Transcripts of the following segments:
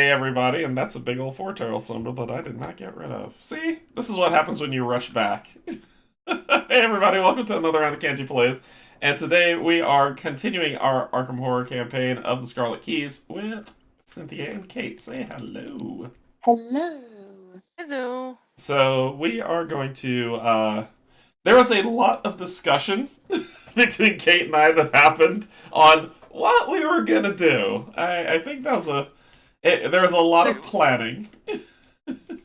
Hey everybody, and that's a big old four-tail symbol that I did not get rid of. See? This is what happens when you rush back. Hey everybody, welcome to another round of Canje Plays. And today we are continuing our Arkham Horror campaign of the Scarlet Keys with Cynthia and Kate. Say hello. Hello. Hello. So we are going to, there was a lot of discussion between Kate and I that happened on what we were gonna do. I think that was there was a lot of planning.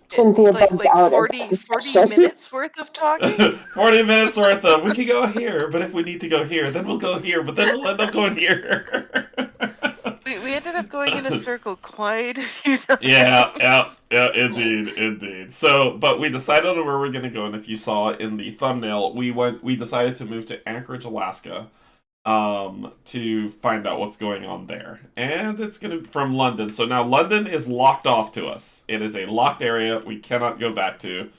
Cynthia like bumped like out 40, of 40 discussion. minutes worth of talking? 40 minutes worth of, we could go here, but if we need to go here, then we'll go here, but then we'll end up going here. We ended up going in a circle quite a few times. Yeah, indeed. So, but we decided on where we're gonna go, and if you saw in the thumbnail, we decided to move to Anchorage, Alaska, to find out what's going on there. And it's gonna from London. So now London is locked off to us. It is a locked area we cannot go back to.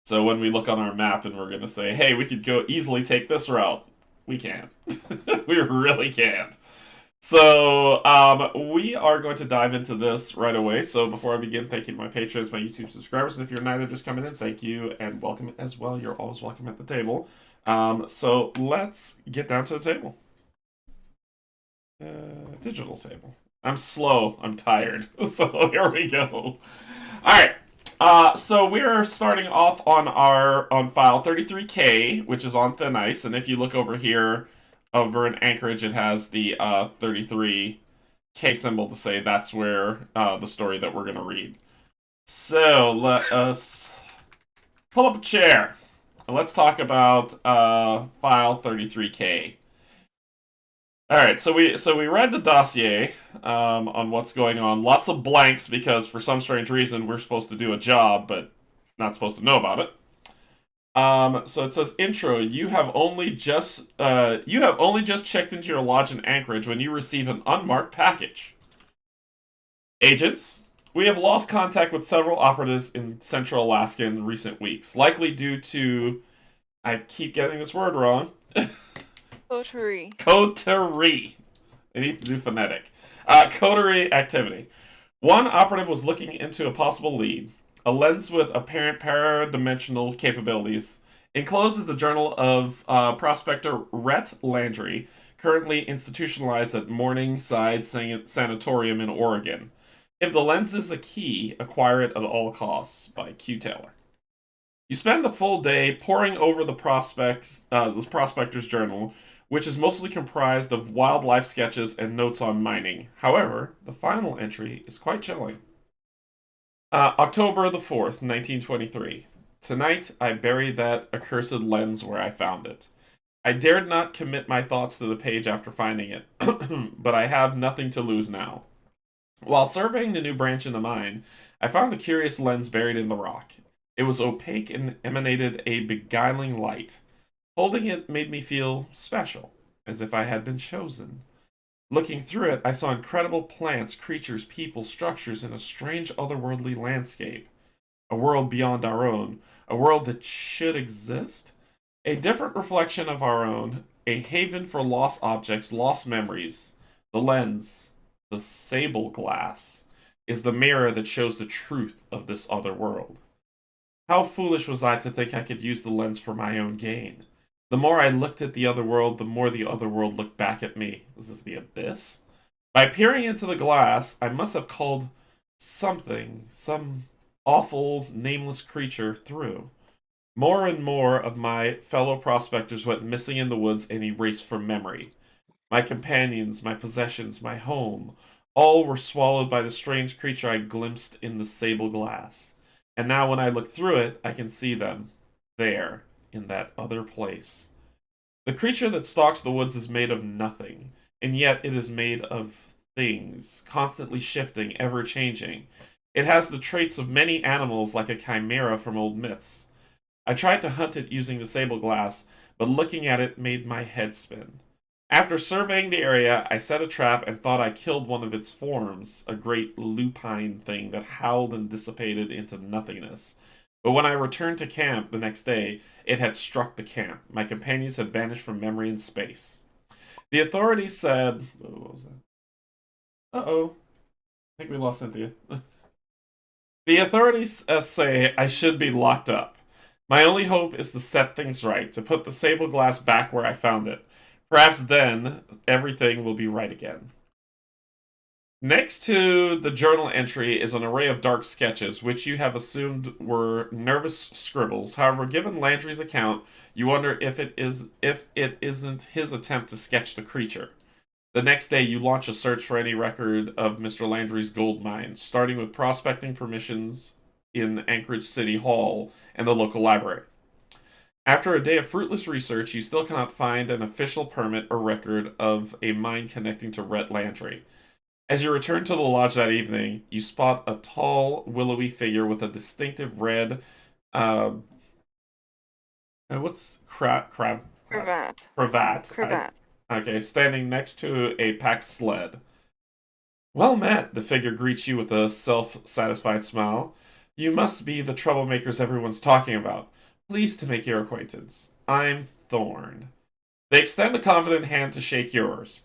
So when we look on our map and we're gonna say, hey, we could go easily take this route, we can't. We really can't. So, we are going to dive into this right away. So before I begin, thank you to my patrons, my YouTube subscribers, and if you're neither just coming in, thank you and welcome as well. You're always welcome at the table. So let's get down to the table. Digital table. I'm slow. I'm tired. So here we go. All right. So we're starting off on file 33K, which is on thin ice, and if you look over here, over in Anchorage, it has the 33K symbol to say that's where the story that we're gonna read. So let us pull up a chair. Let's talk about file 33K. All right, so we read the dossier on what's going on. Lots of blanks because for some strange reason we're supposed to do a job, but not supposed to know about it. So it says intro. You have only just checked into your lodge in Anchorage when you receive an unmarked package. Agents, we have lost contact with several operatives in Central Alaska in recent weeks, likely due to, I keep getting this word wrong. Coterie. Coterie. I need to do phonetic. Coterie activity. One operative was looking into a possible lead. A lens with apparent paradimensional capabilities. Enclosed is the journal of prospector Rhett Landry, currently institutionalized at Morningside Sanatorium in Oregon. If the lens is a key, acquire it at all costs. By Q. Taylor. You spend the full day poring over the prospector's journal, which is mostly comprised of wildlife sketches and notes on mining. However, the final entry is quite chilling. October the 4th, 1923. Tonight, I buried that accursed lens where I found it. I dared not commit my thoughts to the page after finding it, but I have nothing to lose now. While surveying the new branch in the mine, I found a curious lens buried in the rock. It was opaque and emanated a beguiling light. Holding it made me feel special, as if I had been chosen. Looking through it, I saw incredible plants, creatures, people, structures, and a strange otherworldly landscape. A world beyond our own. A world that should exist? A different reflection of our own. A haven for lost objects, lost memories. The lens, the sable glass, is the mirror that shows the truth of this other world. How foolish was I to think I could use the lens for my own gain? The more I looked at the other world, the more the other world looked back at me. Was this the abyss? By peering into the glass, I must have called something, some awful, nameless creature, through. More and more of my fellow prospectors went missing in the woods and erased from memory. My companions, my possessions, my home, all were swallowed by the strange creature I glimpsed in the sable glass. And now when I look through it, I can see them, there, in that other place. The creature that stalks the woods is made of nothing, and yet it is made of things, constantly shifting, ever changing. It has the traits of many animals like a chimera from old myths. I tried to hunt it using the sable glass, but looking at it made my head spin. After surveying the area, I set a trap and thought I killed one of its forms, a great lupine thing that howled and dissipated into nothingness. But when I returned to camp the next day, it had struck the camp. My companions had vanished from memory in space. The authorities said... What was that? Uh-oh. I think we lost Cynthia. The authorities say I should be locked up. My only hope is to set things right, to put the sable glass back where I found it. Perhaps then everything will be right again. Next to the journal entry is an array of dark sketches, which you have assumed were nervous scribbles. However, given Landry's account, you wonder if it isn't his attempt to sketch the creature. The next day, you launch a search for any record of Mr. Landry's gold mine, starting with prospecting permissions in Anchorage City Hall and the local library. After a day of fruitless research, you still cannot find an official permit or record of a mine connecting to Rhett Landry. As you return to the lodge that evening, you spot a tall, willowy figure with a distinctive red, what's cravat? Cravat. Okay, standing next to a packed sled. Well met, the figure greets you with a self-satisfied smile. You must be the troublemakers everyone's talking about. Pleased to make your acquaintance. I'm Thorn. They extend a confident hand to shake yours.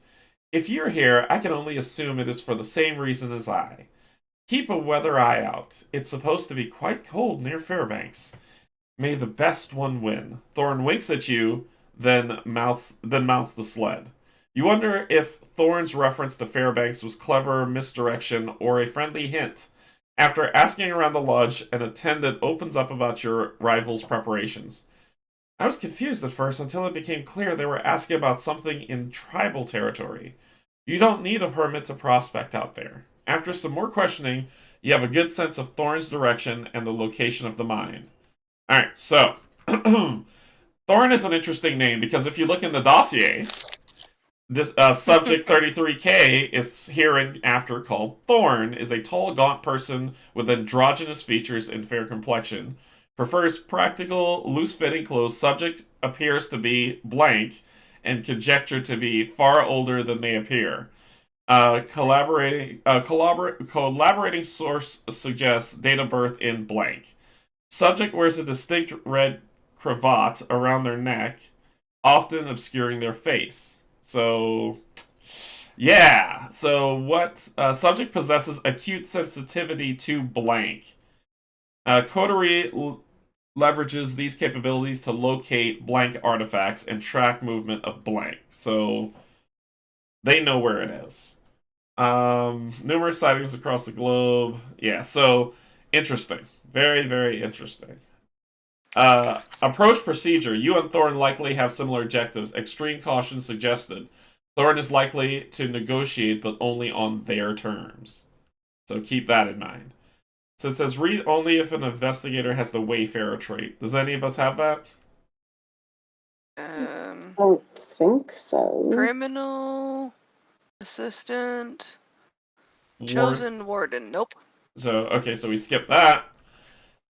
If you're here, I can only assume it is for the same reason as I. Keep a weather eye out. It's supposed to be quite cold near Fairbanks. May the best one win. Thorn winks at you, then mounts the sled. You wonder if Thorn's reference to Fairbanks was clever misdirection or a friendly hint. After asking around the lodge, an attendant opens up about your rival's preparations. I was confused at first until it became clear they were asking about something in tribal territory. You don't need a permit to prospect out there. After some more questioning, you have a good sense of Thorn's direction and the location of the mine. Alright, so Thorn is an interesting name because if you look in the dossier, this subject 33K is hereinafter called Thorn, is a tall, gaunt person with androgynous features and fair complexion. Prefers practical, loose-fitting clothes. Subject appears to be blank and conjectured to be far older than they appear. Collaborating source suggests date of birth in blank. Subject wears a distinct red cravat around their neck, often obscuring their face. So, yeah. So what subject possesses acute sensitivity to blank. Coterie leverages these capabilities to locate blank artifacts and track movement of blank. So they know where it is. Numerous sightings across the globe. Yeah, so interesting. Very, very interesting. Approach procedure. You and Thorn likely have similar objectives. Extreme caution suggested. Thorn is likely to negotiate, but only on their terms. So keep that in mind. So it says, read only if an investigator has the Wayfarer trait. Does any of us have that? I don't think so. Criminal assistant. Chosen warden. Nope. So, okay, so we skip that.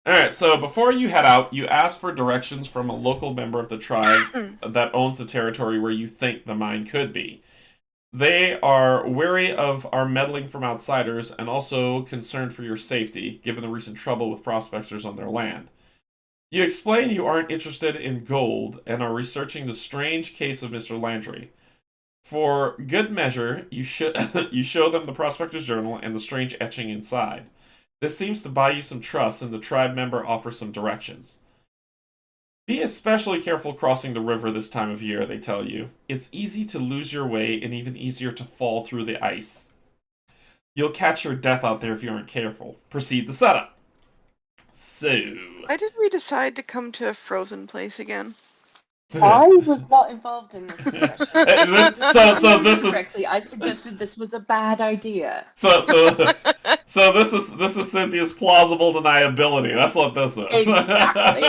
Alright, so before you head out, you ask for directions from a local member of the tribe that owns the territory where you think the mine could be. They are wary of our meddling from outsiders and also concerned for your safety, given the recent trouble with prospectors on their land. You explain you aren't interested in gold and are researching the strange case of Mr. Landry. For good measure, you show them the prospector's journal and the strange etching inside. This seems to buy you some trust, and the tribe member offers some directions. Be especially careful crossing the river this time of year, they tell you. It's easy to lose your way and even easier to fall through the ice. You'll catch your death out there if you aren't careful. Proceed to setup. So... Why did we decide to come to a frozen place again? I was not involved in this discussion. So this is correctly. I suggested this was a bad idea. So this is Cynthia's plausible deniability. That's what this is. Exactly.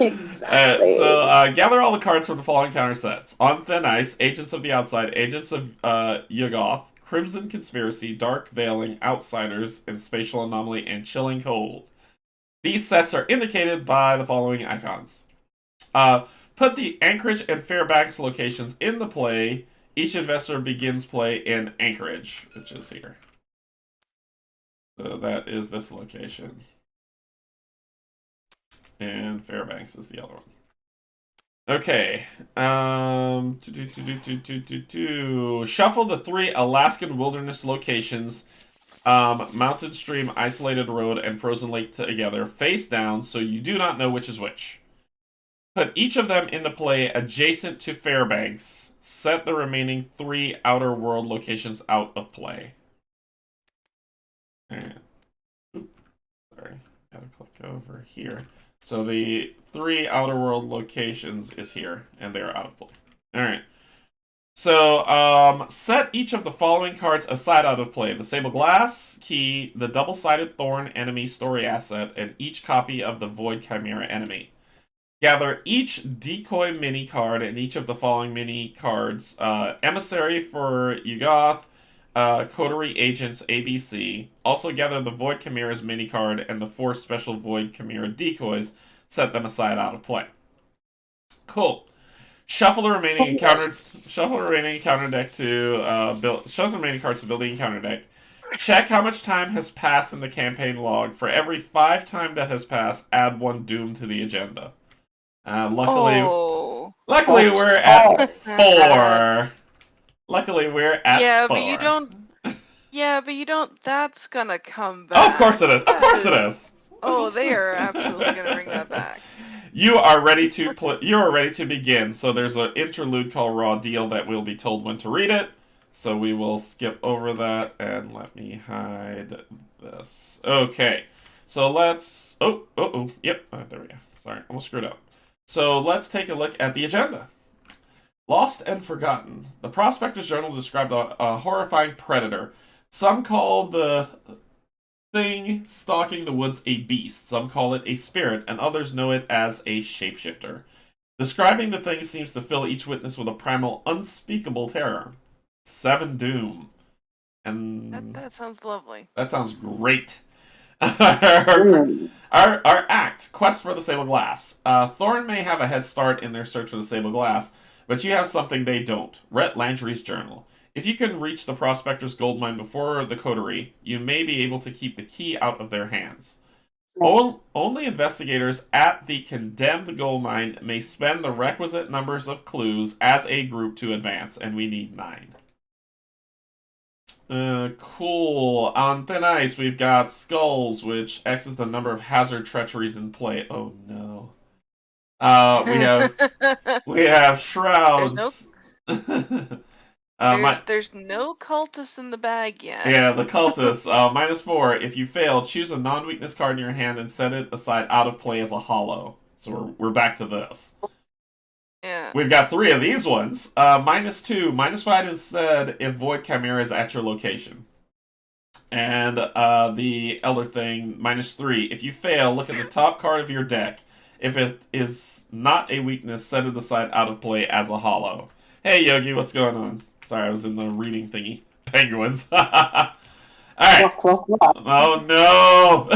Exactly. Gather all the cards from the following counter sets: On Thin Ice, Agents of the Outside, Agents of Yuggoth, Crimson Conspiracy, Dark Veiling, Outsiders, and Spatial Anomaly, and Chilling Cold. These sets are indicated by the following icons. Put the Anchorage and Fairbanks locations in the play. Each investor begins play in Anchorage, which is here. So that is this location. And Fairbanks is the other one. Okay. Shuffle the 3 Alaskan wilderness locations Mountain stream, isolated road, and frozen lake together, face down, so you do not know which is which. Put each of them into play adjacent to Fairbanks. Set the remaining 3 outer world locations out of play. And, sorry, gotta click over here. So the 3 outer world locations is here, and they are out of play. Alright. So, set each of the following cards aside out of play. The Sable Glass Key, the Double-Sided Thorn enemy story asset, and each copy of the Void Chimera enemy. Gather each decoy mini card and each of the following mini cards. Emissary for Yugoth, Coterie Agents ABC. Also gather the Void Chimera's mini card and the 4 special Void Chimera decoys. Set them aside out of play. Cool. Shuffle the remaining encounter deck to shuffle the remaining cards to build the encounter deck. Check how much time has passed in the campaign log. For every 5 time that has passed, add 1 doom to the agenda. Luckily we're at 4. Luckily we're at 4. But you don't. Yeah, but you don't. That's gonna come back. Oh, of course it is. Of course it is. They are absolutely gonna bring that back. You are ready to You are ready to begin. So there's an interlude called Raw Deal that we'll be told when to read it. So we will skip over that and let me hide this. Okay. So let's. Yep. There we go. Sorry, almost screwed up. So let's take a look at the agenda. Lost and Forgotten. The Prospector's Journal described a horrifying predator. Some call the thing stalking the woods a beast. Some call it a spirit, and others know it as a shapeshifter. Describing the thing seems to fill each witness with a primal, unspeakable terror. 7 doom. And that sounds lovely. that sounds great. Our act, Quest for the Sable Glass. Thorn may have a head start in their search for the Sable Glass, but you have something they don't. Rhett Landry's Journal. If you can reach the Prospector's gold mine before the Coterie, you may be able to keep the key out of their hands. Only investigators at the condemned gold mine may spend the requisite numbers of clues as a group to advance, and we need 9. Cool. On thin ice, we've got Skulls, which X is the number of hazard treacheries in play. Oh no. We have Shrouds. There's no cultists in the bag yet. Yeah, the cultists. -4. If you fail, choose a non-weakness card in your hand and set it aside out of play as a hollow. So we're back to this. Yeah. We've got 3 of these ones. -2, -5 instead if Void Chimera is at your location. And the Elder thing, -3. If you fail, look at the top card of your deck. If it is not a weakness, set it aside out of play as a hollow. Hey Yogi, what's going on? Sorry, I was in the reading thingy. Penguins. Alright. Oh no!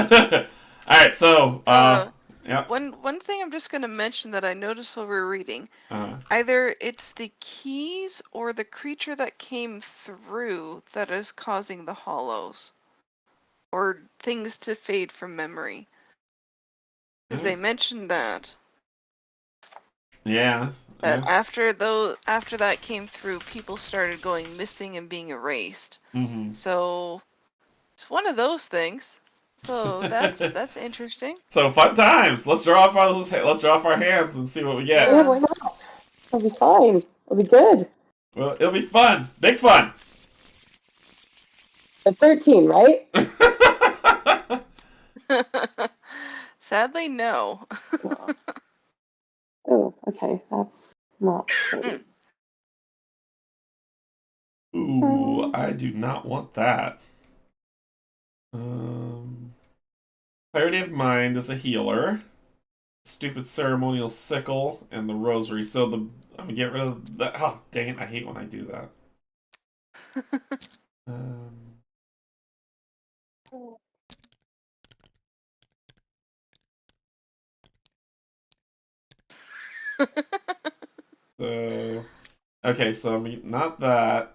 Alright, so yeah. One thing I'm just gonna mention that I noticed while we were reading, either it's the keys or the creature that came through that is causing the hollows, or things to fade from memory. Because they mentioned that. Yeah. That after that came through, people started going missing and being erased. Mm-hmm. So it's one of those things. So that's interesting. So fun times. Let's draw off our hands and see what we get. Yeah, why not? It'll be fine. It'll be good. Well, it'll be fun. Big fun. So 13, right? Sadly, no. Oh, okay. That's not great. Ooh, I do not want that. Clarity of Mind is a healer. Stupid Ceremonial Sickle and the Rosary. So I'm gonna get rid of that. Oh, dang it! I hate when I do that. So okay, so I mean, not that.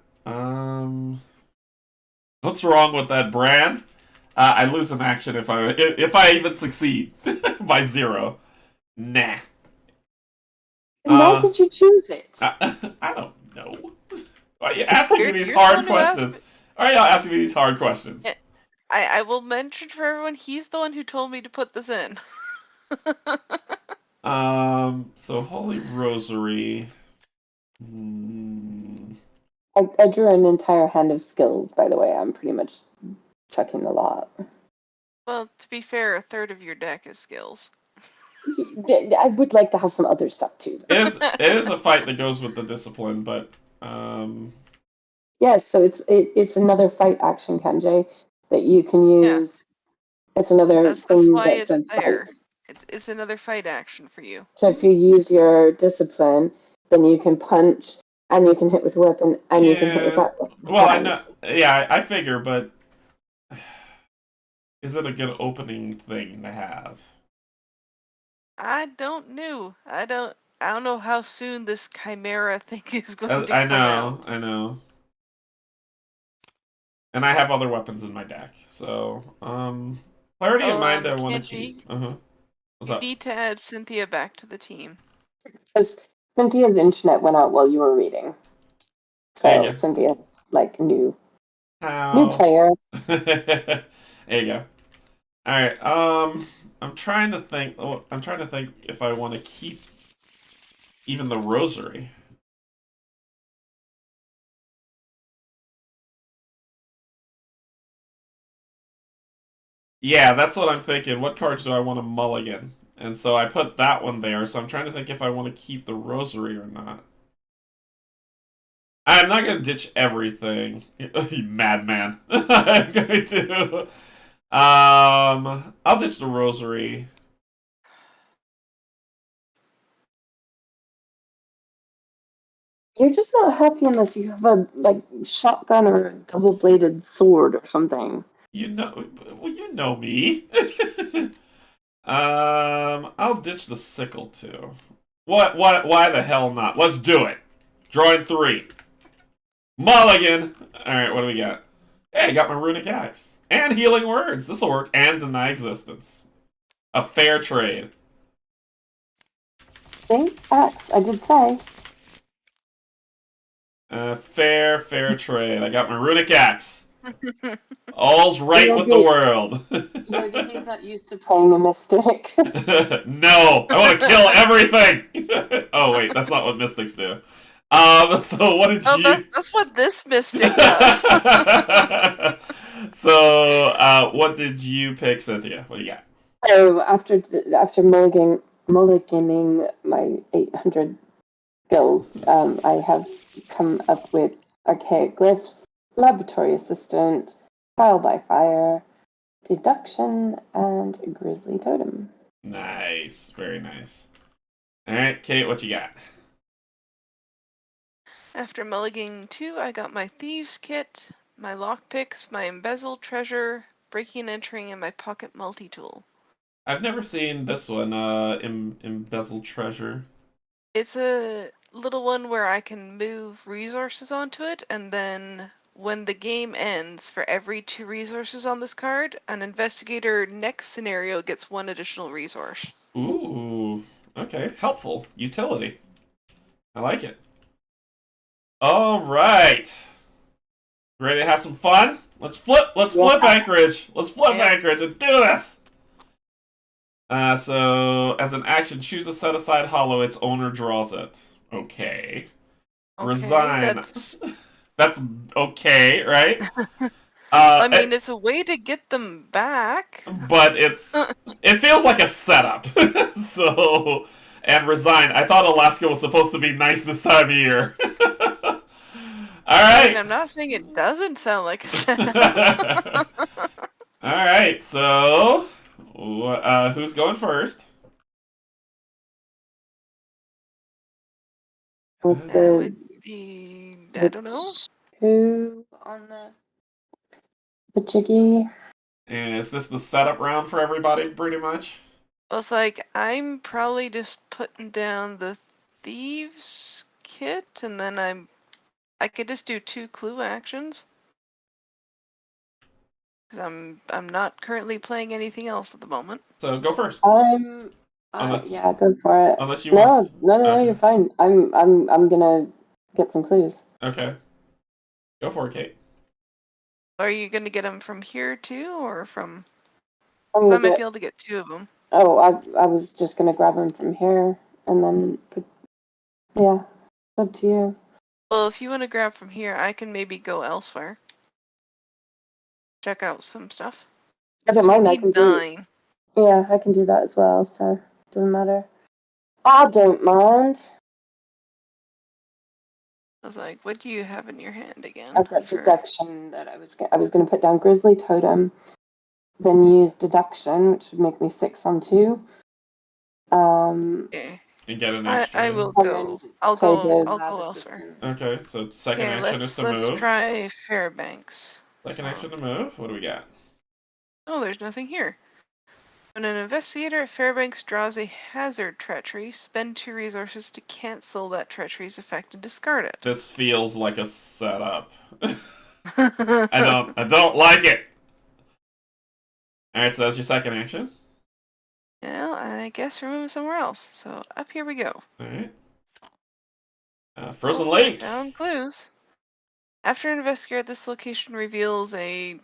What's wrong with that brand? I lose an action if I even succeed by 0. Nah. Why did you choose it? I don't know. Why are you asking me these hard questions? Why are y'all asking me these hard questions? I will mention for everyone, he's the one who told me to put this in. So Holy Rosary. I drew an entire hand of skills, by the way. I'm pretty much chucking a lot. Well, to be fair, a third of your deck is skills. I would like to have some other stuff too. It is a fight that goes with the discipline, but Yes, so it's another fight action, Canje, that you can use. Yeah. It's another that's thing why that it's says there. fight. It's another fight action for you. So if you use your discipline, then you can punch, and you can hit with a weapon, and you can hit with that weapon. Well, I know. Yeah, I figure, but is it a good opening thing to have? I don't know. I don't know how soon this chimera thing is going to I come out. I know. And I have other weapons in my deck, so clarity in mind I want to keep. What's up? You need to add Cynthia back to the team. Because Cynthia's internet went out while you were reading. So Cynthia's like new player. There you go. All right. I'm trying to think. I'm trying to think if I want to keep even the rosary. Yeah, that's what I'm thinking. What cards do I want to mulligan? And so I put that one there. So I'm trying to think if I want to keep the rosary or not. I'm not going to ditch everything. You madman. I'm going to... I'll ditch the rosary. You're just not happy unless you have a shotgun or a double-bladed sword or something. You know me. I'll ditch the sickle too. Why the hell not? Let's do it. Drawing 3. Mulligan. Alright, what do we got? Hey, I got my runic axe. And healing words. This'll work. And deny existence. A fair trade. See? Axe, I did say. Fair trade. I got my runic axe. All's right with the world. Maybe he's not used to playing a mystic. No, I want to kill everything. Oh wait, that's not what mystics do. So what did you? That's what this mystic does. So, what did you pick, Cynthia? What do you got? So after mulliganing my 800 skills, I have come up with archaic glyphs, laboratory assistant, trial by fire, deduction, and grisly totem. Nice, very nice. All right, Kate, what you got? After mulliganing 2, I got my thieves kit, my lockpicks, my embezzled treasure, breaking and entering, and my pocket multi-tool. I've never seen this one, embezzled treasure. It's a little one where I can move resources onto it, and then when the game ends, for every 2 resources on this card, an investigator next scenario gets 1 additional resource. Ooh, okay, helpful. Utility. I like it. All right. Ready to have some fun? Let's flip Anchorage. Let's flip Anchorage and do this. So as an action, choose a set aside hollow. Its owner draws it. Okay. Resign. That's okay, right? I mean, it's a way to get them back. But it feels like a setup. So, and resign. I thought Alaska was supposed to be nice this time of year. All right. I mean, I'm not saying it doesn't sound like a setup. All right, so who's going first? That would be, I don't know. Who on the jiggy? And is this the setup round for everybody, pretty much? Well, it's like, I'm probably just putting down the thieves kit, and then I could just do 2 clue actions. Because I'm not currently playing anything else at the moment. So go first. Yeah, go for it. Unless you want. No, okay. You're fine. I'm gonna get some clues. Okay. Go for it, Kate. Are you going to get them from here too, or from? I'm 'Cause I gonna might get. be able to get 2 of them. Oh, I was just gonna grab them from here and then put. Yeah, it's up to you. Well, if you want to grab from here, I can maybe go elsewhere. Check out some stuff. I don't So we mind. I need can do. 9. Yeah, I can do that as well. So doesn't matter. I don't mind. I was like, what do you have in your hand again? I've got deduction that I was going to put down Grizzly Totem, then use deduction, which would make me 6 on 2. Okay. And get an extra. I will And go. then I'll play go. the I'll lab go elsewhere. assistant. Okay, so second Okay, action is to let's move. try Fairbanks. Second action to move. What do we got? Oh, there's nothing here. When an investigator at Fairbanks draws a hazard treachery, spend 2 resources to cancel that treachery's effect and discard it. This feels like a setup. I don't like it. Alright, so that's your second action. Well, I guess we're moving somewhere else. So up here we go. Alright. Frozen I Lake. found clues. After an investigator at this location reveals a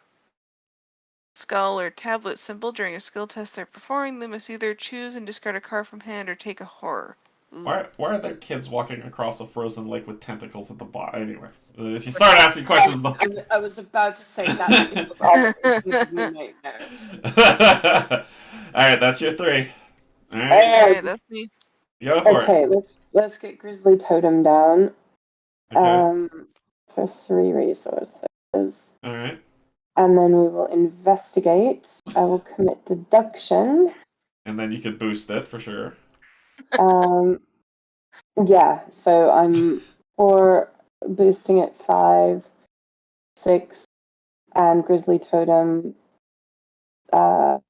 skull or tablet symbol during a skill test they're performing, they must either choose and discard a card from hand or take a horror. Why are there kids walking across a frozen lake with tentacles at the bottom? Anyway, if you start asking questions, I was about to say that is always giving me nightmares. Alright, that's your 3. Alright. Alright, that's me. Go for it. Okay, let's get Grizzly Totem down. Okay. For 3 resources. Alright. And then we will investigate. I will commit deduction. And then you could boost it for sure. Yeah, so I'm for boosting at 5, 6, and Grizzly Totem. No,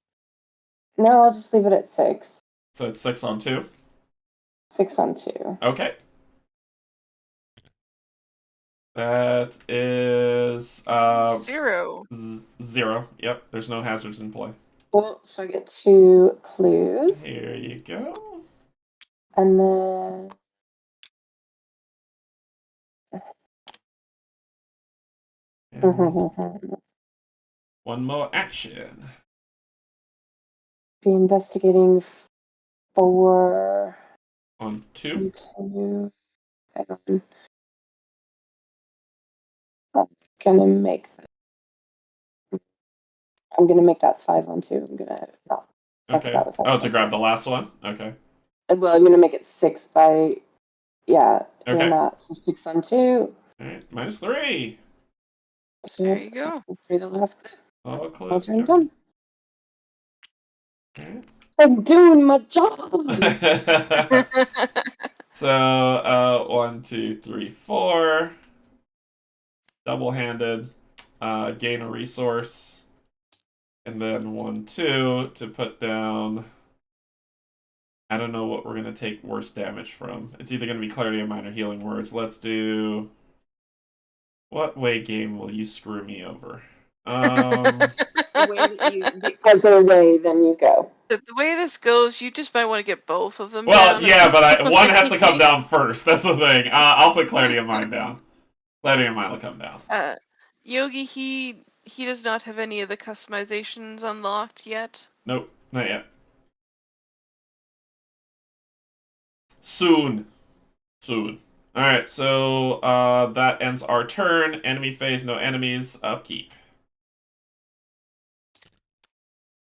I'll just leave it at 6. So it's 6 on 2. 6 on 2. Okay. That is 0. 0. Yep, there's no hazards in play. Cool. So I get 2 clues. Here you go. And then And one more action. be investigating 4 On 2. and 2. Hang on. I'm gonna make that 5 on 2. I'm gonna Okay. Oh, to grab the last one? Okay. Well, I'm gonna make it 6 by doing Okay. that. So 6 on 2. Alright, minus 3. So There you go. for the last clue. All All close. turned done. Okay. I'm doing my job. So, 1, 2, 3, 4. Double-handed. Gain a resource. And then 1, 2 to put down. I don't know what we're going to take worse damage from. It's either going to be Clarity of Mind or Healing Words. Let's do... What way game will you screw me over? The other way, then you go. The way this goes, you just might want to get both of them Well, down. yeah, but one has to come down first. That's the thing. I'll put Clarity of Mind down. Clarity of Mind will come down. Yogi, he does not have any of the customizations unlocked yet. Nope, not yet. Soon. Alright, so that ends our turn. Enemy phase, no enemies. Upkeep.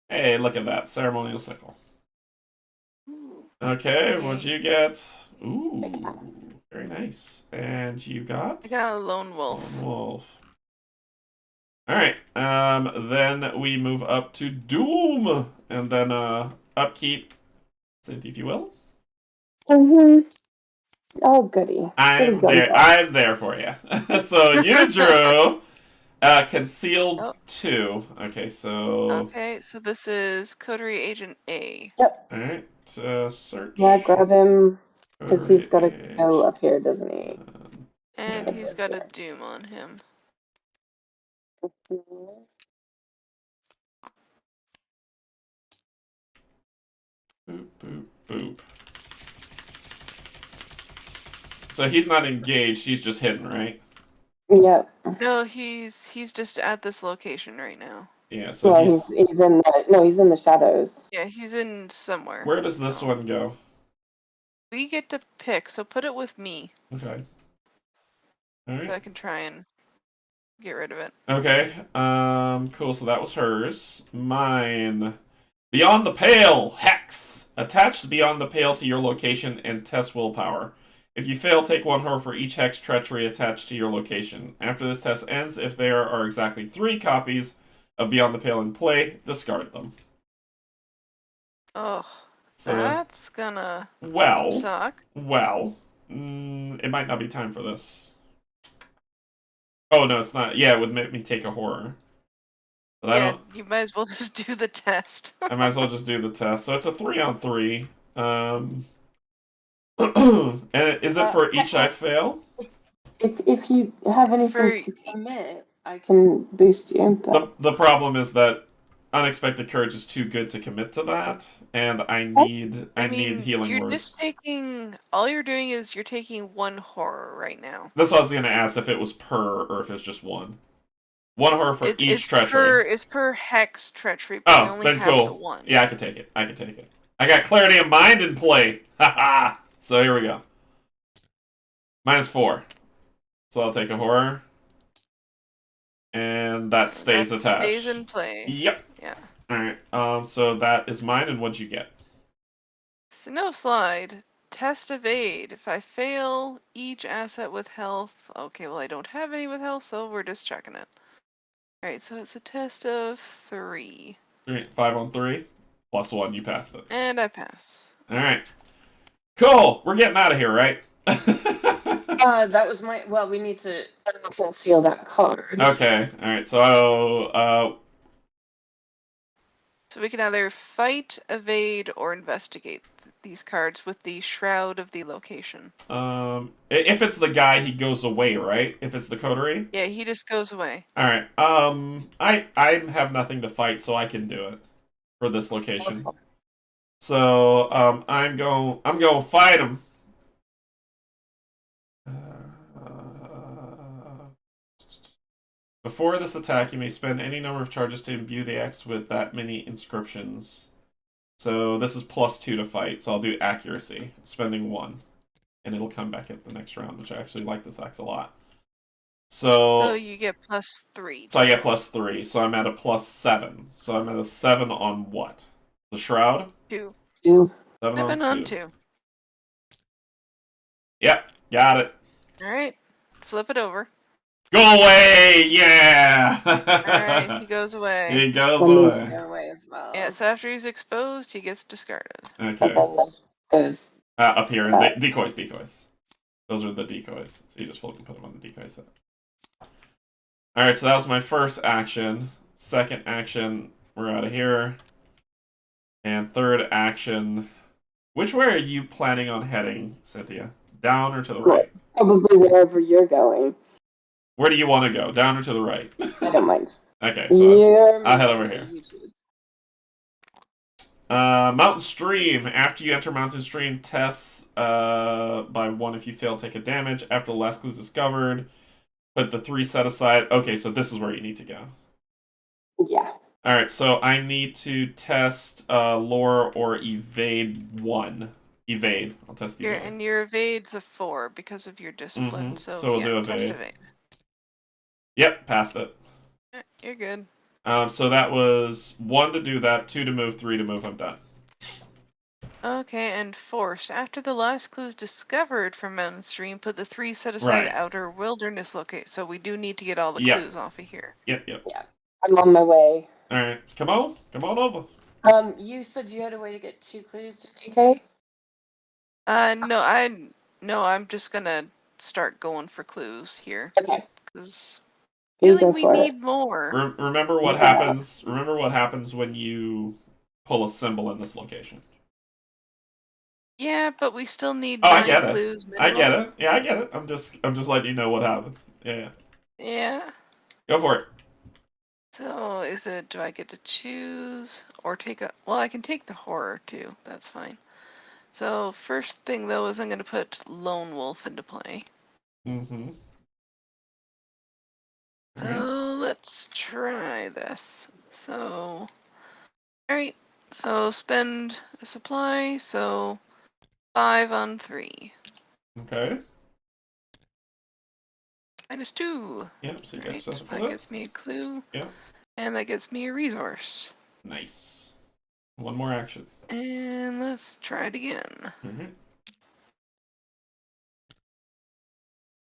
Hey, look at that. Ceremonial sickle. Okay, what'd you get? Ooh, very nice. And you got? I got a lone wolf. Lone wolf. Alright, then we move up to Doom. And then upkeep. Cynthia, if you will. Mm-hmm. Oh, goody. I'm there for you. So you drew concealed 2. Okay, so... Okay, so this is Coterie Agent A. Yep. Alright, search. Yeah, grab him, because he's got to go up here, doesn't he? And he's got a Doom on him. Boop, boop, boop. So he's not engaged, he's just hidden, right? Yep. No, he's just at this location right now. Yeah, so Well, he's in the he's in the shadows. Yeah, he's in somewhere. Where does this one go? We get to pick, so put it with me. Okay. All right. So I can try and get rid of it. Okay. Cool. So that was hers. Mine. Beyond the Pale! Hex! Attach Beyond the Pale to your location and test willpower. If you fail, take 1 horror for each hex treachery attached to your location. After this test ends, if there are exactly 3 copies of Beyond the Pale in play, discard them. Oh, So, that's gonna well, suck. Well, it might not be time for this. Oh, no, it's not. Yeah, it would make me take a horror. But Yeah, you might as well just do the test. I might as well just do the test. So it's a 3-on-3. And is it for each I fail? If you have anything to commit, I can boost you. But... The problem is that Unexpected Courage is too good to commit to that, and I need healing you're words. Just taking. All you're doing is you're taking 1 horror right now. That's what I was gonna ask, if it was per or if it's just 1. 1 horror for each treachery. It's per hex treachery, but we only then have cool. the 1. Yeah, I can take it. I got Clarity of Mind in play. Haha. So here we go. -4. So I'll take a horror. And that stays attached. Stays in play. Yep. Yeah. Alright, so that is mine, and what'd you get? Snow Slide. Test evade. If I fail each asset with health... Okay, well I don't have any with health, so we're just checking it. Alright, so it's a test of 3. Alright, 5-on-3. +1, you passed it. And I pass. Alright. Cool! We're getting out of here, right? That was my... Well, we need to conceal that card. Okay, alright, so we can either fight, evade, or investigate these cards with the Shroud of the Location. if it's the guy, he goes away, right? If it's the Coterie? Yeah, he just goes away. Alright, I have nothing to fight, so I can do it for this location. So, I'm going fight him. Before this attack, you may spend any number of charges to imbue the X with that many inscriptions. So this is +2 to fight, so I'll do accuracy, spending 1. And it'll come back at the next round, which I actually like this X a lot. So you get +3. So I get +3, so I'm at a +7. So I'm at a 7 on what? The Shroud? 2. 7 on 2. Yep, got it. Alright, flip it over. Go away! Yeah! Alright, he goes away. He goes away. Go away as well. Yeah, so after he's exposed, he gets discarded. Okay. Those Up here, decoys. Those are the decoys. So you just fucking put them on the decoy set. Alright, so that was my first action. Second action, we're out of here. And third action, which way are you planning on heading, Cynthia? Down or to the right? Probably wherever you're going. Where do you want to go? Down or to the right? I don't mind. Okay, so I'll head over so here. you choose. Mountain Stream. After you enter Mountain Stream, tests by 1 if you fail, take a damage. After the last clue is discovered, put the 3 set aside. Okay, so this is where you need to go. Yeah. Alright, so I need to test lore or evade 1. Evade. I'll test the evade. And your evade's a 4 because of your discipline. So we'll do test evade. evade. Yep, passed it. You're good. So that was 1 to do that, 2 to move, 3 to move. I'm done. Okay, and forced. After the last clue is discovered from Mountain Stream, put the 3 set aside outer wilderness locate. So we do need to get all the clues off of here. Yep. Yeah. I'm on my way. Alright, come on over. You said you had a way to get 2 clues to DK? No, I'm just gonna start going for clues here. Okay. Because feeling we need more. Remember what happens. Remember what happens when you pull a symbol in this location. Yeah, but we still need 9 clues. Minimum. I get it. Yeah, I get it. I'm just letting you know what happens. Yeah. Yeah. Go for it. So do I get to choose or take a? Well, I can take the horror too. That's fine. So first thing though is I'm going to put Lone Wolf into play. let's try this. So, alright, so spend a supply, so 5 on 3. Okay. -2. Yep, so you got Right, yourself a that clue. gets me a clue. Yep. And that gets me a resource. Nice. One more action. And let's try it again. Mm-hmm.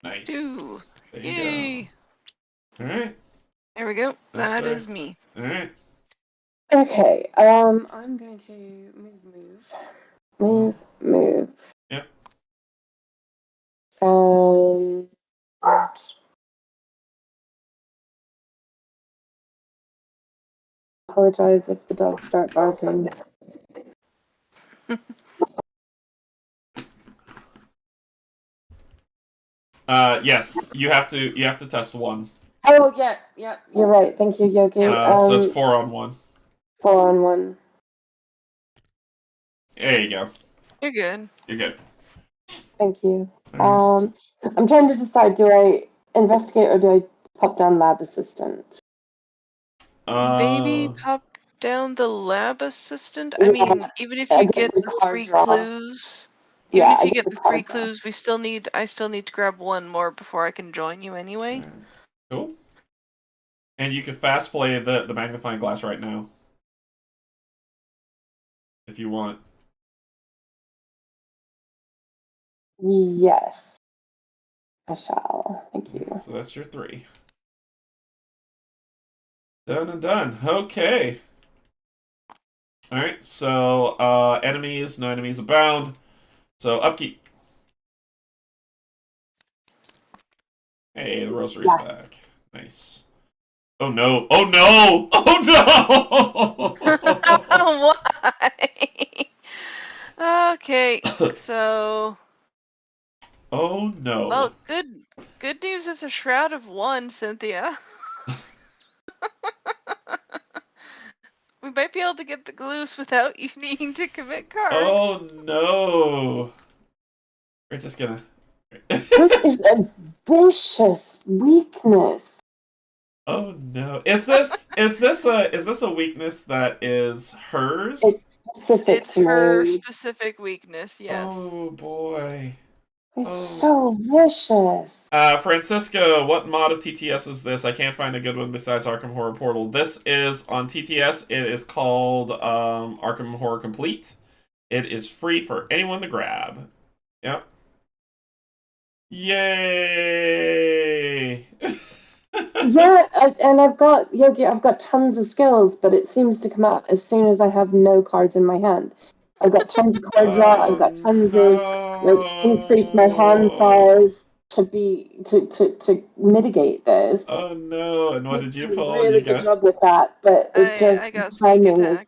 Nice. 2. There you Yay! go. Alright. There we go. That's That there. is me. Alright. Okay, I'm going to move. Yep. And apologize if the dogs start barking. Yes, you have to test 1. Oh yeah, you're right. Thank you, Yogi. So it's 4 on 1. 4 on 1. There you go. You're good. You're good. Thank you. Alright. I'm trying to decide, do I investigate or do I pop down lab assistant? Maybe pop down the lab assistant. Yeah, I mean, even if I you get get the the card 3 draw. clues, Yeah, I you get get the the 3 card draw. clues, I still need to grab 1 more before I can join you anyway. Cool. And you can fast play the magnifying glass right now. If you want. Yes, I shall. Thank you. So that's your 3. Done and done. Okay. Alright, so enemies, no enemies abound. So upkeep. Hey, the rosary's back. Nice. Oh no! Oh no! Oh Why? Okay, so. Oh no! Well, good news is a shroud of 1, Cynthia. We might be able to get the clues without you needing to commit cards. Oh no! We're just gonna. This is a vicious weakness. Oh no! Is this a weakness that is hers? It's specific It's to her me. specific weakness, yes. Oh boy! It's so vicious. Francisco, what mod of TTS is this? I can't find a good one besides Arkham Horror Portal. This is on TTS. It is called Arkham Horror Complete. It is free for anyone to grab. Yep. Yay! Yeah, and I've got tons of skills, but it seems to come out as soon as I have no cards in my hand. I've got tons of card draw. I've got tons of increase my hand size to mitigate this. Oh no! And what did you pull? Really You good got. job with that, but I got sneak attack.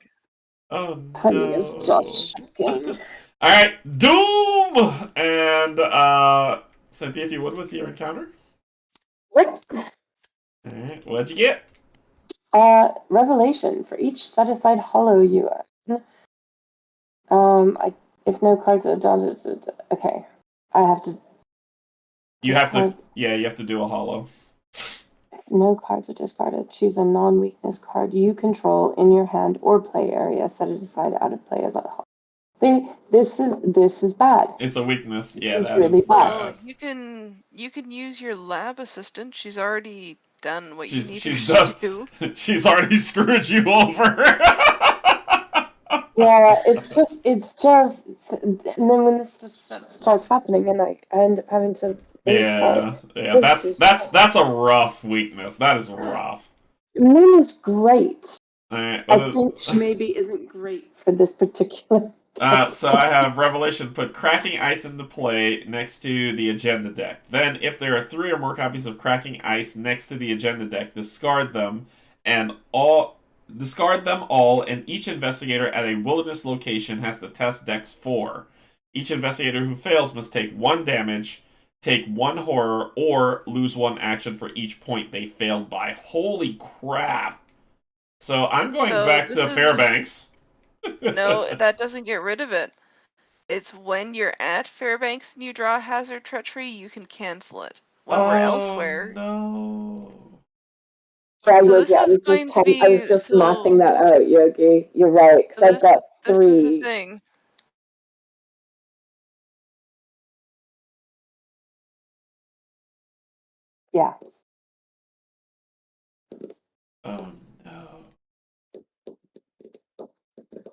Timing is just shocking. All right, Doom and Cynthia, if you would with your encounter. What? All right, what'd you get? Revelation. For each set aside hollow you if no cards are done, okay. I have to. You have to do a hollow. If no cards are discarded, choose a non-weakness card you control in your hand or play area. Set it aside out of play as a hollow. This is bad. It's a weakness. This yeah, is that really is. bad. Well, you can use your lab assistant. She's already done what you need she's her done. to do. She's already screwed you over. Yeah, it's just, and then when this stuff starts happening, then I end up having to lose cards. Yeah. That's a rough weakness. That is rough. Moon is great. Right, I think she maybe isn't great for this particular. So I have Revelation put Cracking Ice into play next to the agenda deck. Then, if there are 3 or more copies of Cracking Ice next to the agenda deck, discard them all, and each investigator at a wilderness location has to test Dex 4. Each investigator who fails must take 1 damage, take 1 horror, or lose 1 action for each point they failed by. Holy crap! So I'm going back to Fairbanks. No, that doesn't get rid of it. It's when you're at Fairbanks and you draw Hazard Treachery, you can cancel it. When we're elsewhere. No. Yeah, So Yogi, this is going to be I was just mapping that out, Yogi. You're right, because I've got this 3. is the thing. Yeah. Oh no.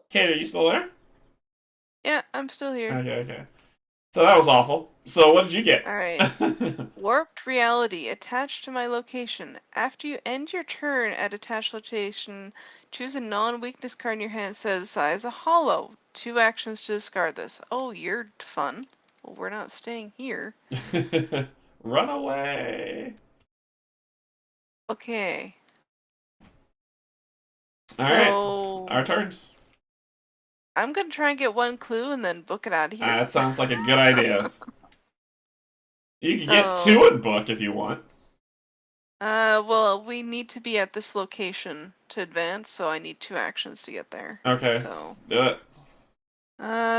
Kate, are you still there? Yeah, I'm still here. Okay. So that was awful. So what did you get? Alright. Warped reality attached to my location. After you end your turn at attached location, choose a non-weakness card in your hand that says size a hollow. 2 actions to discard this. Oh, you're fun. Well, we're not staying here. Run away. Okay. Alright. Our turns. I'm gonna try and get 1 clue and then book it out of here. That sounds like a good idea. You can get 2 in book if you want. Well, we need to be at this location to advance, so I need 2 actions to get there. Okay. So do it.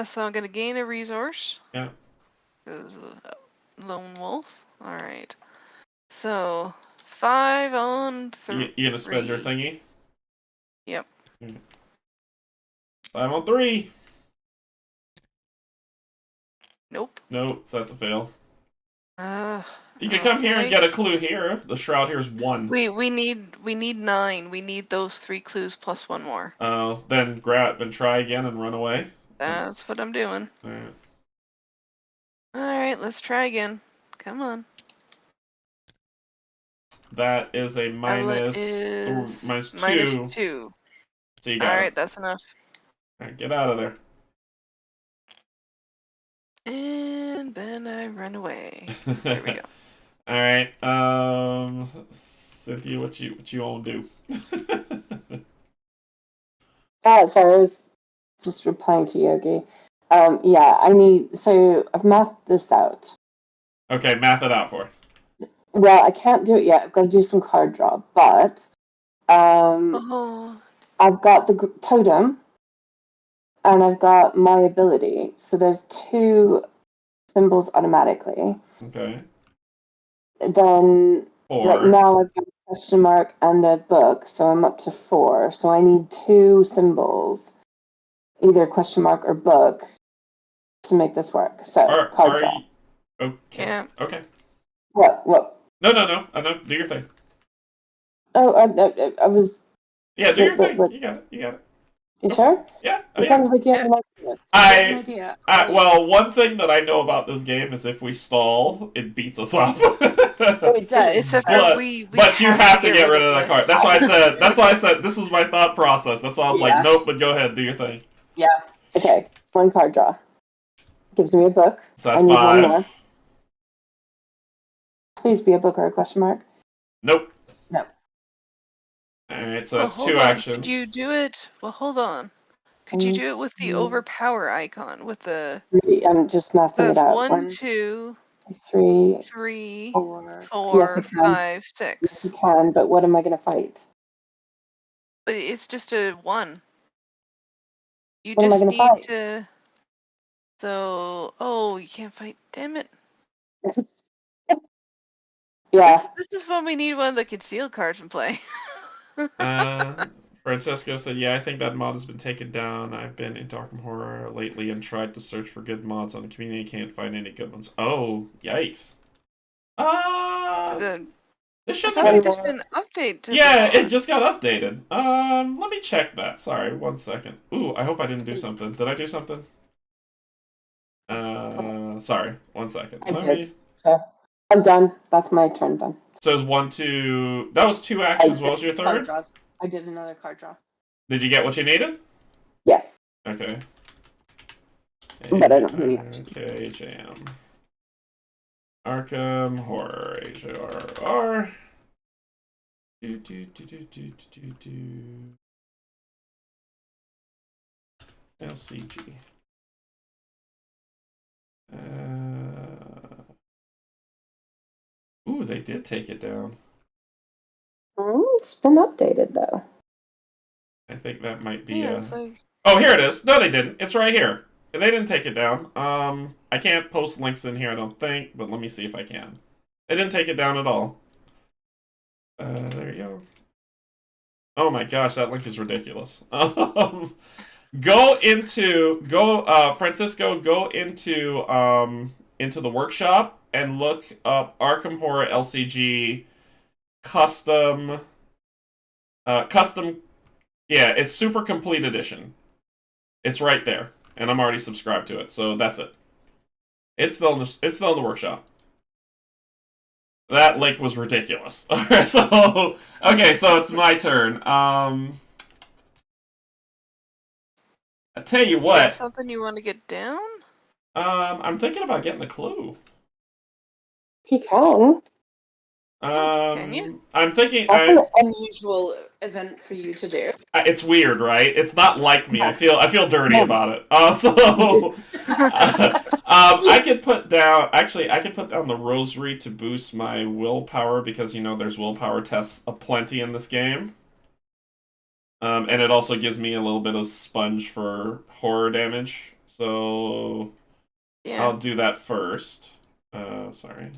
So I'm gonna gain a resource. Yeah. Because lone wolf. All right. So 5 on 3. You gonna spend your thingy? Yep. 5 on 3. Nope. Nope, so that's a fail. You can okay. come here and get a clue here. The shroud here is 1. We need 9. We need those 3 clues plus 1 more. Oh, then try again and run away. That's what I'm doing. Alright. Alright, let's try again. Come on. That is a minus 2. Minus 2. So you got Alright, it. that's enough. Alright, get out of there. And then I run away. There we go. Alright, Cynthia, what you want to do? Sorry, I was just replying to Yogi. Yeah, so I've mathed this out. Okay, math it out for us. Well, I can't do it yet. I've got to do some card draw, but I've got the totem, and I've got my ability. So there's 2 symbols automatically. Okay. Then, 4. like now I've got a question mark and a book, so I'm up to 4. So I need 2 symbols, either question mark or book, to make this work. So card draw. Okay. Yeah. Okay. What? No. No. Do your thing. Oh, I was. Yeah, do your thing. You got it. You sure? Yeah. It sounds like you have an idea. Well, one thing that I know about this game is if we stall, it beats us up. It does. Except but you have to get rid of that card. That's why I said this was my thought process. That's why I was like, nope, but go ahead, do your thing. Yeah. Okay. 1 card draw. Gives me a book. So that's I need 5. 1 more. Please be a book or a question mark. Nope. No. Alright, so that's 2 actions. Could you do it? Well, hold on. Could you do it with the overpower icon? With the. I'm just mathing it out. 1, 2, 3, 4, yes, 5, 6. Yes, you can, but what am I going to fight? But it's just a 1. You What am I just gonna need fight? to. So, you can't fight. Damn it. Yeah. This is when we need one of the concealed cards in play. Francesco said, yeah, I think that mod has been taken down. I've been into Arkham Horror lately and tried to search for good mods on the community. Can't find any good ones. Oh, yikes. This should have just an update to it just got updated. Let me check that. Sorry, 1 second. Ooh, I hope I didn't do something. Did I do something? Sorry, 1 second. I did. So I'm done. That's my turn done. So it's 1, 2. That was 2 actions. What was your third? I did another card draw. Did you get what you needed? Yes. Okay. But I don't have any actions. Okay, jam. Arkham Horror HRR. LCG. Ooh, they did take it down. It's been updated though. I think that might be. Yeah, Oh, here it is. No, they didn't. It's right here. They didn't take it down. I can't post links in here, I don't think, but let me see if I can. They didn't take it down at all. There you go. Oh my gosh, that link is ridiculous. Francisco, go into the workshop and look up Arkham Horror LCG custom. Yeah, it's Super Complete Edition. It's right there, and I'm already subscribed to it, so that's it. It's still in the workshop. That link was ridiculous. Okay, so it's my turn. I tell you what. Yeah, something you want to get down? I'm thinking about getting a clue. If you can. Can you? I'm thinking. That's an unusual event for you to do. It's weird, right? It's not like me. I feel dirty about it. I could put down. Actually, I could put down the rosary to boost my willpower because there's willpower tests aplenty in this game. And it also gives me a little bit of sponge for horror damage. So yeah. I'll do that first. Sorry.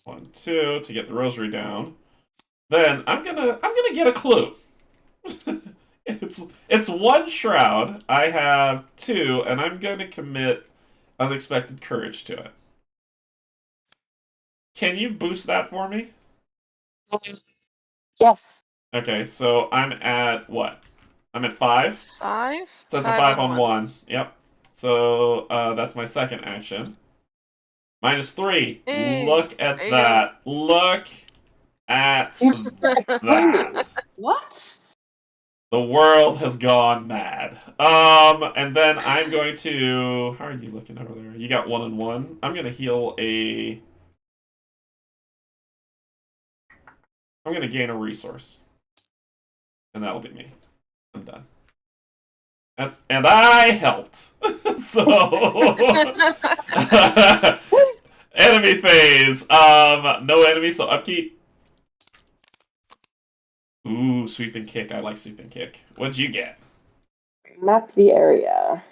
1, 2 to get the rosary down. Then I'm gonna get a clue. It's 1 shroud. I have 2, and I'm gonna commit unexpected courage to it. Can you boost that for me? Yes. Okay, so I'm at what? I'm at 5? 5? So it's a 5 on 1. Yep. So that's my second action. -3. Hey, Look at that. Look at that. What? The world has gone mad. And then I'm going to... How are you looking over there? You got 1 and 1. I'm going to heal a... I'm going to gain a resource. And that'll be me. I'm done. And I helped. So... enemy phase. No enemy, so upkeep. Ooh, sweeping kick. I like sweeping kick. What'd you get? Map the area.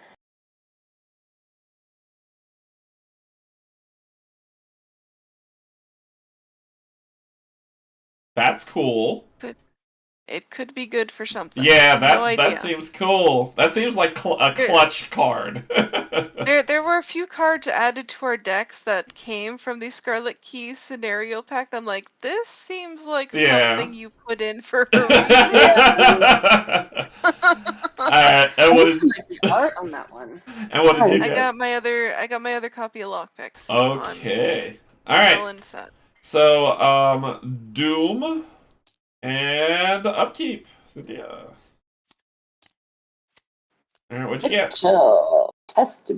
That's cool. It could be good for something. Yeah, No that seems cool. That seems like a clutch card. There were a few cards added to our decks that came from the Scarlet Keys scenario pack. I'm like, this seems like something you put in for a reason. Alright, and what did like the art on that one? And what did you get? I got my other copy of Lockpicks. Okay. Alright. So, Doom and upkeep. Cynthia. Alright, what'd you get? Chill. Test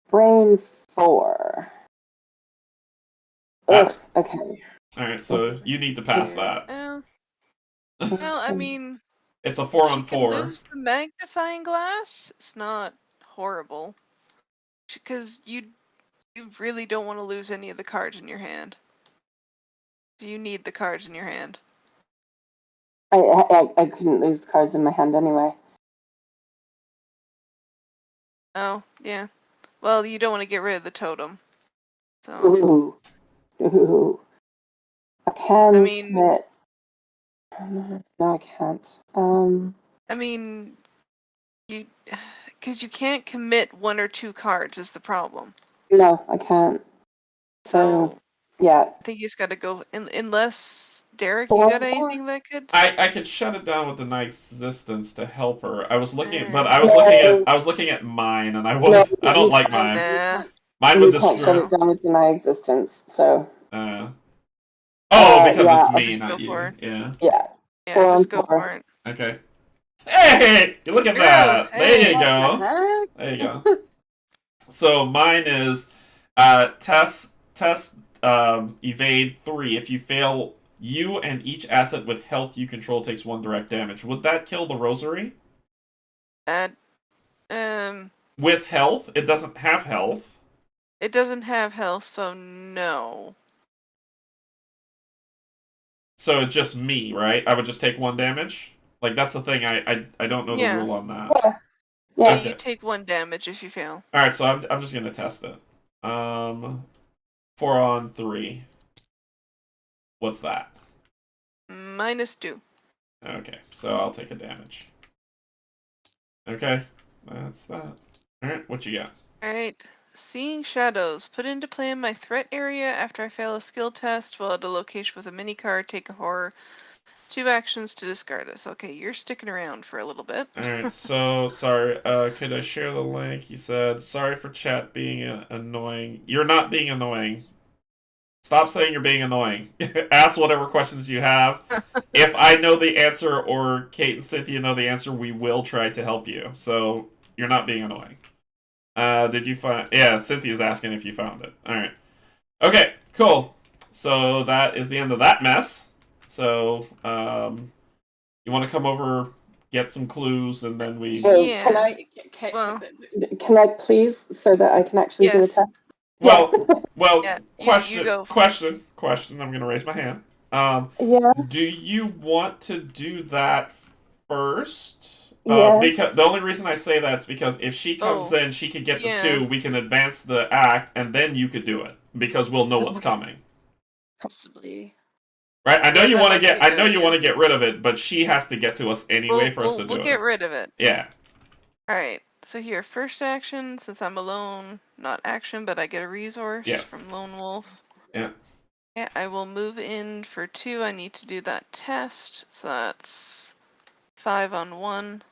brain 4. Ugh, okay. Alright, so you need to pass that. Well, I mean... It's a 4 on 4. Lose the magnifying glass? It's not horrible. Because you really don't want to lose any of the cards in your hand. You need the cards in your hand. I couldn't lose cards in my hand anyway. Oh, yeah. Well, you don't want to get rid of the totem. So. Ooh. I can commit. No, I can't. I mean, because you can't commit 1 or 2 cards is the problem. No, I can't. So yeah. I think he's got to go unless Derek, you got anything that could? I could shut it down with the Night Existence to help her. I was looking, but I was looking at mine, and I don't like mine. Mine would destroy. You can't shut it down with Deny Existence. So. Because it's me, not you. Yeah. Yeah. Yeah, just go for it. Okay. Hey, look at that. There you go. There you go. So mine is test evade 3. If you fail, you and each asset with health you control takes 1 direct damage. Would that kill the rosary? With health? It doesn't have health. It doesn't have health, so no. So it's just me, right? I would just take 1 damage? Like, that's the thing. I don't know the rule on that. Yeah. Okay. You take 1 damage if you fail. Alright, so I'm just gonna test it. 4 on 3. What's that? -2. Okay, so I'll take a damage. Okay, that's that. Alright, what you got? Alright. Seeing shadows. Put into play in my threat area after I fail a skill test while at a location with a mini card. Take a horror. 2 actions to discard this. Okay, you're sticking around for a little bit. Alright, so, sorry, could I share the link? He said, sorry for chat being annoying. You're not being annoying. Stop saying you're being annoying. Ask whatever questions you have. If I know the answer or Kate and Cynthia know the answer, we will try to help you. So, you're not being annoying. Did you find... Yeah, Cynthia's asking if you found it. Alright. Okay, cool. So, that is the end of that mess. So, you want to come over, get some clues, and then we... Yeah. Can I please, so that I can actually do a test? Well, Yeah, question, you go. question. I'm going to raise my hand. Yeah. Do you want to do that first? Yes. Because the only reason I say that is because if she comes in, she could get the 2, we can advance the act, and then you could do it. Because we'll know what's coming. Possibly. Right? I know you want to get get rid of it, but she has to get to us anyway for us to do it. We'll get rid of it. Yeah. Alright, so here, first action, since I'm alone, not action, but I get a resource from Lone Wolf. Yeah. Yeah, I will move in for 2. I need to do that test, so that's 5 on 1.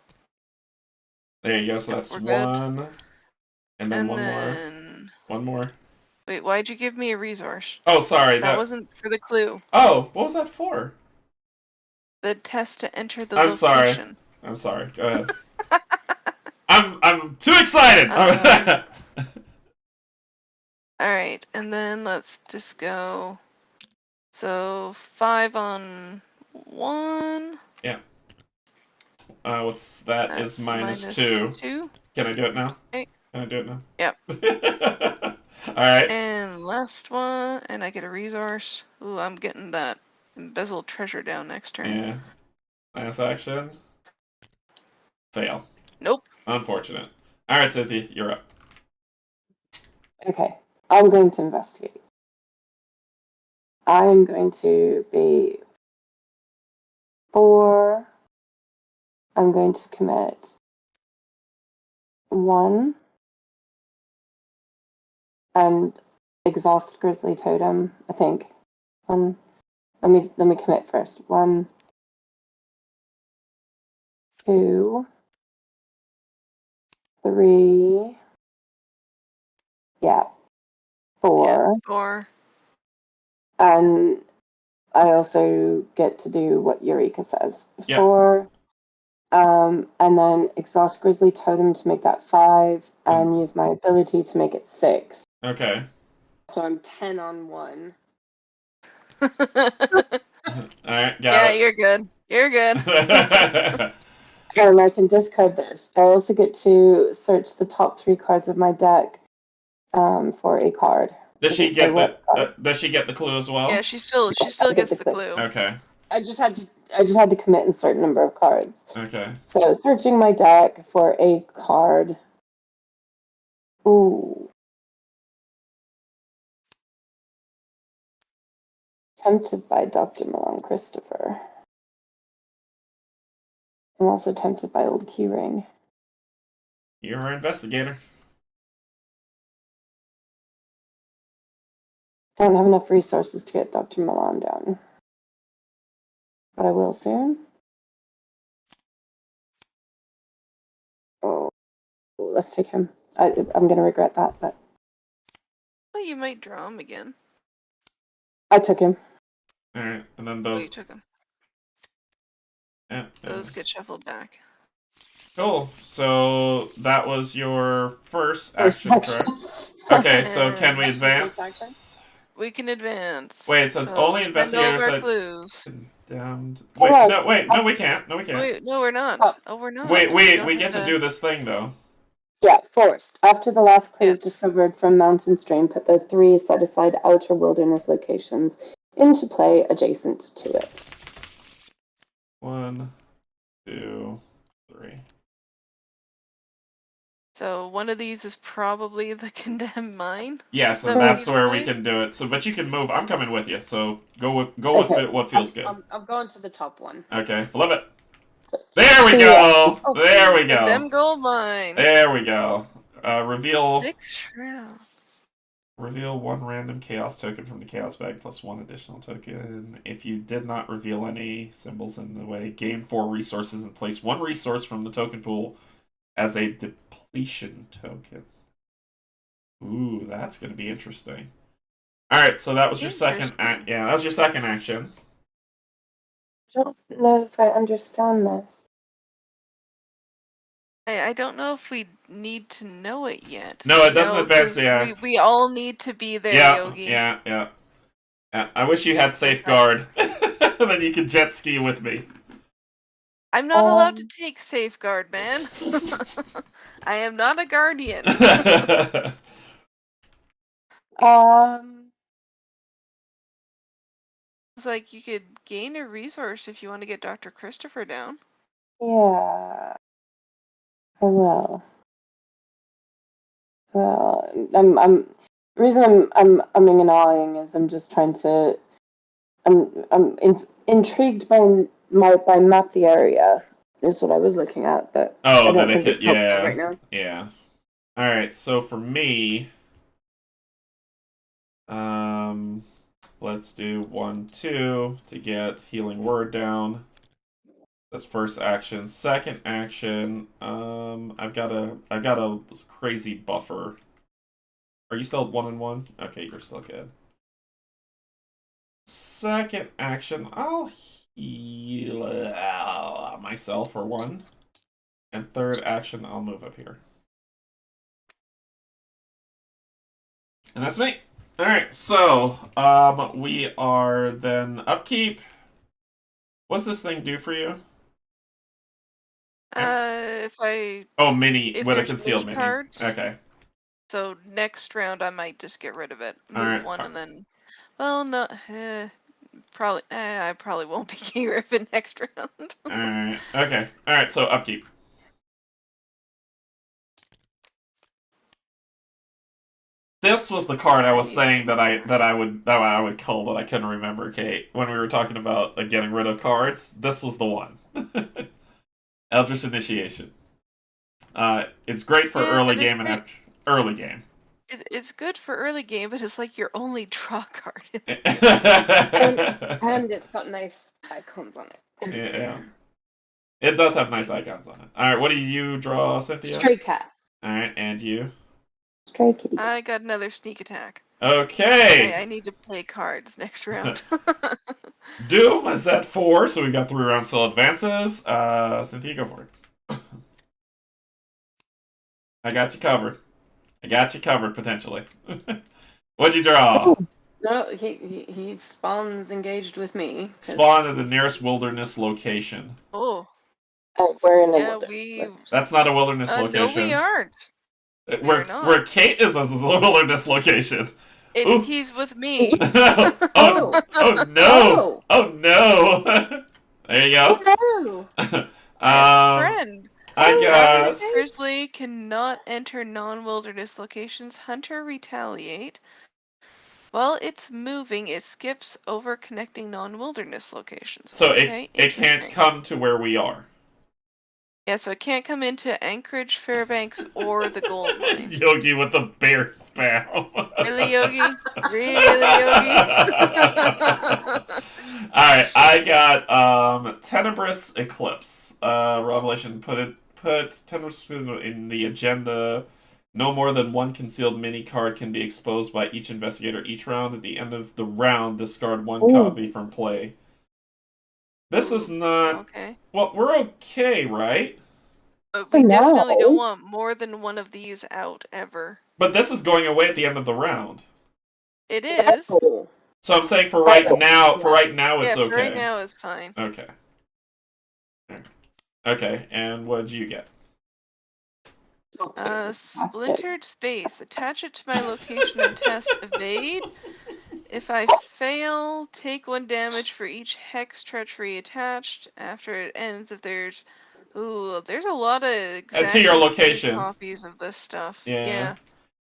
There you go, so that's 1. And then more. One more. Wait, why'd you give me a resource? Oh, sorry. That wasn't for the clue. Oh, what was that for? The test to enter the location. I'm sorry. Go ahead. I'm too excited. Alright, and then let's just go. So 5 on 1. Yeah. What's that? That's is minus 2. Can I do it now? Okay. Can I do it now? Yep. Alright. And last one, and I get a resource. Ooh, I'm getting that embezzled treasure down next turn. Yeah. Last action. Fail. Nope. Unfortunate. Alright, Cynthia, you're up. Okay. I'm going to investigate. I'm going to be 4. I'm going to commit 1 and exhaust Grizzly Totem, I think. 1. Let me commit first. 1, 2, 3. Yeah. 4. Yeah, 4. And I also get to do what Eureka says. 4. And then exhaust Grizzly Totem to make that 5, and use my ability to make it 6. Okay. So I'm 10 on 1. Alright, got it. Yeah, you're good. You're good. And I can discard this. I also get to search the top 3 cards of my deck for a card. Does she get the clue as well? Yeah, she still gets the clue. Okay. I just had to commit a certain number of cards. Okay. So searching my deck for a card. Ooh. Tempted by Dr. Milan Christopher. I'm also tempted by Old Keyring. You're our investigator. Don't have enough resources to get Dr. Milan down. But I will soon. Oh, let's take him. I'm going to regret that, but... Well, you might draw him again. I took him. Alright, and then those... Oh, you took him. Yeah. Those get shuffled back. Cool. So that was your first action, correct? Okay, so can we advance? We can advance. Wait, it says only investigators that... clues. Condemned... Wait, no, we can't. Wait, no, we're not. Oh, we're not. Wait, we get to do this thing, though. Yeah, forced. After the last clue is discovered from Mountain Stream, put the 3 set-aside outer wilderness locations into play adjacent to it. 1, 2, 3. So one of these is probably the condemned mine. Yes, that and we that's need where to we find. can do it. So, but you can move. I'm coming with you. So go with Okay. it, what feels good. I'm going to the top one. Okay, flip it. There we go. Oh. There we Condemned go. gold mine. There we go. Reveal 6 shroud. Reveal 1 random chaos token from the chaos bag plus 1 additional token. If you did not reveal any symbols in the way, gain 4 resources and place 1 resource from the token pool as a depletion token. Ooh, that's going to be interesting. Alright, so that was your second yeah, that was your second action. I don't know if I understand this. I don't know if we need to know it yet. No, it doesn't advance the act. We all need to be there, Yeah, Yogi. yeah. I wish you had safeguard. Then you could jet ski with me. I'm not allowed to take safeguard, man. I am not a guardian. It's like you could gain a resource if you want to get Dr. Christopher down. Yeah. Well, the reason I'm umming and ahhing is I'm just trying to. I'm intrigued by map the area is what I was looking at, but oh, I don't that think it it's could, yeah, right now. Yeah. All right, so for me, let's do 1, 2 to get healing word down. That's first action. Second action, I've got a crazy buffer. Are you still 1 and 1? Okay, you're still good. Second action, I'll heal myself for 1. And third action, I'll move up here. And that's me. Alright, so, we are then upkeep. What's this thing do for you? If mini, with a concealed mini. Cards, okay. So next round I might just get rid of it. Move right. 1 and then, well, no, probably, I probably won't be getting rid of it next round. Alright, okay. Alright, so upkeep. This was the card I was saying that I would cull, but I couldn't remember, Kate. When we were talking about getting rid of cards, this was the one. Eldritch Initiation. It's great for early game and after early game. It's good for early game, but it's like your only draw card. And it's got nice icons on it. Yeah. It does have nice icons on it. Alright, what do you draw, Cynthia? Stray cat. Alright, and you? Stray kitty. I got another sneak attack. Okay! I need to play cards next round. Doom is at 4, so we've got 3 rounds till advances. Cynthia, go for it. I got you covered. Potentially. What'd you draw? No, he spawns engaged with me. Spawn at the nearest wilderness location. Oh, we're in a wilderness. That's not a wilderness location. No, we aren't. Where Kate is a wilderness location. He's with me. oh no! Oh no! There you go. Oh, no. Friend. I guess. Grizzly cannot enter non-wilderness locations. Hunter retaliate. While it's moving, it skips over connecting non-wilderness locations. So it can't come to where we are. Yeah, so it can't come into Anchorage, Fairbanks, or the gold mine. Yogi with the bear spam. Really, Yogi? Really, Yogi? Alright, I got Tenebrous Eclipse. Revelation put Tenebrous in the agenda. No more than 1 concealed mini card can be exposed by each investigator each round. At the end of the round, discard 1 copy from play. This is not... Okay. Well, we're okay, right? But we definitely don't want more than 1 of these out, ever. But this is going away at the end of the round. It is. So I'm saying for right now, it's okay. Yeah, for right now it's fine. Okay. Okay, and what did you get? Splintered space. Attach it to my location and test evade. If I fail, take 1 damage for each hex treachery attached. After it ends, if there's Ooh, there's a lot of to your location copies of this stuff. Yeah.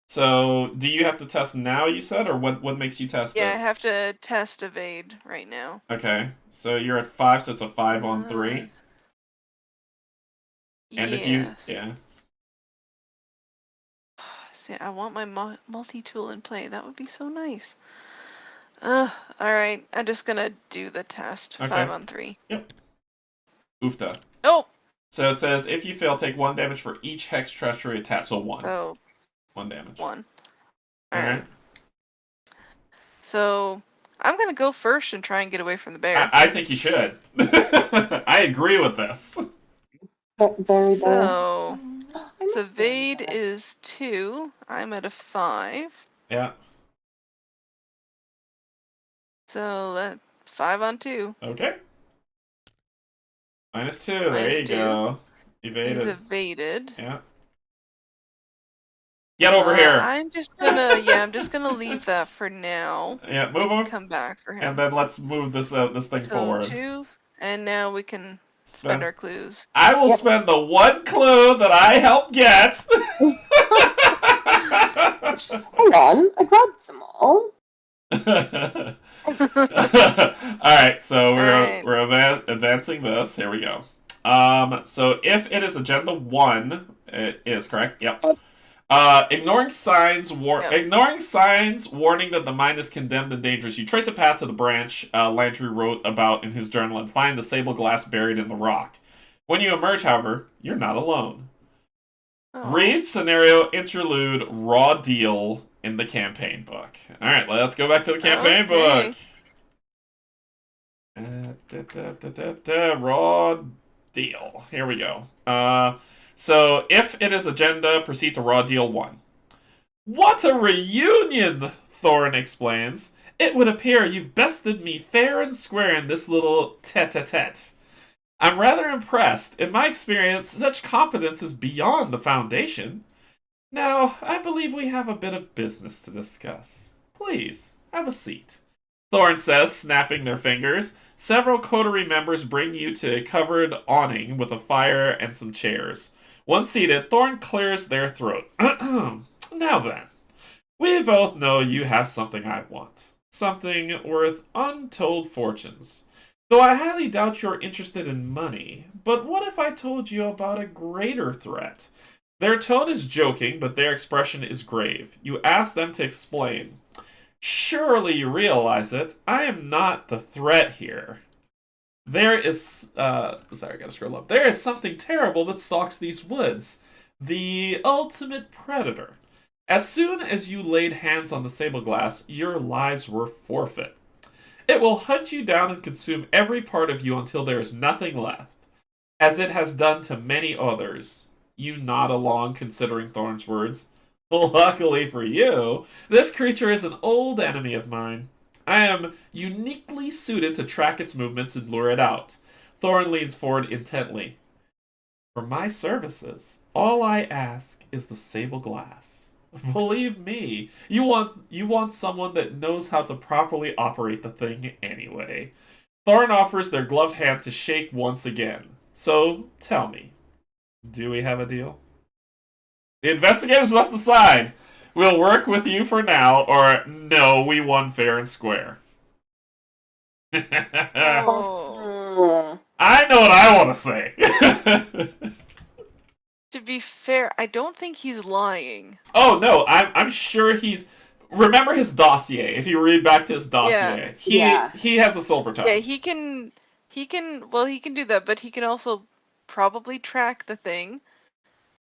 So, do you have to test now, you said, or what makes you test it? Yeah, I have to test evade right now. Okay. So you're at 5, so it's a 5 on 3. And if you... Yeah. See, I want my multi-tool in play. That would be so nice. Alright. I'm just gonna do the test. Okay. 5 on 3. Yep. Oofta. Oh! So it says, if you fail, take 1 damage for each hex treachery attack. So 1. Oh. 1 damage. 1. Alright. So, I'm gonna go first and try and get away from the bear. I think you should. I agree with this. So, evade is 2. I'm at a 5. Yeah. So, 5 on 2. Okay. -2. There you go. Evaded. He's evaded. Yeah. Get over here. I'm just gonna leave that for now. Yeah, move on. Come back for him. And then let's move this thing forward. 2, and now we can spend our clues. I will spend the 1 clue that I helped get. Hang on, I grabbed them all. Alright, so we're advancing this. Here we go. So if it is agenda 1, it is correct. Yep. Ignoring signs warning that the mine is condemned and dangerous. You trace a path to the branch Landry wrote about in his journal and find the sable glass buried in the rock. When you emerge, however, you're not alone. Read scenario interlude raw deal in the campaign book. Alright, let's go back to the campaign book. Raw deal. Here we go. So, if it is agenda, proceed to raw deal 1. What a reunion, Thorin explains. It would appear you've bested me fair and square in this little tete-a-tete. I'm rather impressed. In my experience, such competence is beyond the Foundation. Now, I believe we have a bit of business to discuss. Please, have a seat. Thorin says, snapping their fingers. Several coterie members bring you to a covered awning with a fire and some chairs. Once seated, Thorin clears their throat. Now then, we both know you have something I want. Something worth untold fortunes. Though I highly doubt you're interested in money, but what if I told you about a greater threat? Their tone is joking, but their expression is grave. You ask them to explain. Surely you realize it. I am not the threat here. There is, sorry, I gotta scroll up. There is something terrible that stalks these woods. The ultimate predator. As soon as you laid hands on the sable glass, your lives were forfeit. It will hunt you down and consume every part of you until there is nothing left. As it has done to many others. You nod along, considering Thorn's words. Luckily for you, this creature is an old enemy of mine. I am uniquely suited to track its movements and lure it out. Thorin leans forward intently. For my services, all I ask is the sable glass. Believe me, you want someone that knows how to properly operate the thing anyway. Thorin offers their gloved hand to shake once again. So, tell me, do we have a deal? The investigators must decide. We'll work with you for now, or no, we won fair and square. Oh. I know what I want to say. To be fair, I don't think he's lying. Oh no, I'm sure he's. Remember his dossier. If you read back to his dossier, he has a silver tongue. Yeah, he can. Well, he can do that, but he can also probably track the thing.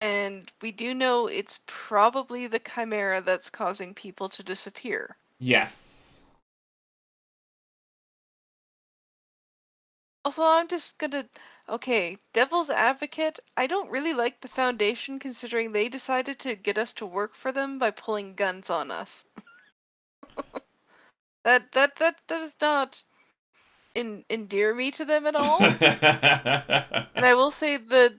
And we do know it's probably the chimera that's causing people to disappear. Yes. Also, I'm just gonna... Okay, Devil's Advocate, I don't really like the Foundation considering they decided to get us to work for them by pulling guns on us. That does not endear me to them at all. And I will say that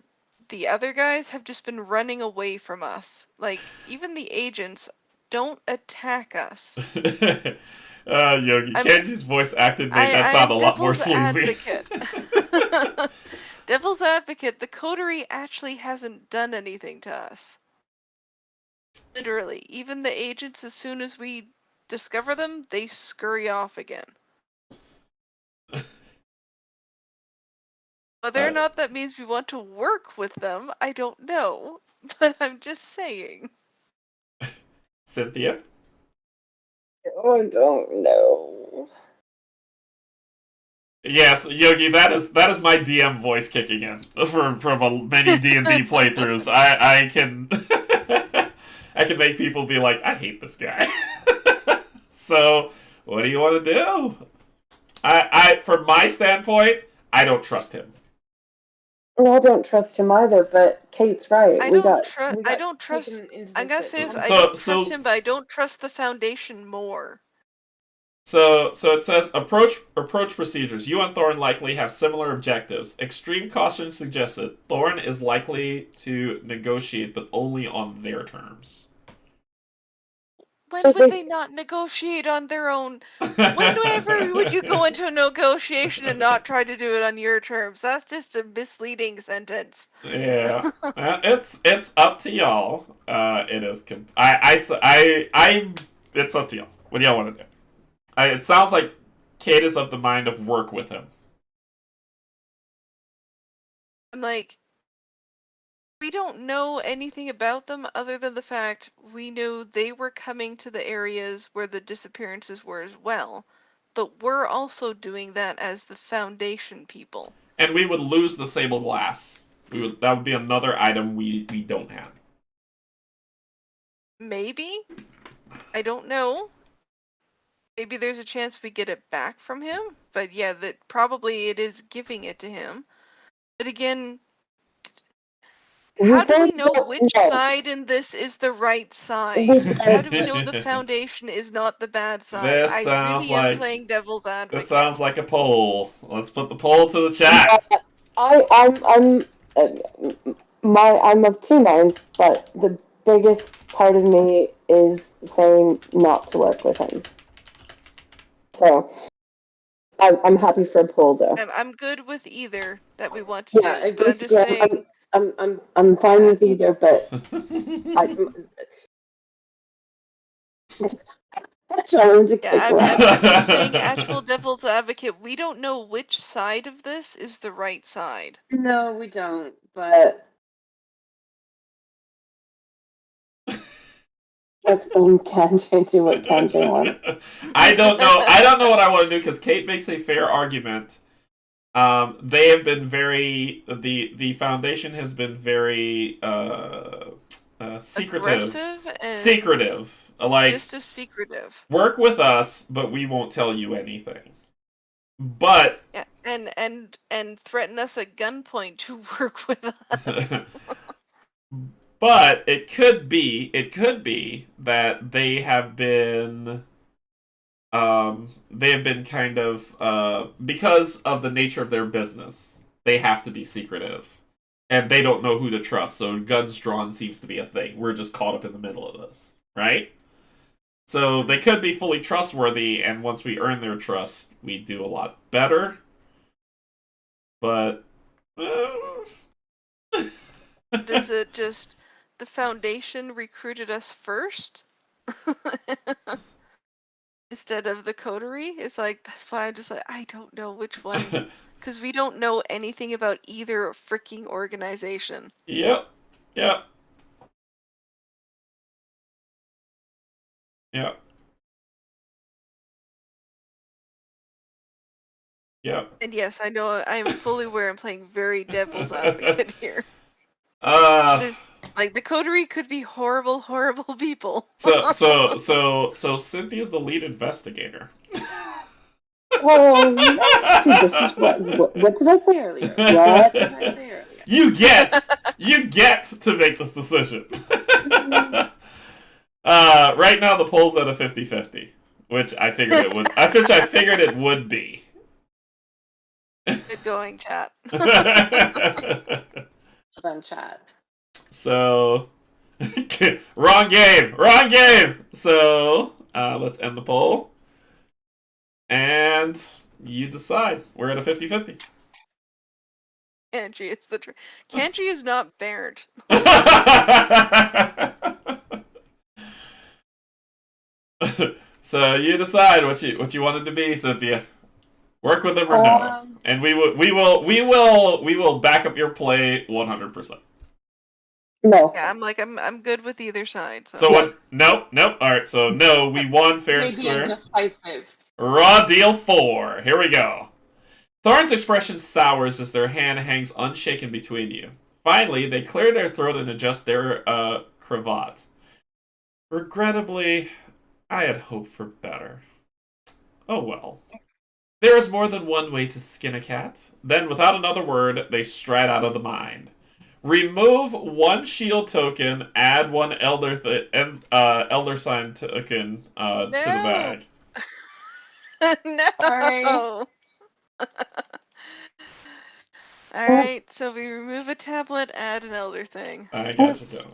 the other guys have just been running away from us. Like, even the agents don't attack us. Yogi, Kenji's voice acted made that sound a lot more sleazy. Devil's advocate, the Coterie actually hasn't done anything to us. Literally. Even the agents, as soon as we discover them, they scurry off again. Whether or not that means we want to work with them, I don't know. But I'm just saying. Cynthia? I don't know. Yes, Yogi, that is my DM voice kicking in from many D&D playthroughs. I can I can make people be like, I hate this guy. So, what do you want to do? I from my standpoint, I don't trust him. Well, I don't trust him either, but Kate's right. I don't trust. I'm gonna say this. I don't trust him, but I don't trust the Foundation more. So it says approach procedures. You and Thorn likely have similar objectives. Extreme caution suggested. Thorn is likely to negotiate, but only on their terms. When would they not negotiate on their own? Whenever would you go into a negotiation and not try to do it on your terms? That's just a misleading sentence. Yeah, it's up to y'all. It is. It's up to y'all. What do y'all want to do? It sounds like Kate is of the mind of work with him. I'm like, we don't know anything about them other than the fact we know they were coming to the areas where the disappearances were as well. But we're also doing that as the Foundation people. And we would lose the Sable Glass. That would be another item we don't have. Maybe? I don't know. Maybe there's a chance we get it back from him. But yeah, that probably it is giving it to him. But again, how do we know which side in this is the right side? How do we know the Foundation is not the bad side? I really am playing devil's advocate. This sounds like a poll. Let's put the poll to the chat. I'm of two minds, but the biggest part of me is saying not to work with him. So I'm happy for a poll though. I'm good with either that we want to do. But I'm just saying. I'm fine with either, but I'm just saying, actual devil's advocate, we don't know which side of this is the right side. No, we don't, but let's let Canje do what Canje wants. I don't know what I want to do, because Kate makes a fair argument. They have been very... The Foundation has been very secretive. Secretive. Like, just as secretive. Work with us, but we won't tell you anything. But... Yeah, and threaten us at gunpoint to work with us. But it could be that they have been kind of because of the nature of their business, they have to be secretive, and they don't know who to trust. So guns drawn seems to be a thing. We're just caught up in the middle of this, right? So they could be fully trustworthy, and once we earn their trust, we do a lot better. But is it just the Foundation recruited us first? Instead of the Coterie? It's like, that's why I'm just like, I don't know which one. Because we don't know anything about either freaking organization. Yep. Yeah. And yes, I know I am fully aware I'm playing very devil's advocate here. Like, the Coterie could be horrible, horrible people. So Cynthia's the lead investigator. Well, this is what did I say earlier? What did I say earlier? You get to make this decision. Right now the poll's at a 50-50, which I figured it would be. Good going, chat. Well done, chat. So, wrong game. So, let's end the poll. And you decide. We're at a 50-50. Canje is the Canje is not Baird. So you decide what you want it to be, Cynthia. Work with him or no, and we will back up your play 100%. No. Yeah, I'm good with either side. So, so what? Nope. All right. So no, we won fair and Maybe square. indecisive. Raw deal 4. Here we go. Thorn's expression sours as their hand hangs unshaken between you. Finally, they clear their throat and adjust their cravat. Regrettably, I had hoped for better. Oh well. There is more than one way to skin a cat. Then, without another word, they stride out of the mind. Remove one shield token, add one elder sign token to the bag. No. Sorry. Alright, so we remove a tablet, add an elder thing. I got you down.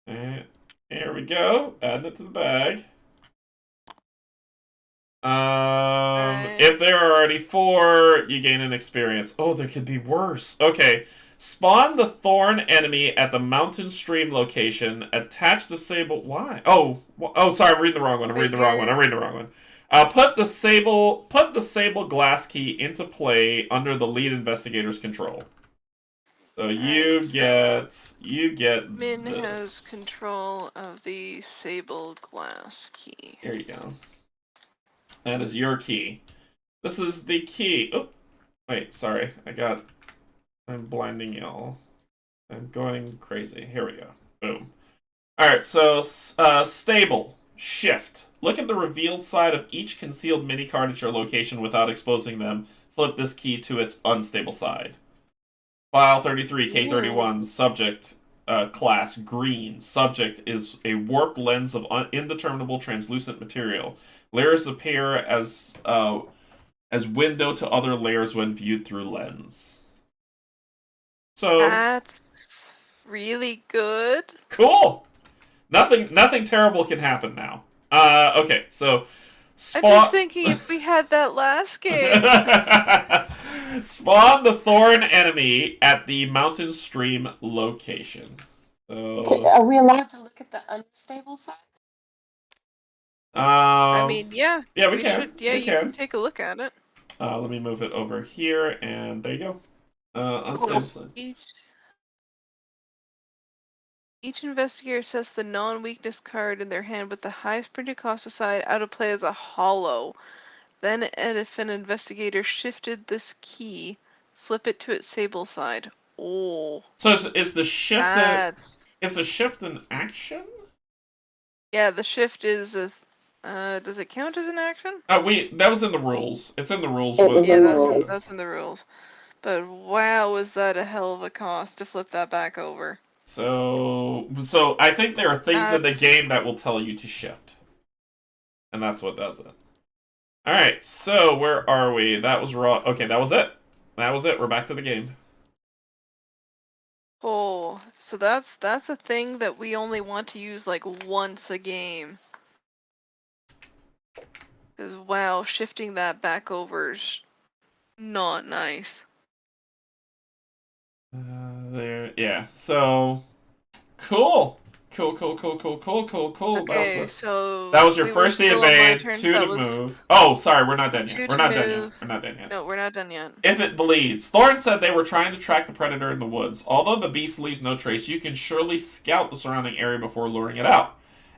And here we go. Adding it to the bag. If there are already 4, you gain an experience. Oh, there could be worse. Okay. Spawn the thorn enemy at the mountain stream location. Attach the sable. Why? Oh, sorry. I'm reading the wrong one. I'm reading the wrong one. Put the sable glass key into play under the lead investigator's control. So you get Min this. has control of the sable glass key. Here you go. That is your key. This is the key. Oh, wait, sorry. I'm blinding y'all. I'm going crazy. Here we go. Boom. Alright, so, stable. Shift. Look at the revealed side of each concealed mini-card at your location without exposing them. Flip this key to its unstable side. File 33, K31, subject, class, green. Subject is a warped lens of indeterminable translucent material. Layers appear as window to other layers when viewed through lens. So that's really good. Cool. Nothing terrible can happen now. Okay, so I'm just thinking if we had that last game. Spawn the thorn enemy at the mountain stream location. So Okay, are we allowed to look at the unstable side? I mean, yeah. Yeah, we can. You can take a look at it. Let me move it over here, and there you go. Unstable side. Each investigator sets the non-weakness card in their hand with the highest printed cost aside out of play as a hollow. Then, if an investigator shifted this key, flip it to its sable side. Oh. So is the shift is the shift an action? Yeah, the shift is a. Does it count as an action? That was in the rules. It's in the rules. Yeah, that's in the rules. But wow, was that a hell of a cost to flip that back over. So I think there are things in the game that will tell you to shift. And that's what does it. Alright, so where are we? That was raw. Okay, that was it. We're back to the game. Oh, so that's a thing that we only want to use like once a game. Because wow, shifting that back over's not nice. Yeah, so cool. Okay, that was your first to evade, 2 to move. Oh, sorry, we're not done yet. We're not done yet. No, we're not done yet. If it bleeds. Thorn said they were trying to track the predator in the woods. Although the beast leaves no trace, you can surely scout the surrounding area before luring it out.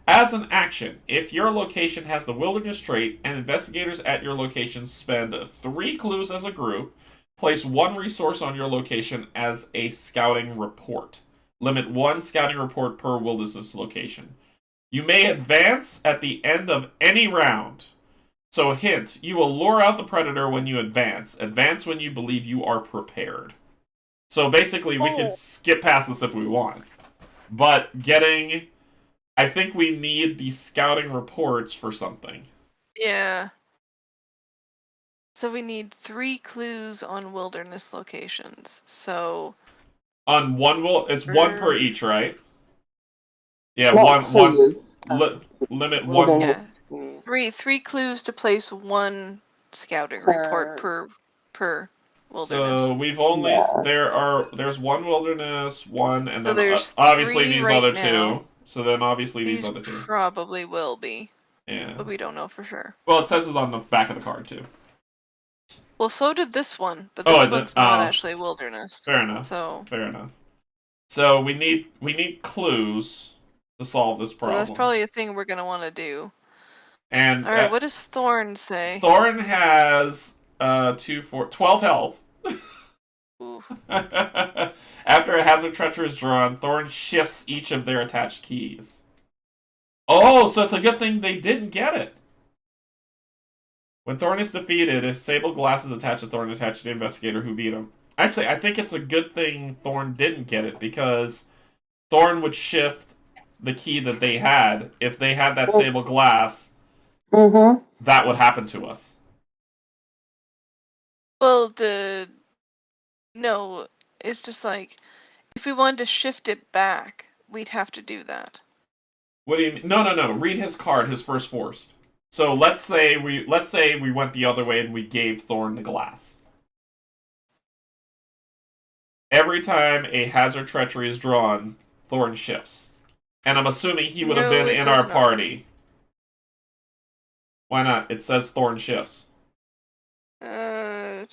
As an action, if your location has the wilderness trait and investigators at your location spend 3 clues as a group, place 1 resource on your location as a scouting report. Limit 1 scouting report per wilderness location. You may advance at the end of any round. So, hint, you will lure out the predator when you advance. Advance when you believe you are prepared. So, basically, we can skip past this if we want. But I think we need the scouting reports for something. Yeah. So we need 3 clues on wilderness locations. So on one it's 1 per each, right? Yeah, Not one clues, limit 1. Yeah. 3 clues to place 1 scouting report per. wilderness. So we've only there's one wilderness, one, and So then there's obviously 3 these right other now. 2. So then obviously these These other 2. probably will be. Yeah. But we don't know for sure. Well, it says it's on the back of the card too. Well, so did this one, but this one's not actually wilderness. Fair enough. So fair enough. So we need clues to solve this problem. So that's probably a thing we're gonna want to do. And all right, what does Thorn say? Thorn has 12 health. After a hazard treacher is drawn, Thorn shifts each of their attached keys. Oh, so it's a good thing they didn't get it. When Thorn is defeated, if Sable Glass is attached to Thorn, attached to the investigator who beat him. Actually, I think it's a good thing Thorn didn't get it, because Thorn would shift the key that they had. If they had that Sable Glass, that would happen to us. Well, no, it's just like, if we wanted to shift it back, we'd have to do that. What do you mean? No. Read his card, his first forced. So let's say we went the other way and we gave Thorn the glass. Every time a hazard treachery is drawn, Thorn shifts. And I'm assuming he would have been in our party. Why not? It says Thorn shifts. A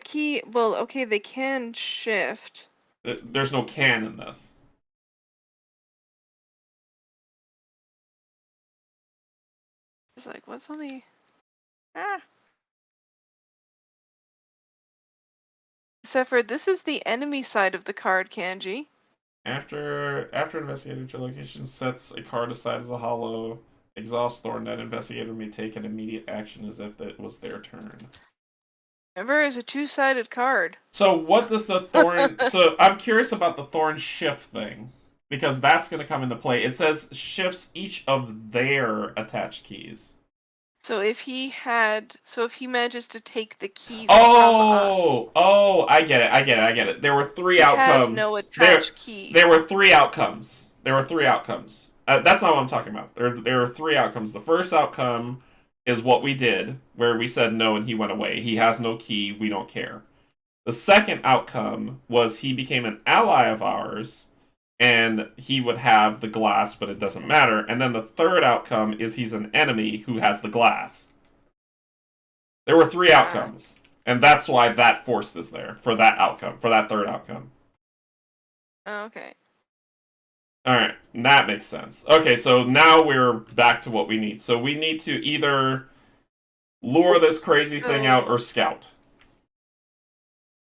key, well, okay, they can shift. There's no can in this. It's like, what's on the... Sephard, this is the enemy side of the card, Canje. After investigating your location sets a card aside as a hollow, exhaust Thorn, that investigator may take an immediate action as if it was their turn. Remember, it's a 2-sided card. So what does the Thorn... So I'm curious about the Thorn shift thing, because that's going to come into play. It says shifts each of their attached keys. So if he manages to take the key from us... Oh, I get it. There were 3 outcomes. Has no attached keys. There were 3 outcomes. That's not what I'm talking about. There are 3 outcomes. The first outcome is what we did, where we said no and he went away. He has no key, we don't care. The second outcome was he became an ally of ours, and he would have the glass, but it doesn't matter. And then the third outcome is he's an enemy who has the glass. There were 3 outcomes, and that's why that forced is there, for that outcome, for that third outcome. Okay. Alright, that makes sense. Okay, so now we're back to what we need. So we need to either lure this crazy thing out or scout.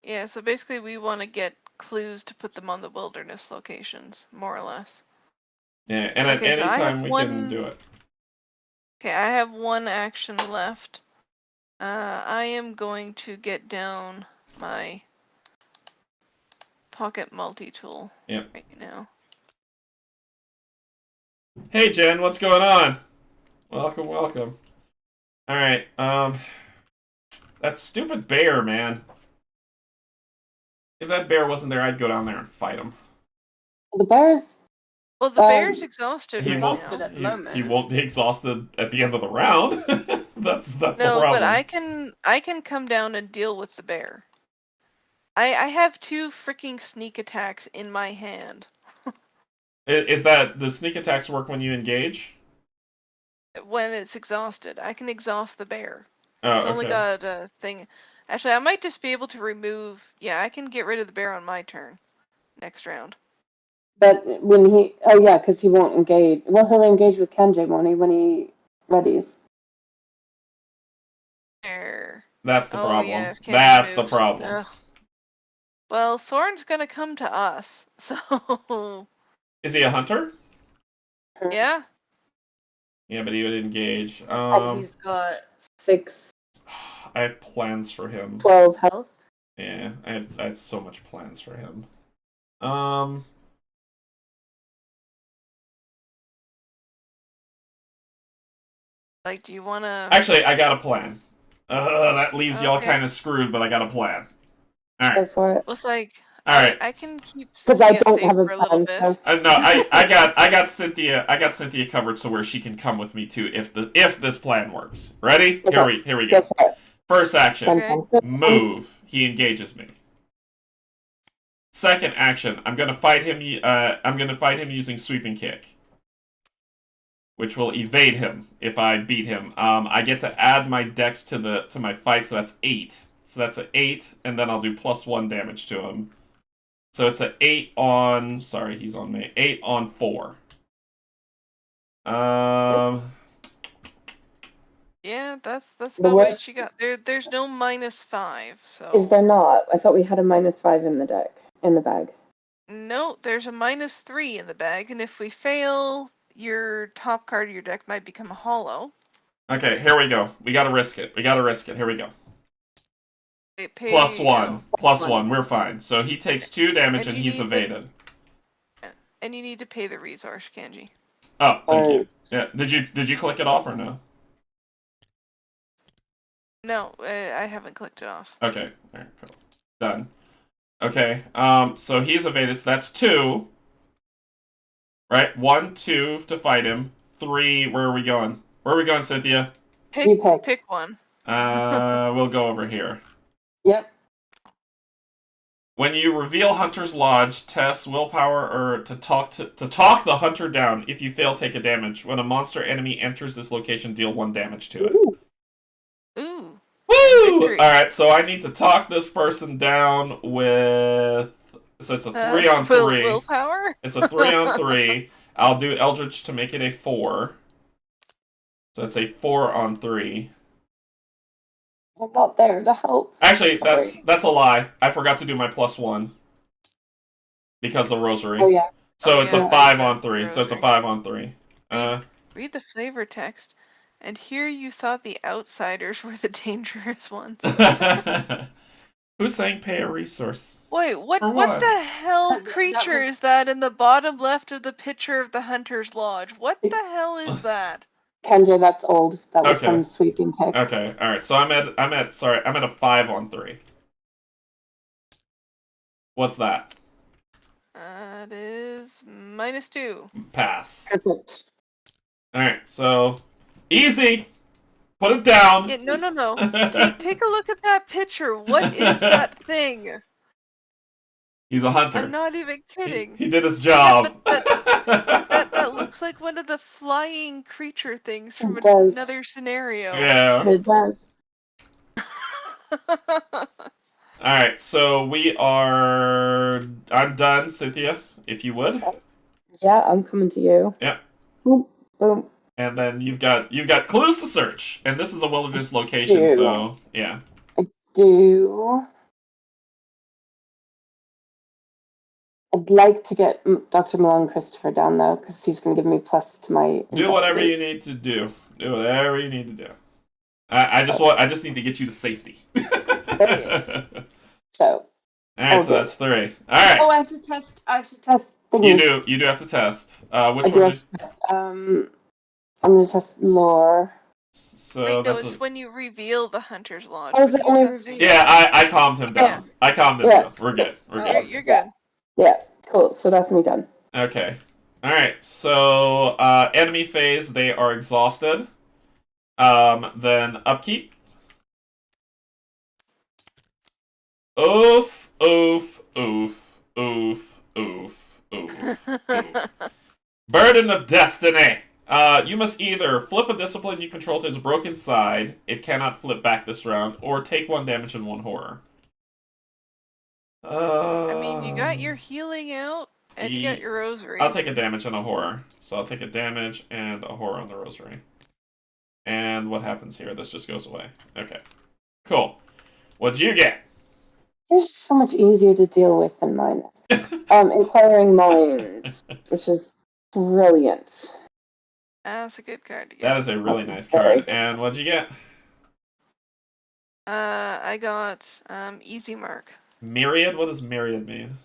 Yeah, so basically we want to get clues to put them on the wilderness locations, more or less. Yeah, and at any time we can do it. Okay, I have 1 action left. I am going to get down my pocket multi-tool right now. Hey Jen, what's going on? Welcome. Alright, that stupid bear, man. If that bear wasn't there, I'd go down there and fight him. The bear's... Well, the bear's exhausted at the moment. He won't be exhausted at the end of the round. that's the problem. No, but I can come down and deal with the bear. I have 2 freaking sneak attacks in my hand. Is that the sneak attacks work when you engage? When it's exhausted. I can exhaust the bear. Oh, it's only got a thing. Actually, I might just be able to remove... Yeah, I can get rid of the bear on my turn. Next round. But when he... Oh, yeah, because he won't engage. Well, he'll engage with Canje, won't he, when he readies? There. That's the problem. Yeah, that's the problem. Ugh. Well, Thorn's gonna come to us, so... Is he a hunter? Yeah. Yeah, but he would engage. He's got 6... I have plans for him. 12 health. Yeah, I had so much plans for him. Like, do you wanna... Actually, I got a plan. That leaves y'all kind of screwed, but I got a plan. Alright. Go for it. Well, it's like... Alright. I can keep because I don't safe have a for a little bit. No, I got Cynthia covered so where she can come with me too if this plan works. Ready? Okay. Here we go. First action, Okay. move. He engages me. Second action, I'm gonna fight him. I'm gonna fight him using sweeping kick, which will evade him if I beat him. I get to add my dex to my fight, so that's 8. So that's an 8, and then I'll do +1 damage to him. So it's an 8 on. Sorry, he's on me. 8 on 4. Yeah, that's The about what worst- she got. There's no -5, so. Is there not? I thought we had a -5 in the deck, in the bag. No, there's a -3 in the bag, and if we fail, your top card of your deck might become a hollow. Okay, here we go. We gotta risk it. Here we go. +1. +1. We're fine. So he takes 2 damage and he's evaded. And you need to pay the resource, Canje. Oh, thank you. Yeah. Did you click it off or no? No, I haven't clicked it off. Okay. Alright, cool. Done. Okay. So he's evaded, so that's 2. Right? 1, 2 to fight him. 3, where are we going? Where are we going, Cynthia? Pick one. We'll go over here. Yep. When you reveal Hunter's Lodge, test willpower or to talk the hunter down. If you fail, take a damage. When a monster enemy enters this location, deal 1 damage to it. Ooh. Woo! Alright, so I need to talk this person down with... So it's a 3 on 3. Willpower? It's a 3 on 3. I'll do Eldritch to make it a 4. So it's a 4 on 3. I'm not there to help. Actually, that's a lie. I forgot to do my +1. Because of Rosary. Oh, yeah. So it's a 5 on 3. Rosary. So it's a 5 on 3. Read the flavor text. And here you thought the outsiders were the dangerous ones. Who's saying pay a resource? Wait, what what? the hell That creature was- is that in the bottom left of the picture of the Hunter's Lodge? What the hell is that? Canje, that's old. That was Okay. from Sweeping Kick. Okay, alright, so I'm at a 5 on 3. What's that? That is -2. Pass. Perfect. Alright, so easy! Put it down! Yeah, no. Take a look at that picture. What is that thing? He's a hunter. I'm not even kidding. He did his job. That looks like one of the flying creature things from It does. another scenario. Yeah. It does. Alright, so I'm done, Cynthia, if you would. Yeah, I'm coming to you. Yep. Boom, boom. And then you've got clues to search. And this is a wilderness location, Ew. so yeah. I'd like to get Dr. Milan Christopher down though, because he's going to give me plus to my. Do whatever you need to do. Do whatever you need to do. I just need to get you to safety. So. Alright, so that's 3. Alright. Oh, I have to test things. You do have to test. Which I one? do have to test. I'm going to test lore. So Wait, no, that's it's when you reveal the Hunter's Lodge. Oh, is it when you only test- reveal? Yeah, I calmed him down. I calmed him down. We're good. We're good. You're good. Yeah, cool. So that's me done. Okay. Alright, so enemy phase, they are exhausted. Then upkeep. Oof, oof, oof, oof, oof, oof, oof. Burden of Destiny. You must either flip a discipline you control to its broken side, it cannot flip back this round, or take 1 damage and 1 horror. I mean, you got your healing out, and you got your rosary. I'll take a damage and a horror. So I'll take a damage and a horror on the rosary. And what happens here? This just goes away. Okay. Cool. What'd you get? Yours is so much easier to deal with than mine is. Inquiring Minds, which is brilliant. That's a good card to get. That is a really nice That's very card. good. And what'd you get? I got Easy Mark. Myriad? What does Myriad mean?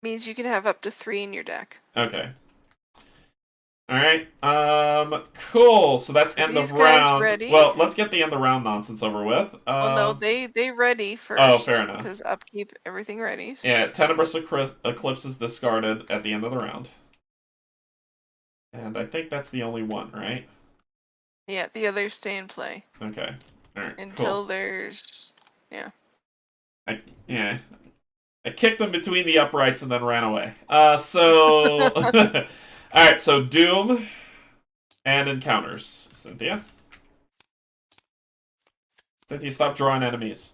Means you can have up to 3 in your deck. Okay. Alright. Cool. So that's end These of guys round. ready? Well, let's get the end of round nonsense over with. Well, no, they ready first. Oh, fair enough. Because upkeep, everything ready. So. Yeah, Tenebrous Eclipse is discarded at the end of the round. And I think that's the only one, right? Yeah, the others stay in play. Okay. Alright, until cool. there's I kicked them between the uprights and then ran away. Alright, so Doom and encounters. Cynthia, stop drawing enemies.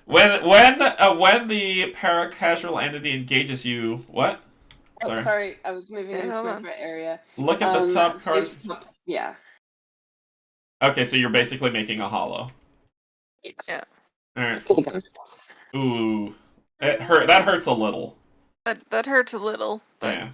when the paracasual entity engages you, what? Sorry. Oh, sorry, I was moving into a different area. Look at the top card. Yeah. Okay, so you're basically making a hollow. Yeah. Alright. Ooh. That hurts a little. That hurts a little, but yeah.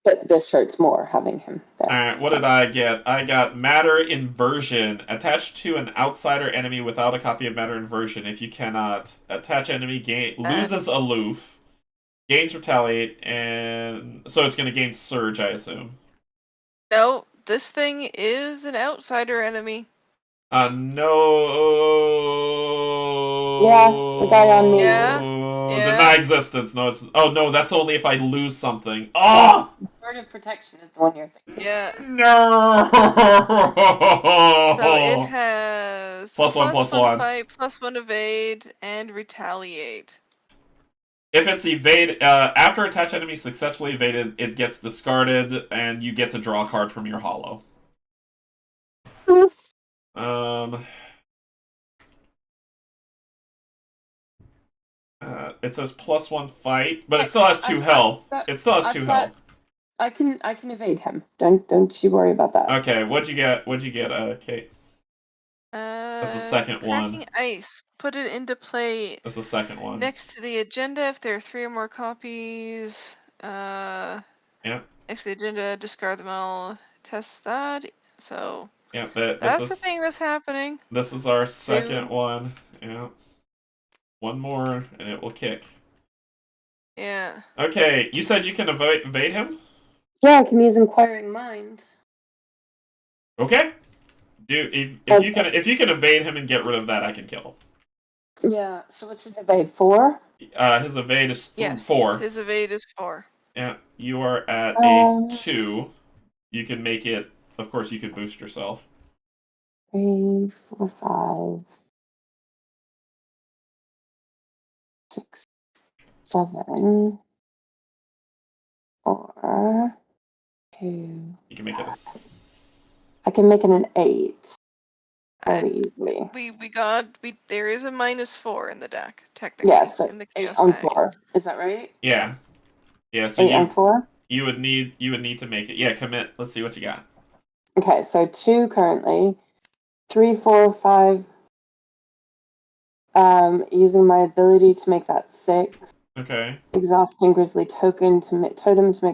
But this hurts more, having him there. Alright, what did I get? I got Matter Inversion. Attached to an outsider enemy without a copy of Matter Inversion. If you cannot attach enemy, loses aloof, gains retaliate, and so it's going to gain surge, I assume. No, this thing is an outsider enemy. No. Yeah, the guy on me. Yeah. Deny existence. No, it's. Oh no, that's only if I lose something. Oh. Word of protection is the one you're thinking. Yeah. No. So it has +1/+1 fight, +1 evade, and retaliate. If it's evade, after attached enemy successfully evaded, it gets discarded, and you get to draw a card from your hollow. It says +1 fight, but it still has 2 health. It still has 2 health. I can evade him. Don't you worry about that. Okay, what'd you get, Kate? That's the second one. Cracking ice. Put it into play. That's the second one. Next to the agenda, if there are 3 or more copies. Yeah. Next to the agenda, discard them all. Test that. So. Yeah, that's the thing that's happening. This is our second one. Yeah. One more, and it will kick. Yeah. Okay, you said you can evade him? Yeah, I can use Inquiring Mind. Okay. If you can evade him and get rid of that, I can kill him. Yeah. So what's his evade? 4? His evade is 4. Yes, his evade is 4. Yeah, you are at a 2. You can make it. Of course, you can boost yourself. 3, 4, 5, 6, 7, or 2. You can make it I can make it an 8. Very easily. There is a -4 in the deck, technically. Yes, in the 8 chaos on bag. 4. Is that right? Yeah. Yeah, so 8 on 4? You would need to make it. Yeah, commit. Let's see what you got. Okay, so 2 currently. 3, 4, 5. Using my ability to make that 6. Okay. Exhausting Grizzly Totem to make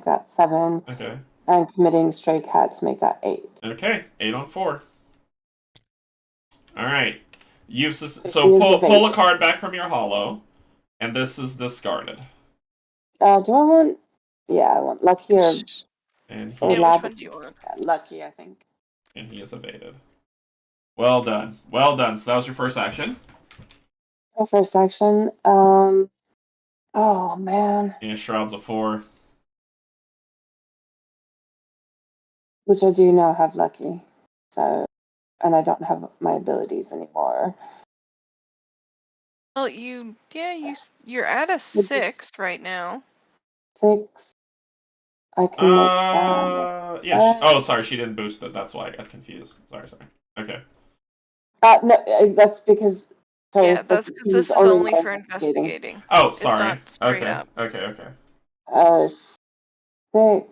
that 7. Okay. And committing Stray Cat to make that 8. Okay, 8 on 4. All right. Pull a card back from your hollow, and this is discarded. Do I want? Yeah, I want Lucky or. And which one do you want? Yeah, Lucky, I think. And he is evaded. Well done. Well done. So that was your first action. My first action. Oh man. And Shrouds of 4. Which I do now have Lucky, so, and I don't have my abilities anymore. Well, you're at a 6 right now. 6. I can make that. Yeah. Oh, sorry, she didn't boost it. That's why I got confused. Sorry. Okay. No, that's because. Sorry, yeah, that's because this is only for investigating. Oh, sorry. It's not straight up. Okay. 6.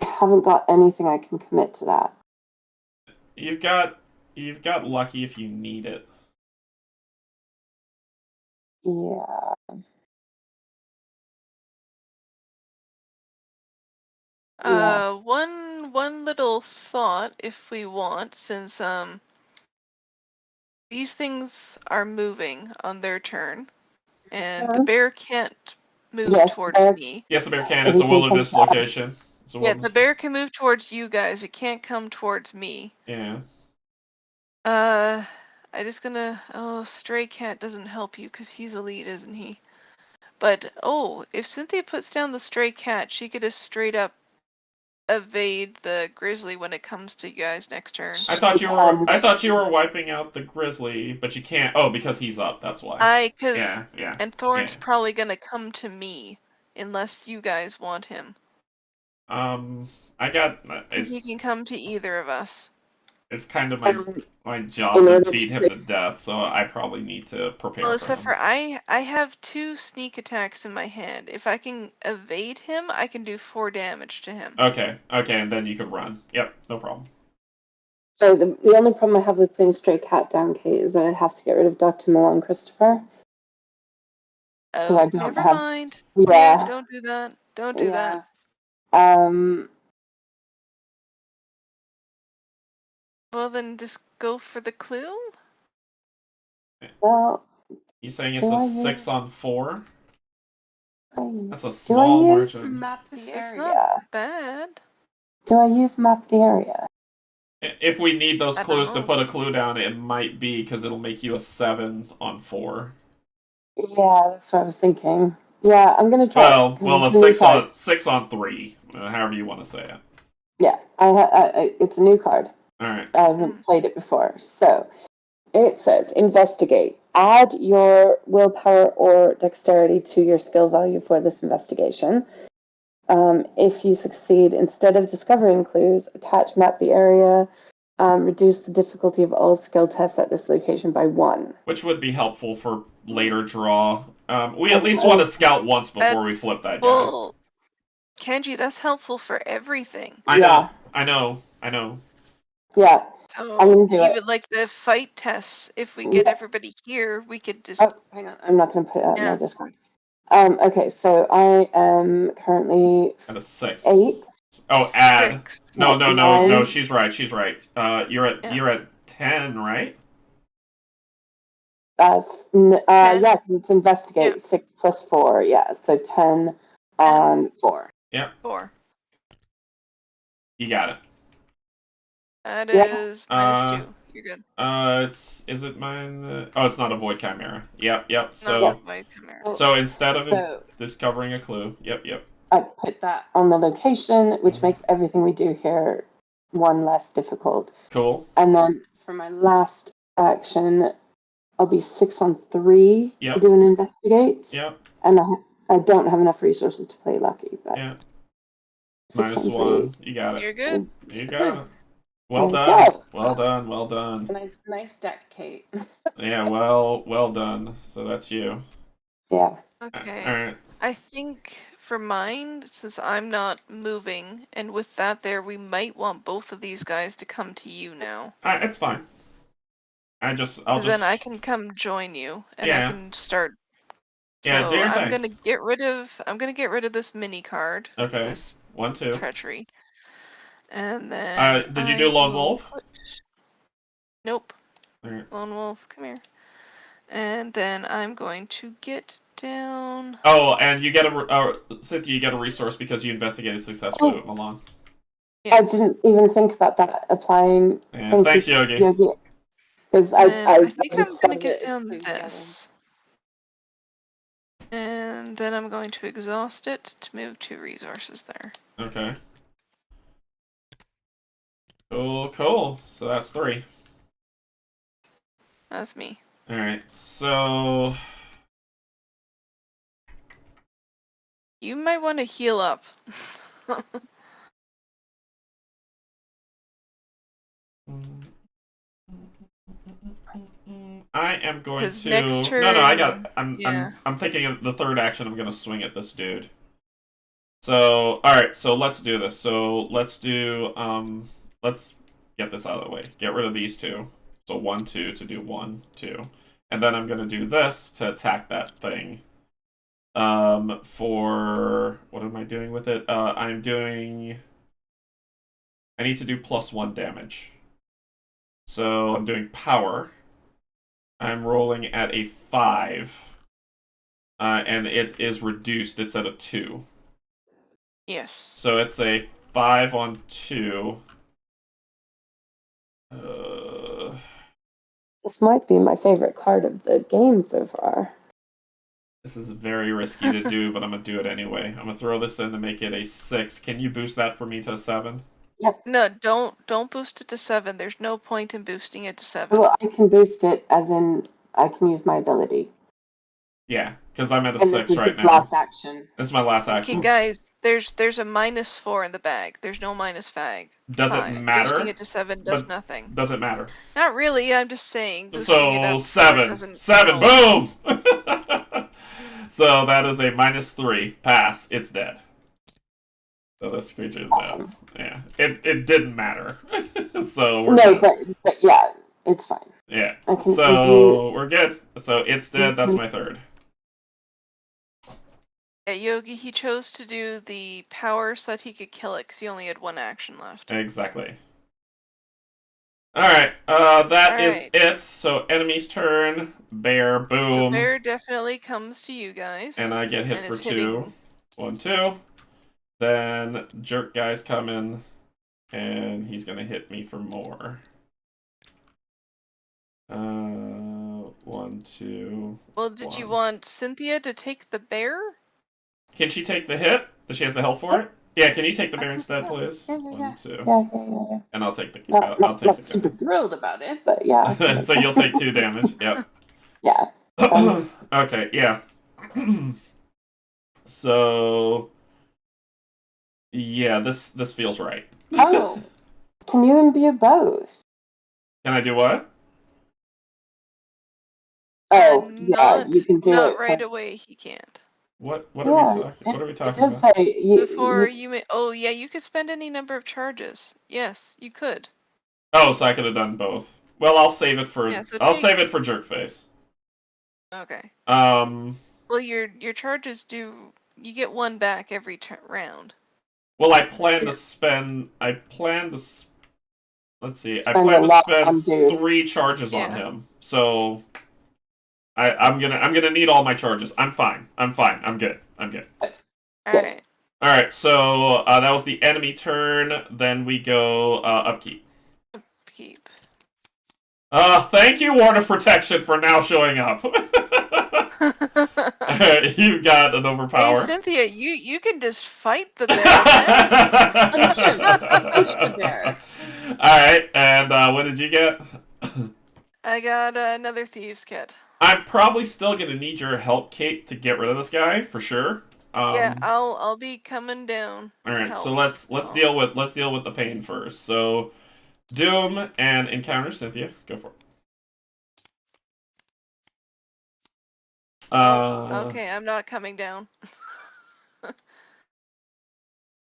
Haven't got anything I can commit to that. You've got Lucky if you need it. Yeah. One little thought, if we want, since these things are moving on their turn, and the bear can't move towards me. Yes, the bear can. It's a wilderness location. Yeah, the bear can move towards you guys. It can't come towards me. Yeah. I just gonna. Oh, Stray Cat doesn't help you because he's elite, isn't he? But if Cynthia puts down the Stray Cat, she could just straight up evade the grizzly when it comes to you guys next turn. I thought you were wiping out the grizzly, but you can't. Oh, because he's up. That's why. Yeah. And Thorn's yeah. probably gonna come to me unless you guys want him. I got. Because he can come to either of us. It's kind of my job to beat him to death, so I probably need to prepare Well, for except him. for I have 2 sneak attacks in my hand. If I can evade him, I can do 4 damage to him. Okay, and then you could run. Yep, no problem. So the only problem I have with putting Stray Cat down, Kate, is that I'd have to get rid of Dr. Milan Christopher. Oh, I don't never have... mind. Yeah. Kate, don't do that. Don't do that. Well, then just go for the clue? Well... You saying it's a 6 on 4? That's a Do small I use margin. map the It's area? not bad. Do I use map the area? If we need those I clues don't to know. put a clue down, it might be because it'll make you a 7 on 4. Yeah, that's what I was thinking. Yeah, I'm gonna try. Well, a 6 on 3, however you want to say it. Yeah, it's a new card. All right. I haven't played it before. So it says investigate. Add your willpower or dexterity to your skill value for this investigation. If you succeed, instead of discovering clues, attach map the area. Reduce the difficulty of all skill tests at this location by 1. Which would be helpful for later draw. We at least want to scout once before we flip that guy. Well, Canje, that's helpful for everything. I know. Yeah. So I'm gonna do even it. like the fight tests, if we get everybody here, we could just. Oh, hang on. I'm not going to put it out in my Discord. Okay, so I am currently at a 6. 8. Oh, add. 6. No. She's right. You're at 10, right? Yeah, it's investigate 6 plus 4. Yeah, so 10 on 4. Yep. 4. You got it. That is -2. You're good. Is it mine? Oh, it's not a void chimera. Yep. So, not a void chimera. So instead of discovering a clue, yep. I put that on the location, which makes everything we do here 1 less difficult. Cool. And then for my last action, I'll be 6 on 3 to do an investigate. Yep. And I don't have enough resources to play lucky, but yeah. 6 on 3. -1. You got it. You're good. You got it. Well done. Well done. Nice deck, Kate. Yeah, well done. So that's you. Yeah. Okay. All right. I think for mine, since I'm not moving, and with that there, we might want both of these guys to come to you now. It's fine. I'll just. Then I can come join you, and I can start. Yeah, do your thing. I'm gonna get rid of this mini card. Okay. This 1, 2. treachery. And then. Did you do Lone Wolf? Nope. All right. Lone Wolf, come here. And then I'm going to get down. Oh, and you get Cynthia, you get a resource because you investigated successfully with Milan. Yeah. I didn't even think about that applying. Yeah, thanks, Yogi. Because I think I'm gonna get down this. And then I'm going to exhaust it to move 2 resources there. Okay. Cool. So that's 3. That's me. Alright, so... You might want to heal up. I am going to... Next turn, I'm thinking of the third action. I'm going to swing at this dude. So, alright, so let's do this. So, let's do... let's get this out of the way. Get rid of these 2. So 1, 2 to do 1, 2. And then I'm going to do this to attack that thing. For... What am I doing with it? I'm doing... I need to do +1 damage. So I'm doing power. I'm rolling at a 5. And it is reduced. It's at a 2. Yes. So it's a 5 on 2. This might be my favorite card of the game so far. This is very risky to do, but I'm gonna do it anyway. I'm gonna throw this in to make it a 6. Can you boost that for me to a 7? Yep. No, don't boost it to 7. There's no point in boosting it to 7. Well, I can boost it as in I can use my ability. Yeah, because I'm at a And 6 this is right its now. last action. This is my last Okay, action. guys, there's a -4 in the bag. There's no -5. Does it matter? Boosting it to 7 does But nothing. does it matter? Not really. I'm just saying. Boosting it So up 7. doesn't 7. help. Boom! So that is a -3. Pass. It's dead. So this creature is dead. Yeah. It didn't matter. So we're good. But yeah, it's fine. Yeah. I can So we're good. So it's dead. That's my 3rd. Yeah, Yogi, he chose to do the power so that he could kill it because he only had 1 action left. Exactly. Alright, that is it. So enemy's turn. Bear, boom. So bear definitely comes to you guys. And I get hit for 2. 1, 2. Then jerk guy's coming. And he's gonna hit me for more. 1, 2. Well, did you want Cynthia to take the bear? Can she take the hit? Does she have the health for it? Yeah, can you take the bear instead, please? Yeah. 1, 2. Yeah. And I'll take the I'll take the super thrilled about it, but yeah. So you'll take 2 damage. Yep. Yeah. Okay, yeah. So yeah, this feels right. Oh. Can you imbue both? Can I do what? Oh, yeah, you can do not it. right away, he can't. What are we talking It does about? say you may. Oh, yeah, you could spend any number of charges. Yes, you could. Oh, so I could have done both. Well, I'll save it for save it for Jerkface. Okay. Well, your charges do. You get 1 back every round. Well, I plan to spend. Let's see. I plan to spend 3 charges on him. So I'm gonna need all my charges. I'm fine. I'm good. Alright. Alright, so that was the enemy turn. Then we go upkeep. Upkeep. Thank you, Ward of Protection, for now showing up. You got an overpower. Hey, Cynthia, you can just fight the bear. Punch the bear. Alright, and what did you get? I got another thieves kit. I'm probably still gonna need your help, Kate, to get rid of this guy for sure. Yeah, I'll be coming down. All right, so let's deal with the pain first. So, Doom and Encounter Cynthia, go for it. Okay, I'm not coming down.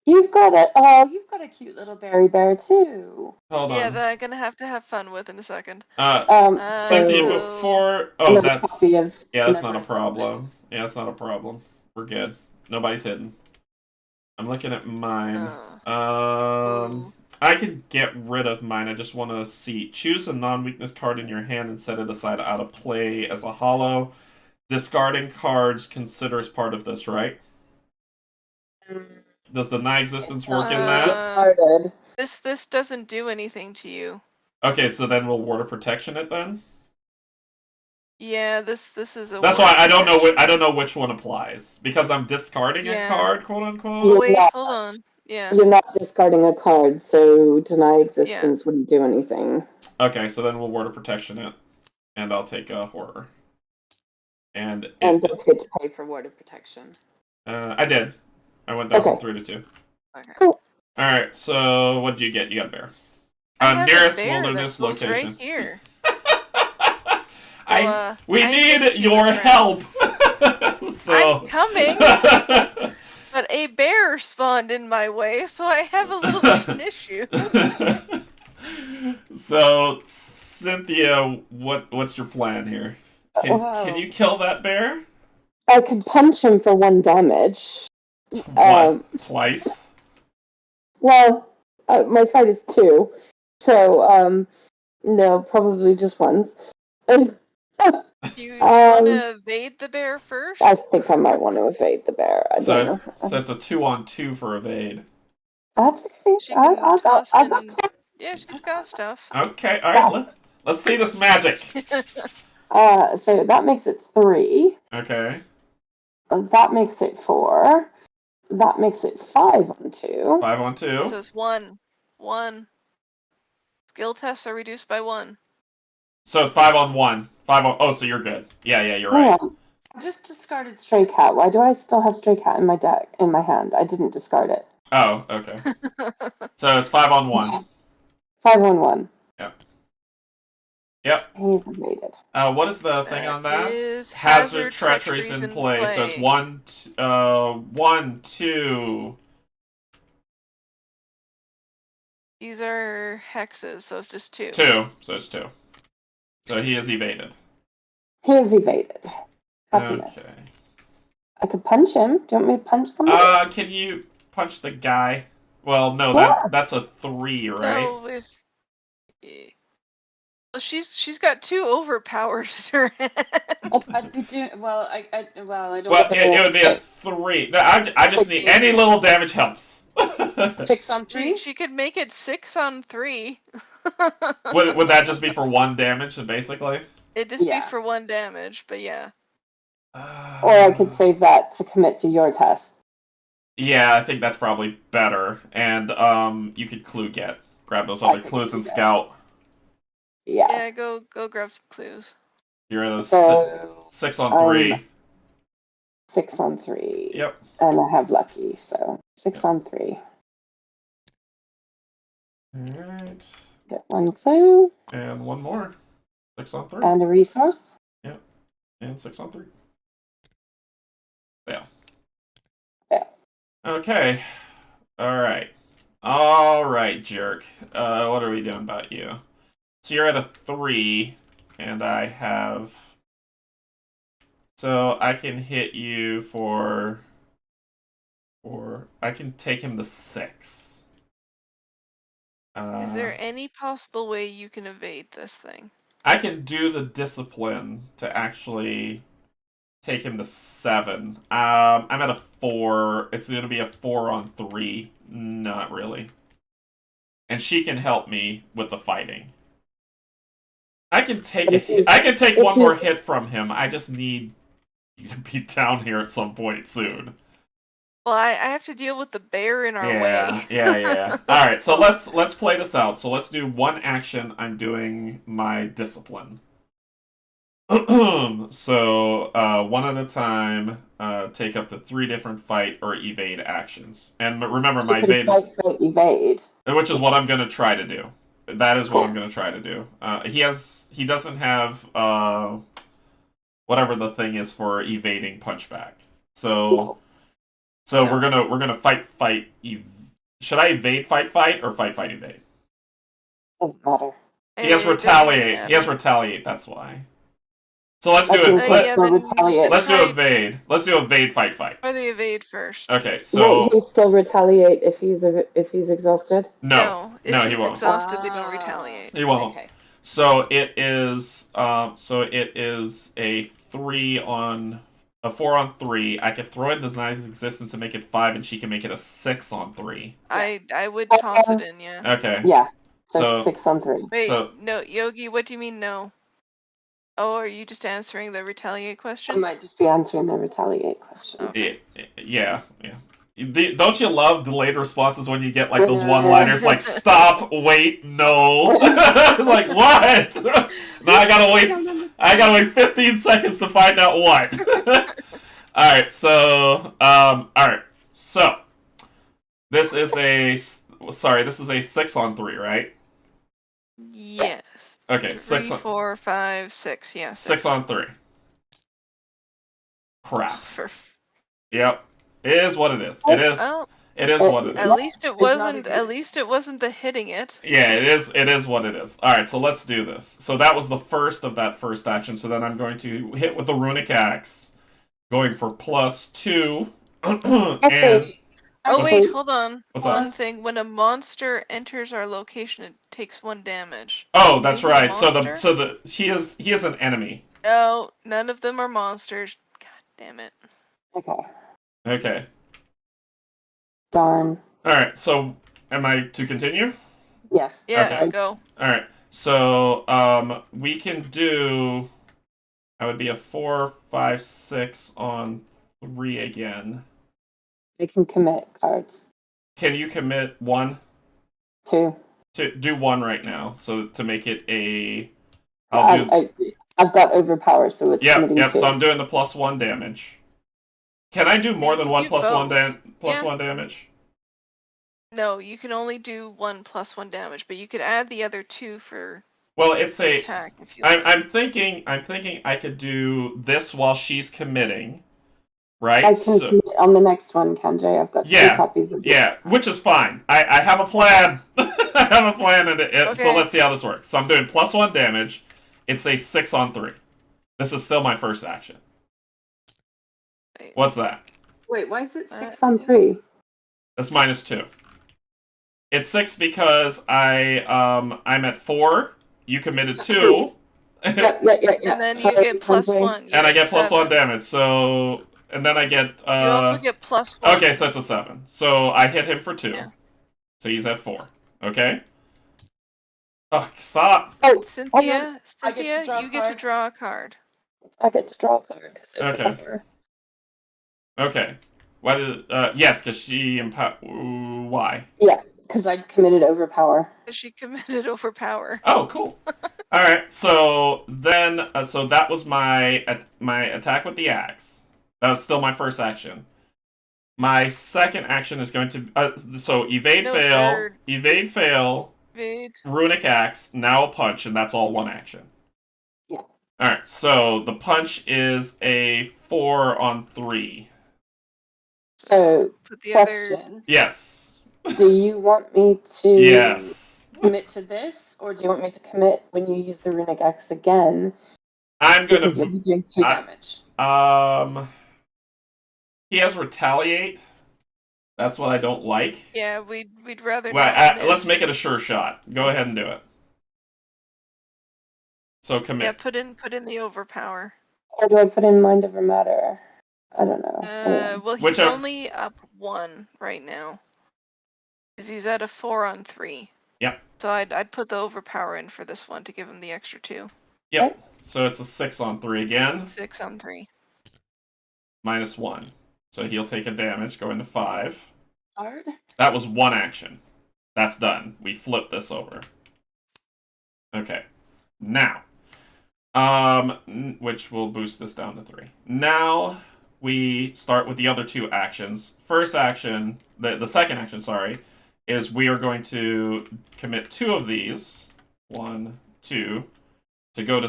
You've got a cute little berry bear too. Hold on. Yeah, that I'm gonna have to have fun with in a second. Cynthia, before that's that's not a problem. Yeah, that's not a problem. We're good. Nobody's hidden. I'm looking at mine. I can get rid of mine. I just want to see. Choose a non-weakness card in your hand and set it aside out of play as a hollow. Discarding cards considers part of this, right? Does the non-existence work in that? This doesn't do anything to you. Okay, so then we'll Ward of Protection it then? Yeah, this is a. That's why I don't know which one applies because I'm discarding a card, quote unquote. Oh, wait, hold on. Yeah. You're not discarding a card, so deny existence wouldn't do anything. Okay, so then we'll Ward of Protection it, and I'll take a horror. And don't forget to pay for Ward of Protection. I did. I went down from 3 to 2. Okay. Cool. All right. So what did you get? You got a bear. Nearest wilderness location. Right here. We need your help. So I'm coming. But a bear spawned in my way, so I have a little bit of an issue. So, Cynthia, what's your plan here? Can you kill that bear? I could punch him for 1 damage. Twice? Well, my fight is 2, so no, probably just once. Do you want to evade the bear first? I think I might want to evade the bear. I don't know. So it's a 2-on-2 for evade. That's okay. Yeah, she's got stuff. Okay, all right. Let's see this magic. So that makes it 3. Okay. That makes it 4. That makes it 5 on 2. 5 on 2. So it's 1. 1. Skill tests are reduced by 1. So it's 5 on 1. 5 on. Oh, so you're good. Yeah, you're right. On. I just discarded Stray Cat. Why do I still have Stray Cat in my deck, in my hand? I didn't discard it. Oh, okay. So it's 5 on 1. 5 on 1. Yep. He's evaded. What is the thing on that? Is Hazard treacheries in play. So it's 1, 2. These are hexes, so it's just 2. 2. So it's 2. So he is evaded. He is evaded. Happiness. Okay. I could punch him. Do you want me to punch somebody? Can you punch the guy? Well, no, Yeah. that's a 3, right? No, if well, she's got 2 overpowers in her hand. I'd be doing well. I don't. Well, it would be a 3. No, I just need any little damage helps. 6 on 3. She could make it 6 on 3. Would that just be for 1 damage, basically? It'd just Yeah. be for 1 damage, but yeah. Or I could save that to commit to your test. Yeah, I think that's probably better. And you could grab those other clues and scout. Yeah. Yeah, go grab some clues. You're at a So 6 on 3. 6 on 3. Yep. And I have lucky, so 6 on 3. Alright. Get 1 clue. And 1 more. 6 on 3. And a resource. Yep. And 6 on 3. Yeah. Yeah. Okay. Alright, jerk. What are we doing about you? So you're at a 3, and I have... So I can hit you for... I can take him to 6. Is there any possible way you can evade this thing? I can do the discipline to actually take him to 7. I'm at a 4. It's going to be a 4 on 3. Not really. And she can help me with the fighting. I can take one more hit from him. I just need you to be down here at some point soon. Well, I have to deal with the bear in our way. Yeah. All right, so let's play this out. So let's do 1 action. I'm doing my discipline. So 1 at a time. Take up to 3 different fight or evade actions. And remember, my evade evade, which is what I'm going to try to do. That is what I'm going to try to do. He doesn't have whatever the thing is for evading punchback. So we're gonna fight. Should I evade fight or fight evade? Doesn't matter. He has retaliate. He has retaliate. That's why. So let's do it. Let's do evade. Let's do evade fight. Or the evade first. Okay, so will he still retaliate if he's exhausted? No, if he he's won't. exhausted, they don't retaliate. He won't. Okay. So it is a 4 on 3. I could throw in this nice existence and make it 5, and she can make it a 6 on 3. I would toss it in, yeah. Okay. Yeah. So 6 on 3. Wait, no, Yogi, what do you mean no? Oh, are you just answering the retaliate question? I might just be answering the retaliate question. Okay. Yeah. Don't you love delayed responses when you get like those one-liners like "stop, wait, no"? It's like what? Now I gotta wait 15 seconds to find out what. All right, so this is a 6 on 3, right? Yes. Okay, 3, 4, 5, 6. Yeah. 6 on 3. Crap. Yep. It is what it is. It is. Well, it is what it is. At least it wasn't. At least it wasn't the hitting it. Yeah, it is. It is what it is. All right, so let's do this. So that was the first of that first action. So then I'm going to hit with the runic axe, going for +2. Actually, wait, hold on. What's One that? thing: when a monster enters our location, it takes 1 damage. Oh, that's Is he a right. monster? He is an enemy. No, none of them are monsters. God damn it. Okay. Darn. All right. So am I to continue? Yes. Yeah, Okay. go. All right. So we can do. That would be a 4, 5, 6 on 3 again. I can commit cards. Can you commit 1? 2. To do 1 right now, so to make it a... I've got overpower, so it's committing 2. So I'm doing the +1 damage. Can I do more than 1 +1 damage? No, you can only do 1 +1 damage, but you could add the other 2 for it's a attack if you like. I'm thinking I could do this while she's committing, right? I can commit on the next one, Canje. I've got 2 copies of this. Which is fine. I have a plan. I have a plan, so let's see how this works. So I'm doing +1 damage. It's a 6 on 3. This is still my first action. Wait. What's that? Wait, why is it 6 on 3? That's -2. It's 6 because I'm at 4. You committed 2. Yeah. And then you get +1. And I get +1 damage. So, and then I get. You also get +1. Okay, so it's a 7. So I hit him for 2. Yeah. So he's at 4. Okay. Oh, stop. Oh, Cynthia, you get to draw a card. I get to draw a card. Okay. Okay. Why did? Yes, because she why? Yeah, because I committed overpower. She committed overpower. Oh, cool. All right. So then, so that was my attack with the axe. That was still my first action. My second action is going to so evade, fail, runic axe, now a punch, and that's all 1 action. Yeah. All right. So the punch is a 4 on 3. So, question. Yes. Do you want me to yes. commit to this, or do you want me to commit when you use the runic axe again? I'm gonna. Because you'll be doing 2 damage. He has retaliate. That's what I don't like. Yeah, we'd rather. Let's make it a sure shot. Go ahead and do it. So commit. Yeah, put in the overpower. Or do I put in mind over matter? I don't know. Well, he's only up 1 right now. Because he's at a 4 on 3. Yep. So I'd put the overpower in for this one to give him the extra 2. Yep. Right. So it's a 6 on 3 again. 6 on 3. -1. So he'll take a damage, go into 5. Hard. That was 1 action. That's done. We flip this over. Okay. Now. Which will boost this down to 3. Now we start with the other 2 actions. First action, the second action, sorry, is we are going to commit 2 of these. 1, 2. To go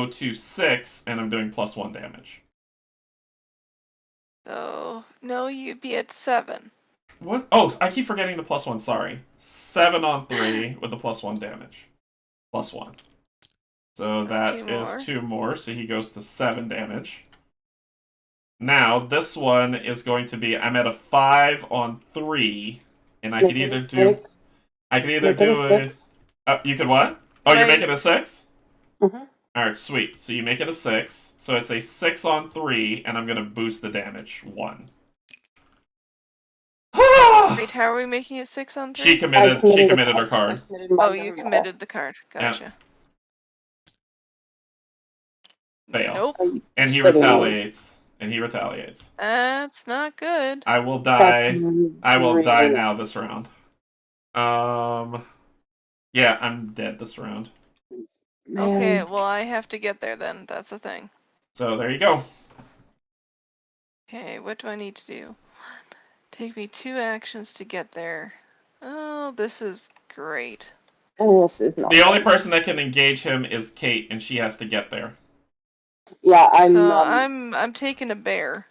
to 6, and I'm doing +1 damage. So no, you'd be at 7. What? Oh, I keep forgetting the +1. Sorry, 7 on 3 with the +1 damage. +1. So that is 2 more. So he goes to 7 damage. Now this one is going to be. I'm at a 5 on 3, and I can either do. I can either do a. You can what? Oh, you're making a 6. Mm-hmm. All right, sweet. So you make it a 6. So it's a 6 on 3, and I'm gonna boost the damage 1. Wait, how are we making it 6 on 3? She committed her card. Oh, you committed the card. Gotcha. Yeah. Fail. Nope. And he retaliates. That's not good. I will die. I will die now this round. Yeah, I'm dead this round. Man. Okay, well I have to get there then. That's the thing. So there you go. Okay, what do I need to do? Take me 2 actions to get there. Oh, this is great. Oh, this is not. The only person that can engage him is Kate, and she has to get there. Yeah, I'm taking a bear.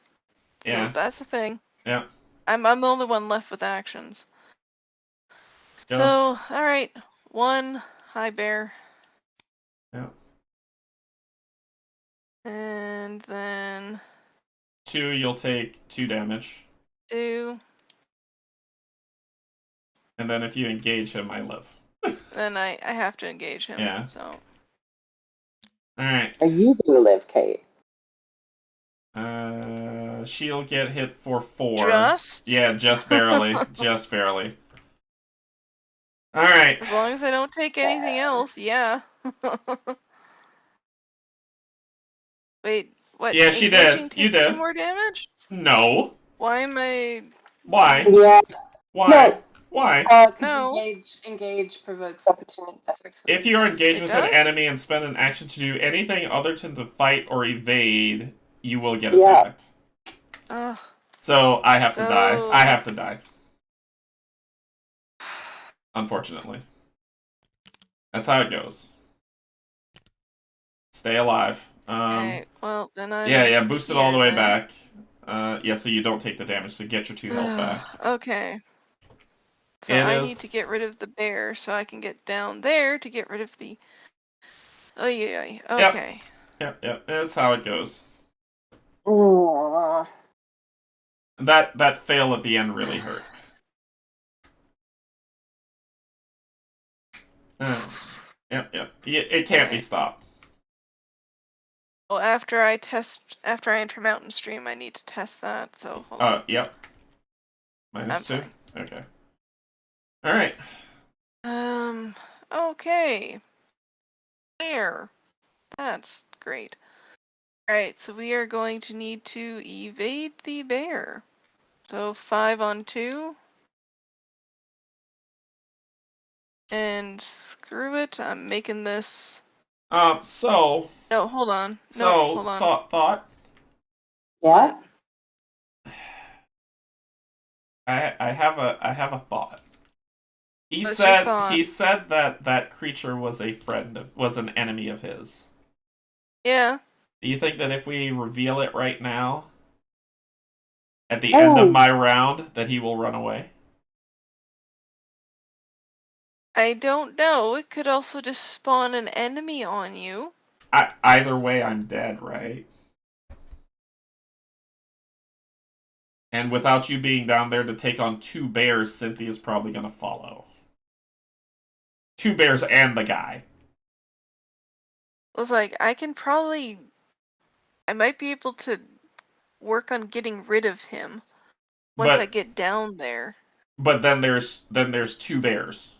Yeah, so that's the thing. Yeah. I'm the only one left with actions. Go. So, all right, 1 high bear. Yeah. And then 2, you'll take 2 damage. 2. And then if you engage him, I live. Then I have to engage him. Yeah. So. All right. Are you gonna live, Kate? She'll get hit for 4. Just? Yeah, just barely. Just barely. All right. As long as I don't take anything else, yeah. Wait, What? Yeah, she engaging did. You takes 2 did. more damage? No. Why am I? Why? Yeah. Why? No. Why? Because No. engage provokes opportunity attacks. If you are engaged It with does? an enemy and spend an action to do anything other than to fight or evade, you will get Yeah. attacked. Ugh. So I have to die. So- I have to die. Unfortunately. That's how it goes. Stay alive. Alright, well, then I. Yeah, boost it all the way back. Yeah, so you don't take the damage, so get your 2 health back. Okay. So I need to get rid of the bear so I can get down there to get rid of the. Oh yeah. Okay. Yep. That's how it goes. Aww. That fail at the end really hurt. Yep. It can't be stopped. Well, after I enter Mountain Stream, I need to test that. So hold on. Yep. -2. Fine. Okay. All right. Okay. There. That's great. Alright, so we are going to need to evade the bear. So 5 on 2. And screw it, I'm making this. So. No, hold on. So, No, hold on. thought. Yeah. I have a thought. He What's your said thought? that creature was was an enemy of his. Yeah. Do you think that if we reveal it right now, at the end of my round, that he will run away? I don't know. It could also just spawn an enemy on you. Either way, I'm dead, right? And without you being down there to take on 2 bears, Cynthia's probably gonna follow. 2 bears and the guy. I was like, I might be able to work on getting rid of him once I get down there. But then there's 2 bears.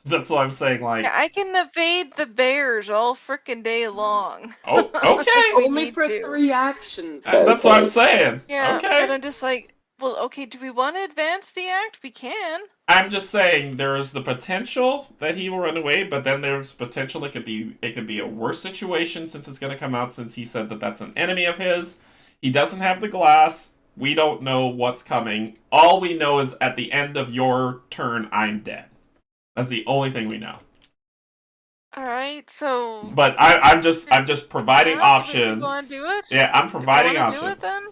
That's what I'm saying. Like, yeah, I can evade the bears all frickin' day long. Oh, okay. Only for 3 actions. That's what I'm saying. Yeah, okay. but I'm just like, well, okay, do we want to advance the act? We can. I'm just saying there's the potential that he will run away, but then there's potential it could be a worse situation since it's going to come out since he said that that's an enemy of his. He doesn't have the glass. We don't know what's coming. All we know is at the end of your turn, I'm dead. That's the only thing we know. All right, so. But I'm just providing options. You want to do it? Yeah, I'm providing options. Do it then?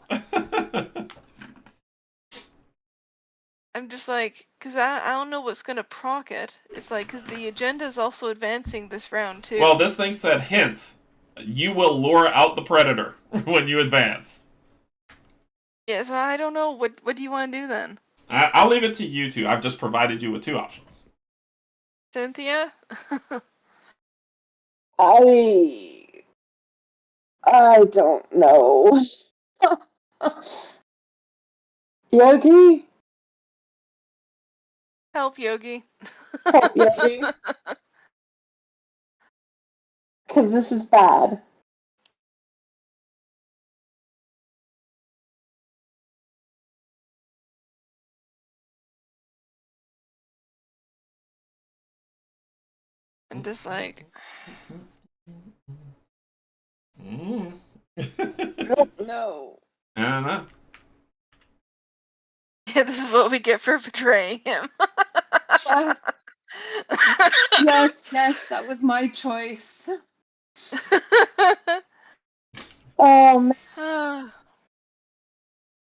I'm just like, because I don't know what's going to proc it. It's like, because the agenda is also advancing this round, too. Well, this thing said, hint, you will lure out the predator when you advance. Yeah, so I don't know. What do you want to do then? I'll leave it to you two. I've just provided you with 2 options. Cynthia? I don't know. Yogi? Help, Yogi. Help, Yogi. Because this is bad. And just like. No. I don't know. Yeah, this is what we get for betraying him. Yes, that was my choice. Man.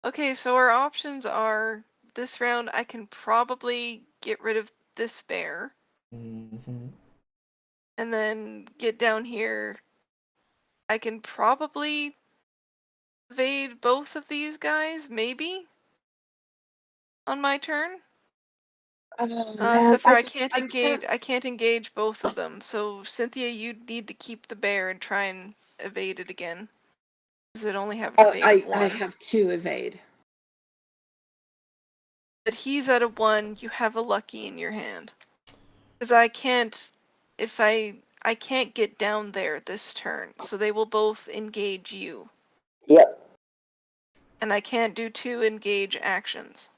Okay, so our options are this round I can probably get rid of this bear. Mm-hmm. And then get down here. I can probably evade both of these guys, maybe? On my turn? Except for I can't engage both of them. So Cynthia, you need to keep the bear and try and evade it again. Because it only have an evade of 1. I have 2 evade. But he's at a 1, you have a lucky in your hand. Because I can't get down there this turn, so they will both engage you. Yep. And I can't do 2 engage actions.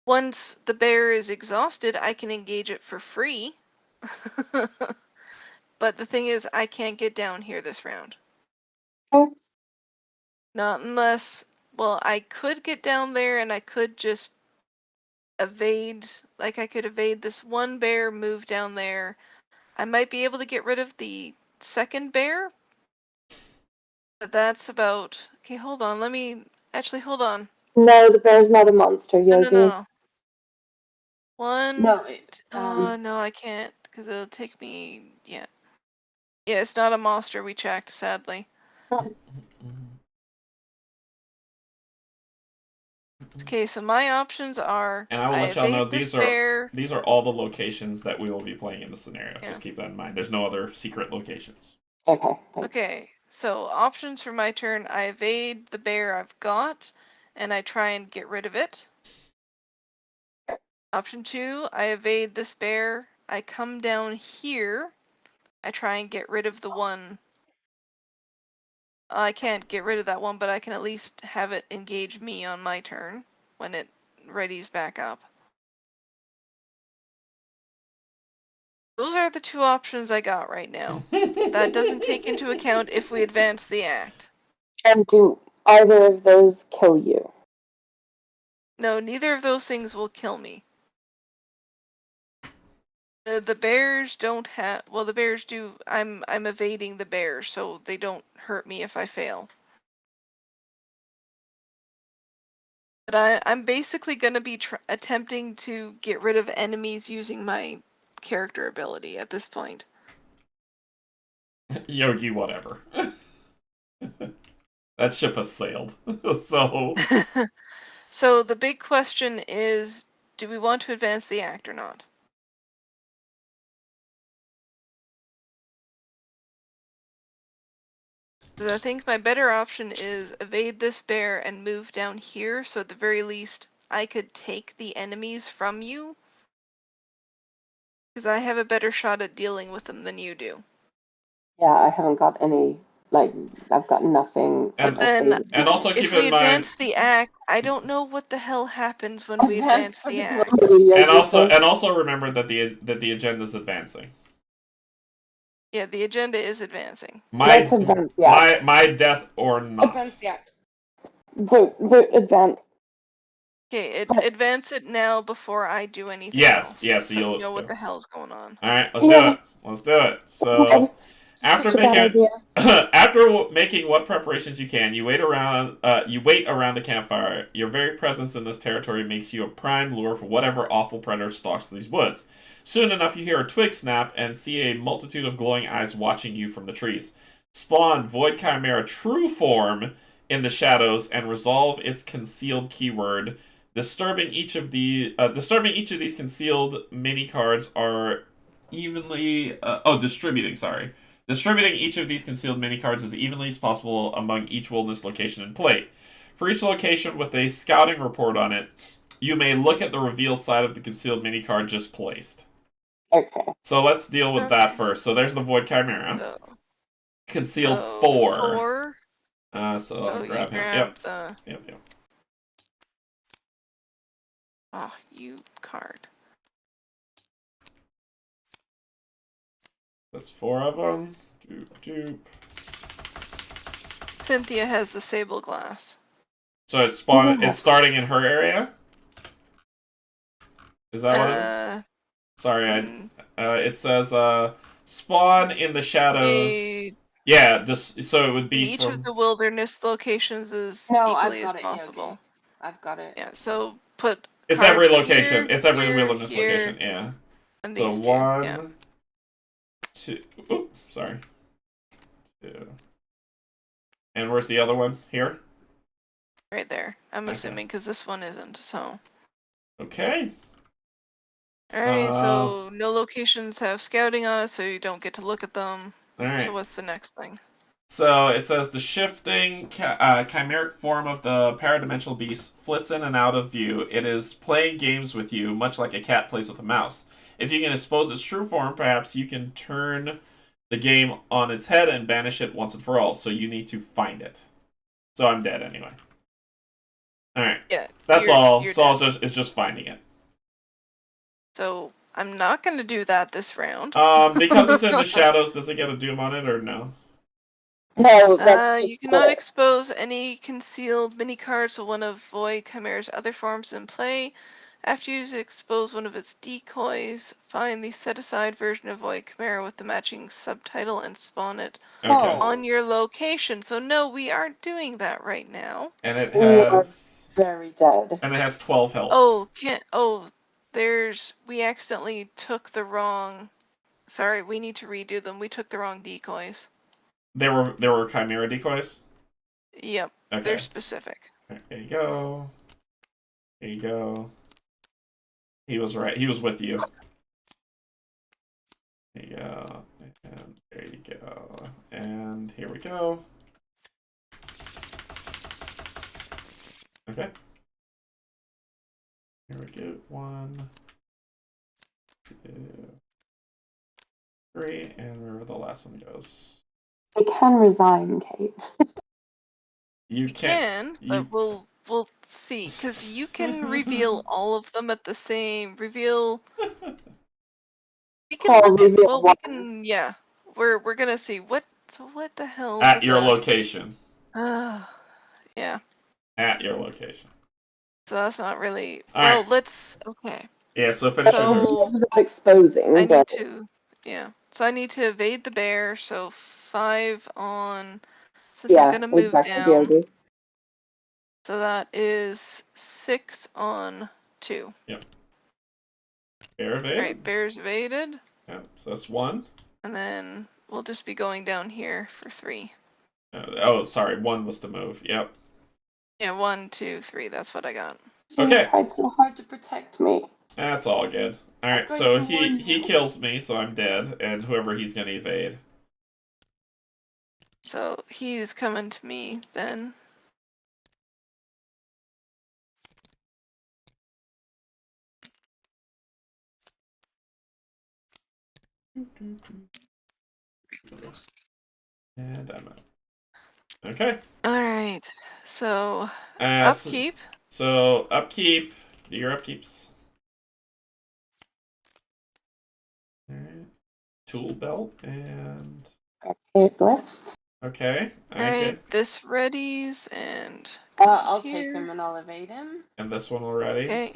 Once the bear is exhausted, I can engage it for free. But the thing is, I can't get down here this round. Oh. Not unless, well, I could get down there and I could just evade, like I could evade this one bear, move down there. I might be able to get rid of the second bear. But that's about, okay, hold on, hold on. No, the bear's not a monster, Yogi. No. One. No, No, I can't, because it'll take me, yeah. Yeah, it's not a monster we checked, sadly. Okay, so my options are, and I will let y'all know these bear. are all the locations that we will be playing in the scenario. Yeah. Just keep that in mind. There's no other secret locations. Okay. Thanks. Okay, so options for my turn, I evade the bear I've got, and I try and get rid of it. Option 2, I evade this bear, I come down here, I try and get rid of the one. I can't get rid of that one, but I can at least have it engage me on my turn when it readies back up. Those are the 2 options I got right now. That doesn't take into account if we advance the act. And do either of those kill you? No, neither of those things will kill me. The bears don't have. Well, the bears do. I'm evading the bears, so they don't hurt me if I fail. But I'm basically going to be attempting to get rid of enemies using my character ability at this point. Yogi, whatever. That ship has sailed. So. So the big question is, do we want to advance the act or not? I think my better option is evade this bear and move down here, so at the very least I could take the enemies from you. Because I have a better shot at dealing with them than you do. Yeah, I haven't got any, like, I've got nothing. And then, and also keep if we in mind, advance the act, I don't know what the hell happens when we advance the act. And also remember that the agenda is advancing. Yeah, the agenda is advancing. Let's advance the act. My death or not. Advance the act. Vote advance. Okay, advance it now before I do anything else. Yes, so you know what the hell's going on. Alright, let's do it. So, after making what preparations you can, you wait around the campfire. Your very presence in this territory makes you a prime lure for whatever awful predator stalks these woods. Soon enough, you hear a twig snap and see a multitude of glowing eyes watching you from the trees. Spawn Void Chimera True Form in the shadows and resolve its concealed keyword. Disturbing each of these concealed mini cards are evenly. Distributing each of these concealed mini cards as evenly as possible among each wilderness location in play. For each location with a scouting report on it, you may look at the revealed side of the concealed mini card just placed. Okay. So let's deal with that first. So there's the Void Chimera. Concealed 4. So I'll grab him. Yep. Oh, you card. That's 4 of them. Doop. Cynthia has the sable glass. So it's It's starting in her area. Is that what it is? Sorry, it says spawn in the shadows. Yeah, so it would be each of the wilderness locations is equally as possible. I've got it. Yeah, so put. It's every location. Here, it's every wilderness location. Yeah. And so these 1, 2. Oops, sorry. 2. And where's the other one? Here. Right there. I'm assuming because this one isn't. So. Okay. Alright, so no locations have scouting on it, so you don't get to look at them. Alright. So what's the next thing? So it says the shifting chimeric form of the paradimensional beast flits in and out of view. It is playing games with you, much like a cat plays with a mouse. If you can expose its true form, perhaps you can turn the game on its head and banish it once and for all. So you need to find it. So I'm dead anyway. Alright. Yeah. That's all. You're So dead. it's just finding it. So I'm not going to do that this round. Because it's in the shadows, does it get a doom on it or no? No, that's just you cannot expose any concealed mini cards to one of Void Chimera's other forms in play. After you expose one of its decoys, find the set-aside version of Void Chimera with the matching subtitle and spawn it on your location. So no, we aren't doing that right now. And it has very dead. And it has 12 health. We accidentally took the wrong. Sorry, we need to redo them. We took the wrong decoys. There were Chimera decoys? Yep. Okay. They're specific. There you go. There you go. He was right. He was with you. There you go. And there you go. And here we go. Okay. Here we go. 1, 2, 3, and wherever the last one goes. I can resign, Kate. You can, but we'll see, because you can reveal all of them at the same reveal. We can reveal one. Yeah. We're gonna see what the hell at your location. Yeah. At your location. So that's not really right. let's Yeah, so finish exposing. I need to So I need to evade the bear, so 5 on since I'm gonna move down. So that is 6 on 2. Yep. Bear evaded. Alright, bear's evaded. Yep, so that's 1. And then we'll just be going down here for 3. Oh, sorry, 1 was the move. Yep. Yeah, 1, 2, 3. That's what I got. Okay. He tried so hard to protect me. That's all good. Alright, so he kills me, so I'm dead, and whoever he's gonna evade. So he's coming to me then. And I'm out. Okay. Alright, so upkeep. So upkeep. Do your upkeeps. Alright. Tool belt and glyphs. Okay. Alright, this readies and I'll take him and I'll evade him. And this one already. Okay.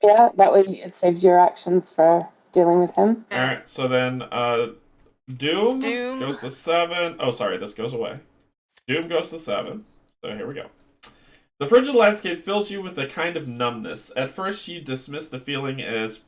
Yeah, that way it saves your actions for dealing with him. Alright, so then Doom goes to 7. Oh, sorry, this goes away. Doom goes to 7. So here we go. The frigid landscape fills you with a kind of numbness. At first, you dismiss the feeling as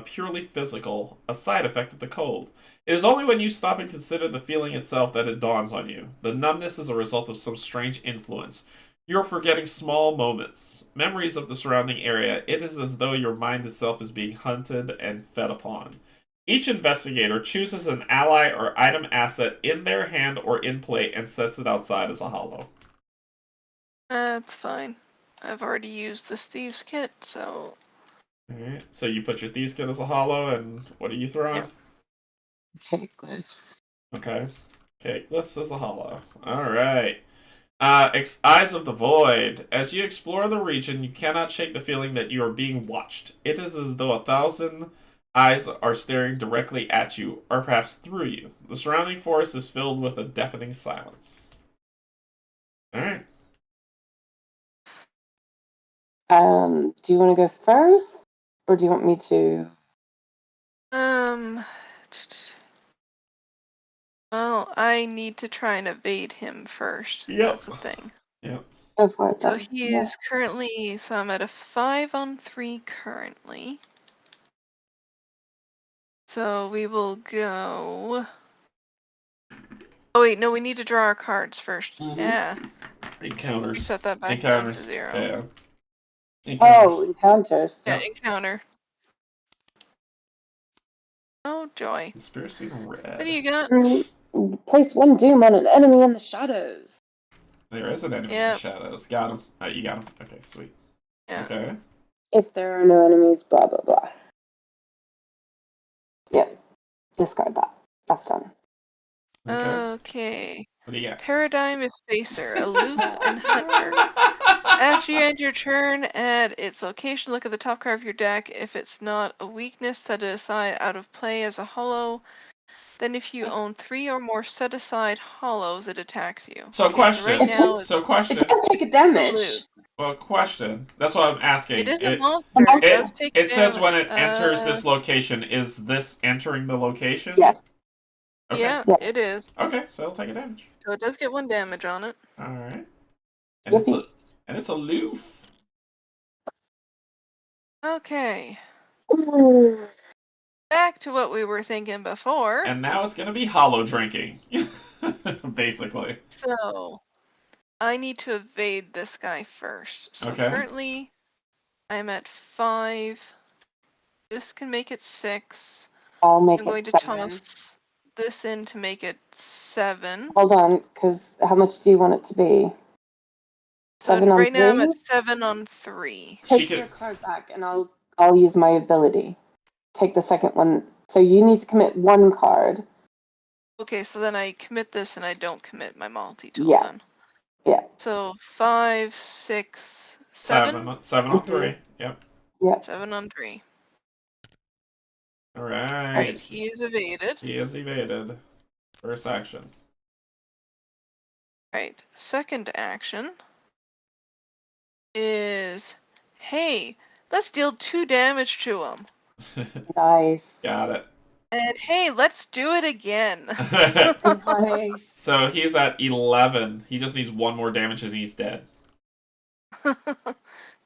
purely physical, a side effect of the cold. It is only when you stop and consider the feeling itself that it dawns on you. The numbness is a result of some strange influence. You're forgetting small moments, memories of the surrounding area. It is as though your mind itself is being hunted and fed upon. Each investigator chooses an ally or item asset in their hand or in play and sets it outside as a hollow. That's fine. I've already used this Thieves Kit, so... Alright, so you put your Thieves Kit as a hollow, and what are you throwing? Yep. Okay, glyphs. Okay. Okay, glyphs as a hollow. Alright. Eyes of the Void. As you explore the region, you cannot shake the feeling that you are being watched. It is as though 1,000 eyes are staring directly at you, or perhaps through you. The surrounding forest is filled with a deafening silence. Alright. Do you want to go first? Or do you want me to? Well, I need to try and evade him first. Yep. That's the thing. Yep. Go for it. So he is currently, so I'm at a 5 on 3 currently. So we will go. Oh wait, no, we need to draw our cards first. Mm-hmm. Yeah. Encounters. Set that back down to 0. Yeah. Encounters. Encounters. Yeah, encounter. Oh joy. Conspiracy Red. What do you got? Place 1 doom on an enemy in the shadows. There is an enemy in the shadows. Got him. You got him. Okay, sweet. Yeah. Okay. If there are no enemies, blah blah blah. Yep. Discard that. That's done. Okay. What do you got? Paradigm Effacer, Aloof and Hunter. After you end your turn, at its location, look at the top card of your deck. If it's not a weakness, set it aside out of play as a hollow. Then if you own 3 or more set aside hollows, it attacks you. So question. So right now, It question. does take a damage. Well, question. That's what I'm asking. It is a monster. It does take It says damage. when it enters this location. Is this entering the location? Yes. Okay. Yeah, Yes. it is. Okay, so it'll take a damage. So it does get 1 damage on it. Alright. And it's aloof. Okay. Ooh. Back to what we were thinking before. And now it's gonna be hollow drinking. Basically. So I need to evade this guy first. So Okay. currently I'm at 5. This can make it 6. I'll make I'm going it to 7. toss this in to make it 7. Hold on, because how much do you want it to be? So 7 on right 3? now I'm at 7 on 3. Take your card back, and I'll use my ability. Take the second one. So you need to commit 1 card. Okay, so then I commit this and I don't commit my multi-tool then. Yeah. So 5, 6, 7? 7 on 3. Yep. 7 on 3. Alright. Alright, he is evaded. He is evaded. First action. Alright, second action is, hey, let's deal 2 damage to him. Nice. Got it. And hey, let's do it again. Nice. So he's at 11. He just needs 1 more damage and he's dead.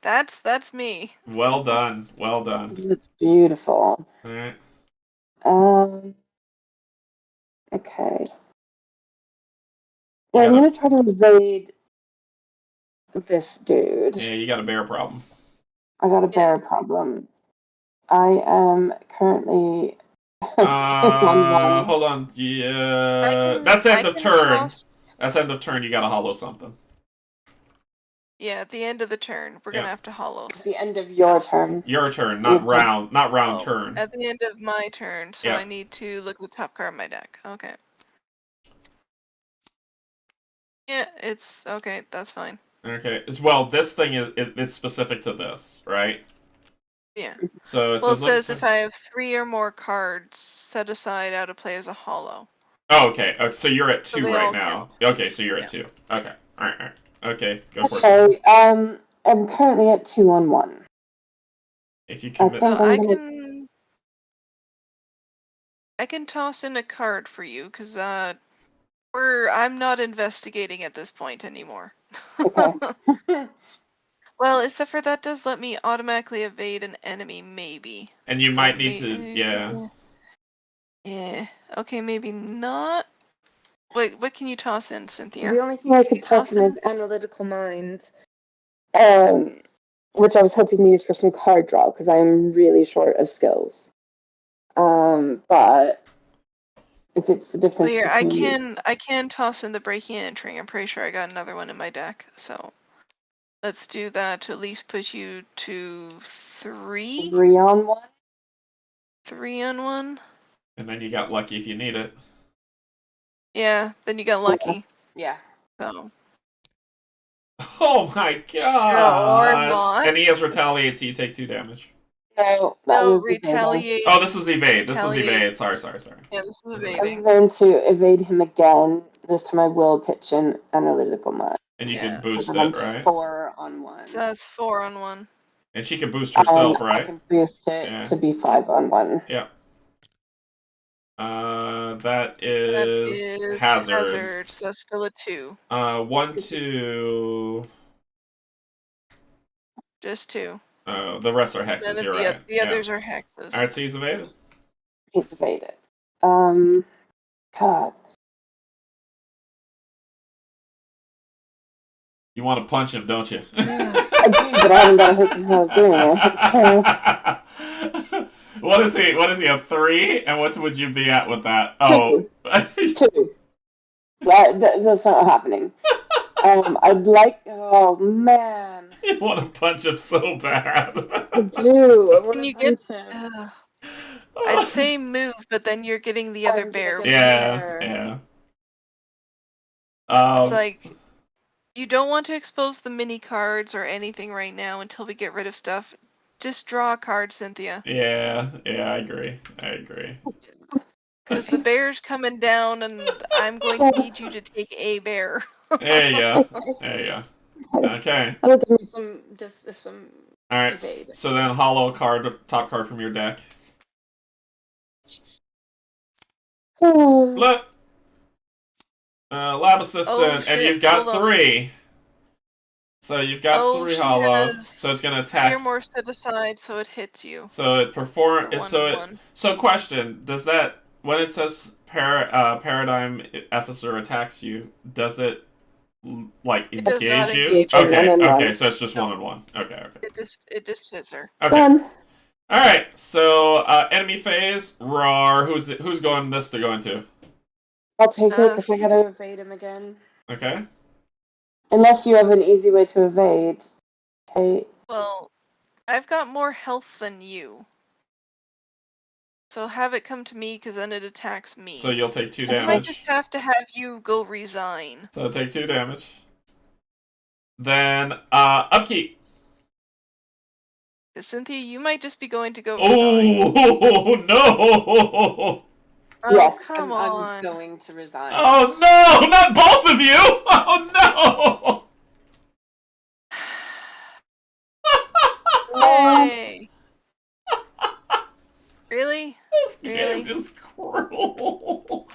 That's me. Well done. Well done. That's beautiful. Alright. Okay. Well, I'm gonna try to evade this dude. Yeah, you got a bear problem. I got a bear problem. I am currently 2 on 1. Hold on. Yeah. That's end of turn. That's end of turn. You gotta hollow something. Yeah, at the end of the turn, we're gonna have to hollow. It's the end of your turn. Your turn, not round Oh, turn. At the end of my turn, so I need to look at the top card of my deck. Okay. Yeah, it's okay. That's fine. Okay. Well, this thing it's specific to this, right? Yeah. So it says if I have 3 or more cards set aside out of play as a hollow. Oh, okay. So you're at 2 right now. Count. Okay, so you're at 2. Okay. All right. Okay, go for it. Okay. I'm currently at 2 on 1. If you commit, I can toss in a card for you because I'm not investigating at this point anymore. Okay. Well, except for that does let me automatically evade an enemy, maybe. And you might need to, yeah. Yeah. Okay, maybe not. Wait, what can you toss in, Cynthia? The only thing I could toss in is Analytical Mind, which I was hoping to use for some card draw because I'm really short of skills. But if it's the difference between... I can toss in the breaking and entering. I'm pretty sure I got another one in my deck, so let's do that to at least put you to 3. 3 on 1. 3 on 1. And then you got lucky if you need it. Yeah, then you got lucky. Yeah. So. Oh my gosh! And he has retaliate, so you take 2 damage. No, that was retaliate. Oh, this was evade. This was evade. Sorry. Yeah, this is evading. I'm going to evade him again. This time I will pitch in Analytical Mind. And you can boost it, right? 4 on 1. So that's 4 on 1. And she can boost herself, right? I can boost it to be 5 on 1. Yeah. That is hazards. So that's still a 2. 1, 2. Just 2. Oh, the rest are hexes. You're right. The others are hexes. All right, so he's evaded. He's evaded. God. You want to punch him, don't you? I do, but I haven't got a hook and hoe of doing it. So. What is he? A 3? And what would you be at with that? Oh, 2. That's not happening. I'd like. Oh man. You want to punch him so bad. I do. Can you get? I'd say move, but then you're getting the other bear. Yeah. It's like, you don't want to expose the mini cards or anything right now until we get rid of stuff. Just draw a card, Cynthia. Yeah, I agree. Because the bear's coming down, and I'm going to need you to take a bear. There you go. There you go. Okay. I'll give you some. All right. Evade. So then, hollow card, top card from your deck. Flip. Lab assistant, and you've got 3. So you've got 3 hollow. So it's gonna attack. 3 or more set aside, so it hits you. So it So question: does that, when it says paradigm officer attacks you, does it like engage you? Okay. So it's just 1-on-1. Okay. It just hits her. Okay. Done. All right. So enemy phase. Roar. Who's going this to go into? I'll take it because I gotta evade him again. Okay. Unless you have an easy way to evade. Okay. Well, I've got more health than you. So have it come to me, because then it attacks me. So you'll take 2 damage. I might just have to have you go resign. So take 2 damage. Then, upkeep. Cynthia, you might just be going to go resign. Oh, no! Oh, yes, come I'm on. going to resign. Oh, no! Not both of you! Oh, no! Hey. Really? This game is cruel.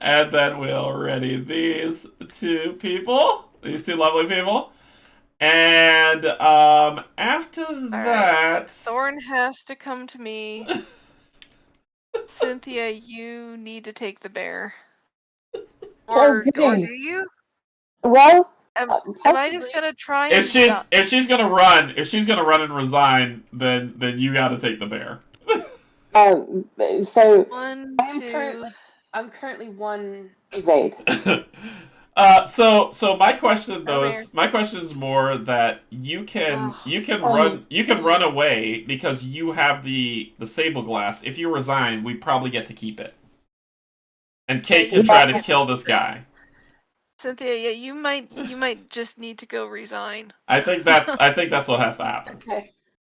And then we'll ready these 2 people. These 2 lovely people. And after that... Right. Thorn has to come to me. Cynthia, you need to take the bear. Or do you? Well, am I just gonna try? If she's gonna run and resign, then you got to take the bear. So 1, 2. I'm currently 1 evade. So my question though is more that you can run away because you have the sable glass. If you resign, we probably get to keep it. And Kate can try to kill this guy. Cynthia, yeah, you might just need to go resign. I think that's what has to happen. Okay.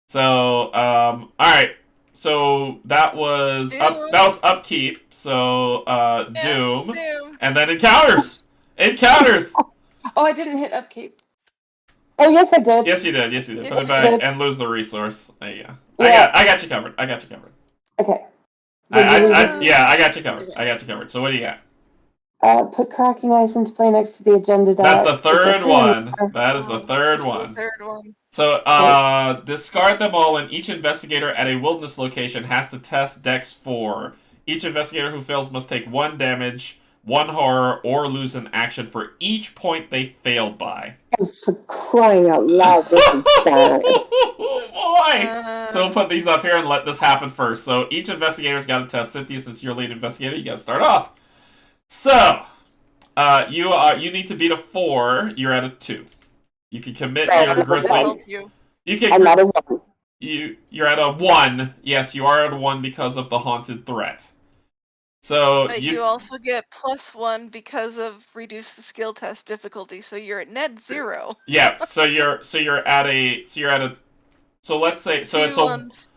So all right. So that was upkeep. So Doom, and then encounters. Oh, I didn't hit upkeep. Oh, yes, I did. Yes, you did. Put it back and lose the resource. There you go. Yeah. I got you covered. Okay. I got you covered. So what do you got? Put cracking ice into play next to the agenda deck. That's the third one. That is the third one. So, discard them all, and each investigator at a wilderness location has to test Dex 4. Each investigator who fails must take 1 damage, 1 horror, or lose an action for each point they failed by. Oh, for crying out loud, this is bad. Boy! So we'll put these up here and let this happen first. So each investigator's got to test Cynthia. Since you're lead investigator, you got to start off. So, you need to beat a 4. You're at a 2. You can commit your grizzly. I'm at a 1. You're at a 1. Yes, you are at a 1 because of the haunted threat. So but you also get +1 because of reduce the skill test difficulty, so you're at net 0. Yeah, so you're at a so let's say it's a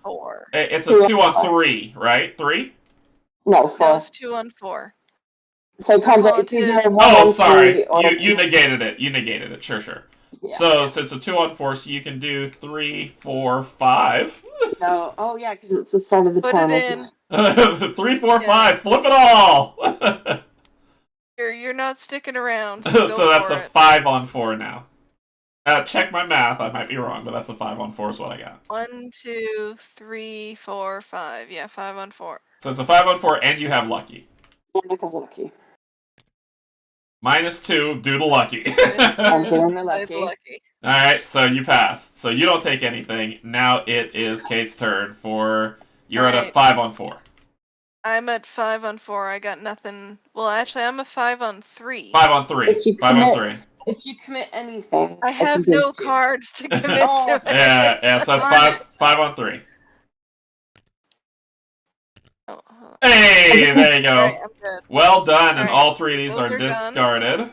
4. It's a 2 on 3, right? 3? No, 4. No, it's 2 on 4. So Canje, it's either 1 on 3. Oh, sorry. You negated it. Sure. Yeah. So it's a 2 on 4, so you can do 3, 4, 5. No. Oh yeah, because it's the start of the turn. Put it in. 3, 4, 5. Flip it all. You're not sticking around. So that's a 5 on 4 now. Check my math. I might be wrong, but that's a 5 on 4 is what I got. 1, 2, 3, 4, 5. Yeah, 5 on 4. So it's a 5 on 4, and you have lucky. Yeah, because lucky. -2, do the lucky. I'm doing the lucky. Alright, so you passed. So you don't take anything. Now it is Kate's turn you're at a 5 on 4. I'm at 5 on 4. I got nothing. Well, actually, I'm a 5 on 3. 5 on 3. On 3. If you commit anything, I have no cards to commit to it. Yeah, so that's 5 on 3. Hey, there you go. Right, I'm good. Well done, and all 3 of these are discarded.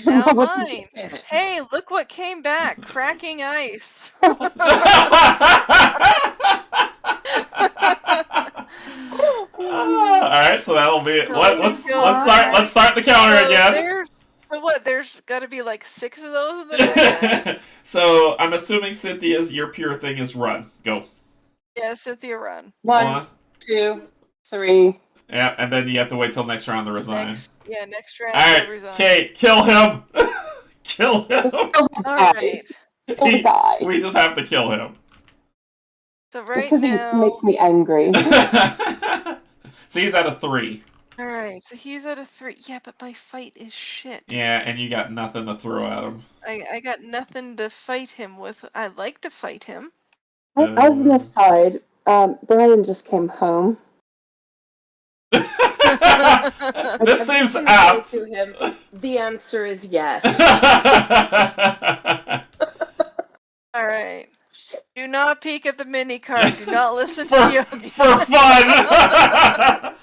Now What did you mine. get? Hey, look what came back. Cracking ice. Alright, so that'll be it. So Let's he goes start back. the counter So again. there's got to be like 6 of those in the deck. So I'm assuming Cynthia's your pure thing is run. Go. Yeah, Cynthia, run. 1, 2, 3. Yeah, and then you have to wait till next round to resign. Next round Alright, to resign. okay, kill him. Kill him. Just kill the guy. Alright. Kill the guy. We just have to kill him. So Just right because now. he makes me angry. So he's at a 3. Alright, so he's at a 3. Yeah, but my fight is shit. Yeah, and you got nothing to throw at him. I got nothing to fight him with. I like to fight him. As an aside, Brian just came home. This seems apt. To him, the answer is yes. Alright. Do not peek at the mini card. Do not listen to Yogi. For fun!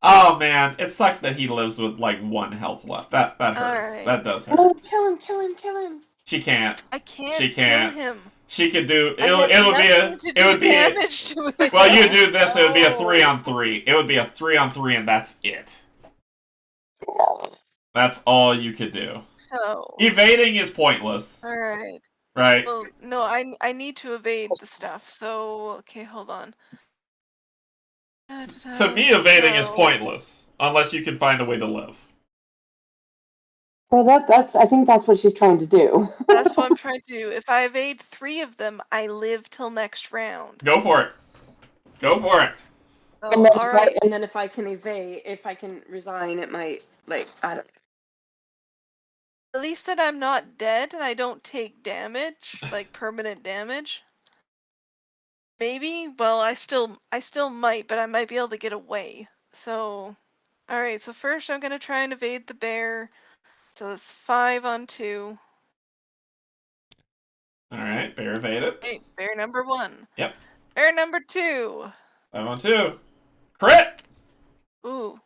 Oh man, it sucks that he lives with like 1 health left. That hurts. Alright. That does hurt. Oh, kill him, kill him, kill him. She can't. I can't She can't. kill him. She could do. I have It would be a. nothing to It do would be. damage to it. Well, you do this. It would be a No. 3-on-3. It would be a 3-on-3, and that's it. No. That's all you could do. So. Evading is pointless, Alright. right? Well, no, I need to evade the stuff. So, okay, hold on. To me, evading is So- pointless unless you can find a way to live. Well, that's. I think that's what she's trying to do. That's what I'm trying to do. If I evade 3 of them, I live till next round. Go for it. Go for it. Oh, And then if alright. And then if I can evade, if I can resign, it might, like, I don't. At least that I'm not dead and I don't take damage, like permanent damage. Maybe. Well, I still might, but I might be able to get away. So, all right. So first, I'm gonna try and evade the bear. So it's 5 on 2. All right, bear evaded. Okay, bear number 1. Yep. Bear number 2. 5-on-2. Crit. Ooh.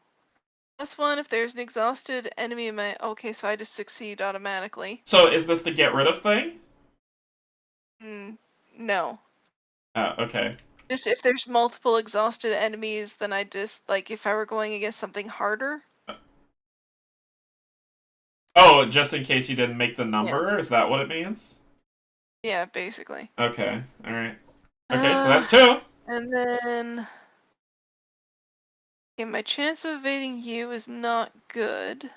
+1 if there's an exhausted enemy in my. Okay, so I just succeed automatically. So is this the get rid of thing? No. Oh, okay. Just if there's multiple exhausted enemies, then I just like if I were going against something harder. Oh, just in case you didn't make the number? Is that what it means? Yeah, basically. Okay, alright. Okay, so that's 2. And then. Okay, my chance of evading you is not good.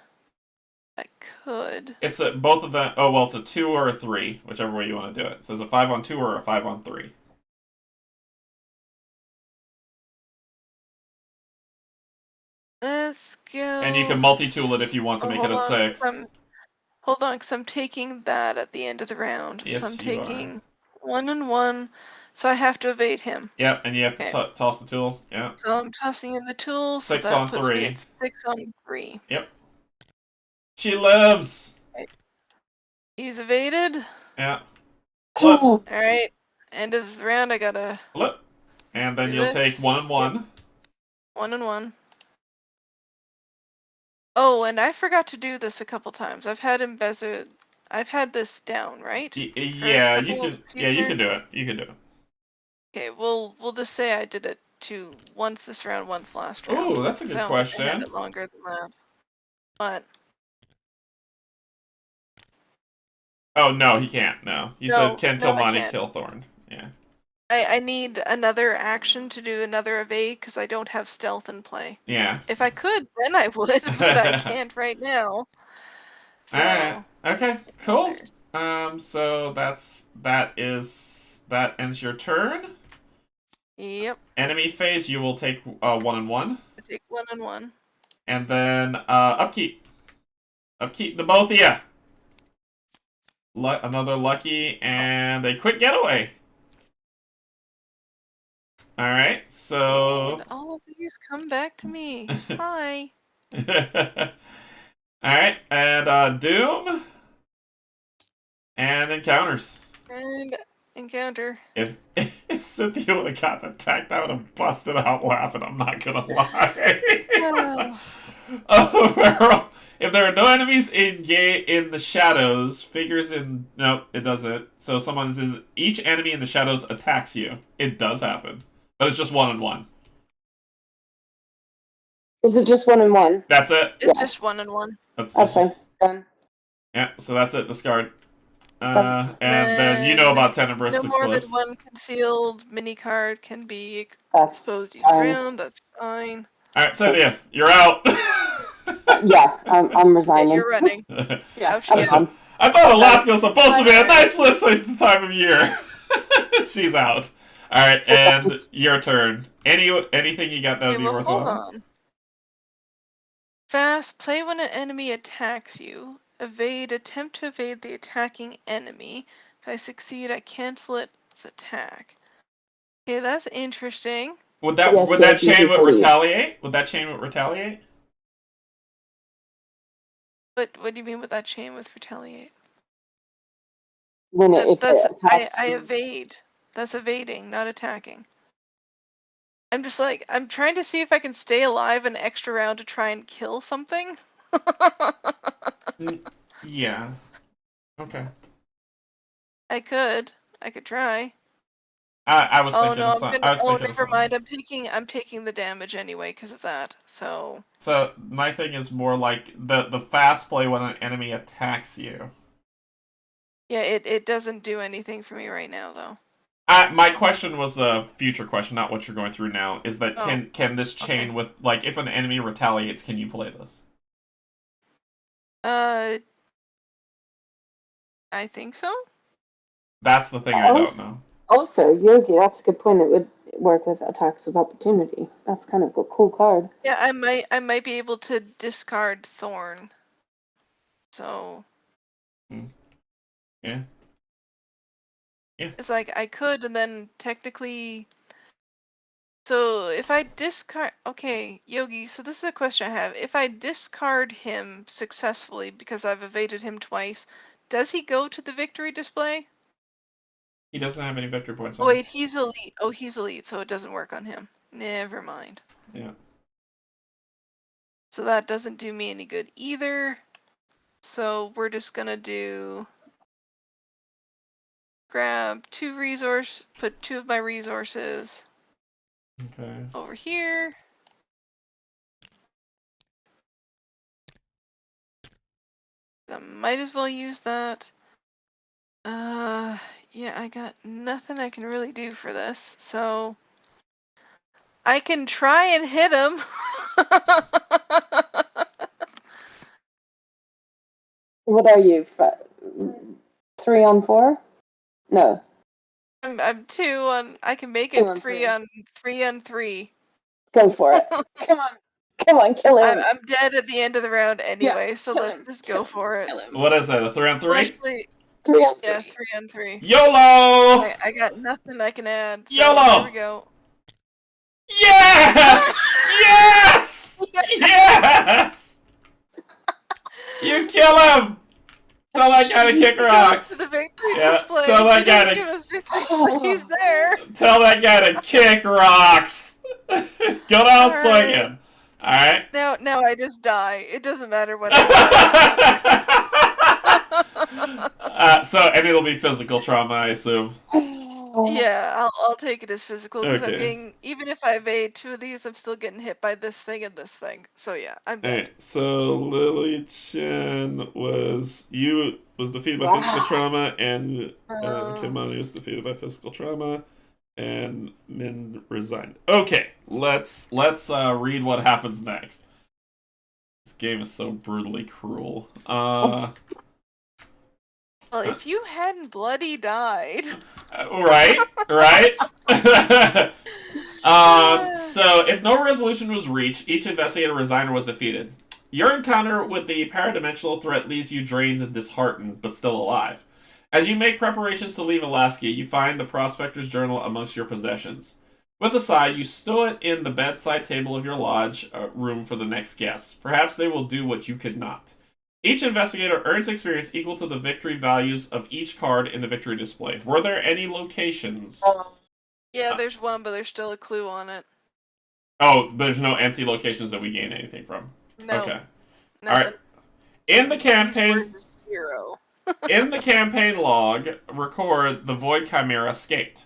I could. It's both of them. Oh, well, it's a 2 or a 3, whichever way you want to do it. So it's a 5-on-2 or a 5-on-3. Let's go. And you can multi-tool it if you want to make it a 6. Hold on, because I'm taking that at the end of the round. Yes, so I'm you are. taking 1 and 1. So I have to evade him. Yep, and you have to toss the tool. Yeah. So I'm tossing in the tool. 6 so that on puts 3. Me at 6 on 3. Yep. She lives. He's evaded. Yeah. Oh, All right. End of the round. I gotta Look. And then Do you'll this. take 1 and 1. 1 and 1. Oh, and I forgot to do this a couple times. I've had embezzled. I've had this down, right? Yeah, you couple can. of Yeah, you future- can do it. You can do it. Okay, we'll just say I did it once this round, once last round. Ooh, that's a 'cause good I don't think I had question. it longer than that. But Oh no, he can't. No, he No, said can no, I Kilmani can't. kill Thorn. Yeah. I need another action to do another evade because I don't have stealth in play. Yeah. If I could, then I would, but I can't right now. So, All right. Okay. Cool. there's- So that ends your turn. Yep. Enemy phase, you will take 1 and 1, I take 1 and 1. and then upkeep the both of you. Another lucky and a quick getaway. All right. So. And all of these come back to me. Hi. Alright, and Doom. And encounters. And encounter. If Cynthia would have gotten attacked, I would have busted out laughing, I'm not gonna lie. Oh. Oh, if there there are no enemies in the shadows. Figures in... Nope, it doesn't. So someone says, each enemy in the shadows attacks you. It does happen. But it's just 1-on-1. Is it just 1-on-1? That's it. It's just 1-on-1. That's fine. Done. Yeah, so that's it. Discard. And then you know about Tenebrous No more than Eclipse. one concealed mini card can be That's exposed each fine. round. That's fine. Alright, Cynthia, you're out. Yeah, I'm resigning. Yeah, you're running. Yeah, Ouch, I'm yeah. done. I thought Alaska was supposed to be a nice place this time of year. She's out. Alright, and your turn. Anything you got that would Okay, be well, hold worthwhile? on. Fast, play when an enemy attacks you. Evade, attempt to evade the attacking enemy. If I succeed, I cancel its attack. Okay, that's interesting. Would that Yes, would that yes, chain with please. retaliate? Would that chain with retaliate? What do you mean with that chain with retaliate? When if That's it attacks I you. evade. That's evading, not attacking. I'm just like, I'm trying to see if I can stay alive an extra round to try and kill something. Yeah. Okay. I could try. I was Oh thinking no, of I'm some, gonna. I was Oh, thinking of never something mind. else. I'm taking the damage anyway because of that. So. So my thing is more like the fast play when an enemy attacks you. Yeah, it doesn't do anything for me right now though. My question was a future question, not what you're going through now. Is that can this chain okay. with, like, if an enemy retaliates, can you play this? I think so. That's the thing I don't know. Also, Yogi, that's a good point. It would work with attacks of opportunity. That's kind of a cool card. Yeah, I might be able to discard Thorn. So. Yeah. Yeah. It's like I could, and then technically. So if I discard, okay, Yogi. So this is a question I have. If I discard him successfully because I've evaded him twice, does he go to the victory display? He doesn't have any victory points Oh on wait, he's elite. Oh, he's elite, so it doesn't work on him. Never mind. Yeah. So that doesn't do me any good either. So we're just gonna grab put 2 of my resources Okay. over here. I might as well use that. Yeah, I got nothing I can really do for this, so I can try and hit him. What are you? 3 on 4? No. I'm 2 on. I can make 2 it on 3 3. on 3 on 3. Go for it. Come on, kill him. I'm dead at the end of the round anyway, so let's just go for it. What is that? A 3 on 3? Actually, 3 on 3. yeah, 3 on 3. YOLO! I got nothing I can add. So YOLO! Here we go. Yes! Yes! Yes! You kill him! Tell that guy to kick rocks. To the victory Yeah, display. tell that He guy didn't to- give us victory, but he's there. Tell that guy to kick rocks. Go down Alright. swinging. Alright? Now I just die. It doesn't matter what. And it'll be physical trauma, I assume. Yeah, I'll take it as physical because I'm Okay. getting, even if I evade 2 of these, I'm still getting hit by this thing and this thing. So yeah, I'm dead. Alright, so Lily Chen was defeated by physical trauma, and Kimani was defeated by physical trauma, and Min resigned. Okay, let's read what happens next. This game is so brutally cruel. Well, if you hadn't bloody died. Right. So, if no resolution was reached, each investigator resigned or was defeated. Your encounter with the paradimensional threat leaves you drained and disheartened, but still alive. As you make preparations to leave Alaska, you find the Prospector's Journal amongst your possessions. With a sigh, you stow it in the bedside table of your lodge room for the next guests. Perhaps they will do what you could not. Each investigator earns experience equal to the victory values of each card in the victory display. Were there any locations? Yeah, there's one, but there's still a clue on it. Oh, there's no empty locations that we gain anything from. No. Okay. Nothing. Alright. In the These campaign, words is 0. in the campaign log, record the Void Chimera escaped.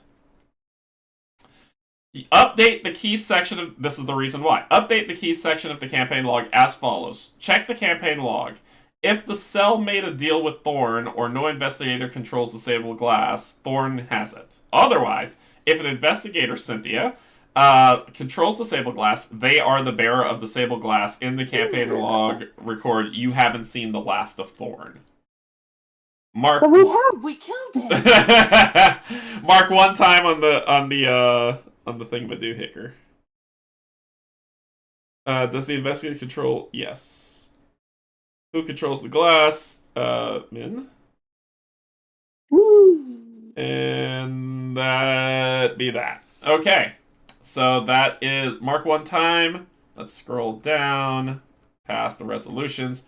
Update the keys section of... This is the reason why. Update the keys section of the campaign log as follows. Check the campaign log. If the cell made a deal with Thorn or no investigator controls the Sable Glass, Thorn has it. Otherwise, if an investigator, Cynthia, controls the Sable Glass, they are the bearer of the Sable Glass. In the campaign log, record, you haven't seen the last of Thorn. Mark... But we have! We killed it! Mark one time on the thingamadoohicker. Does the investigator control? Yes. Who controls the glass? Min. Woo. And that be that. Okay. So that is mark one time. Let's scroll down past the resolutions.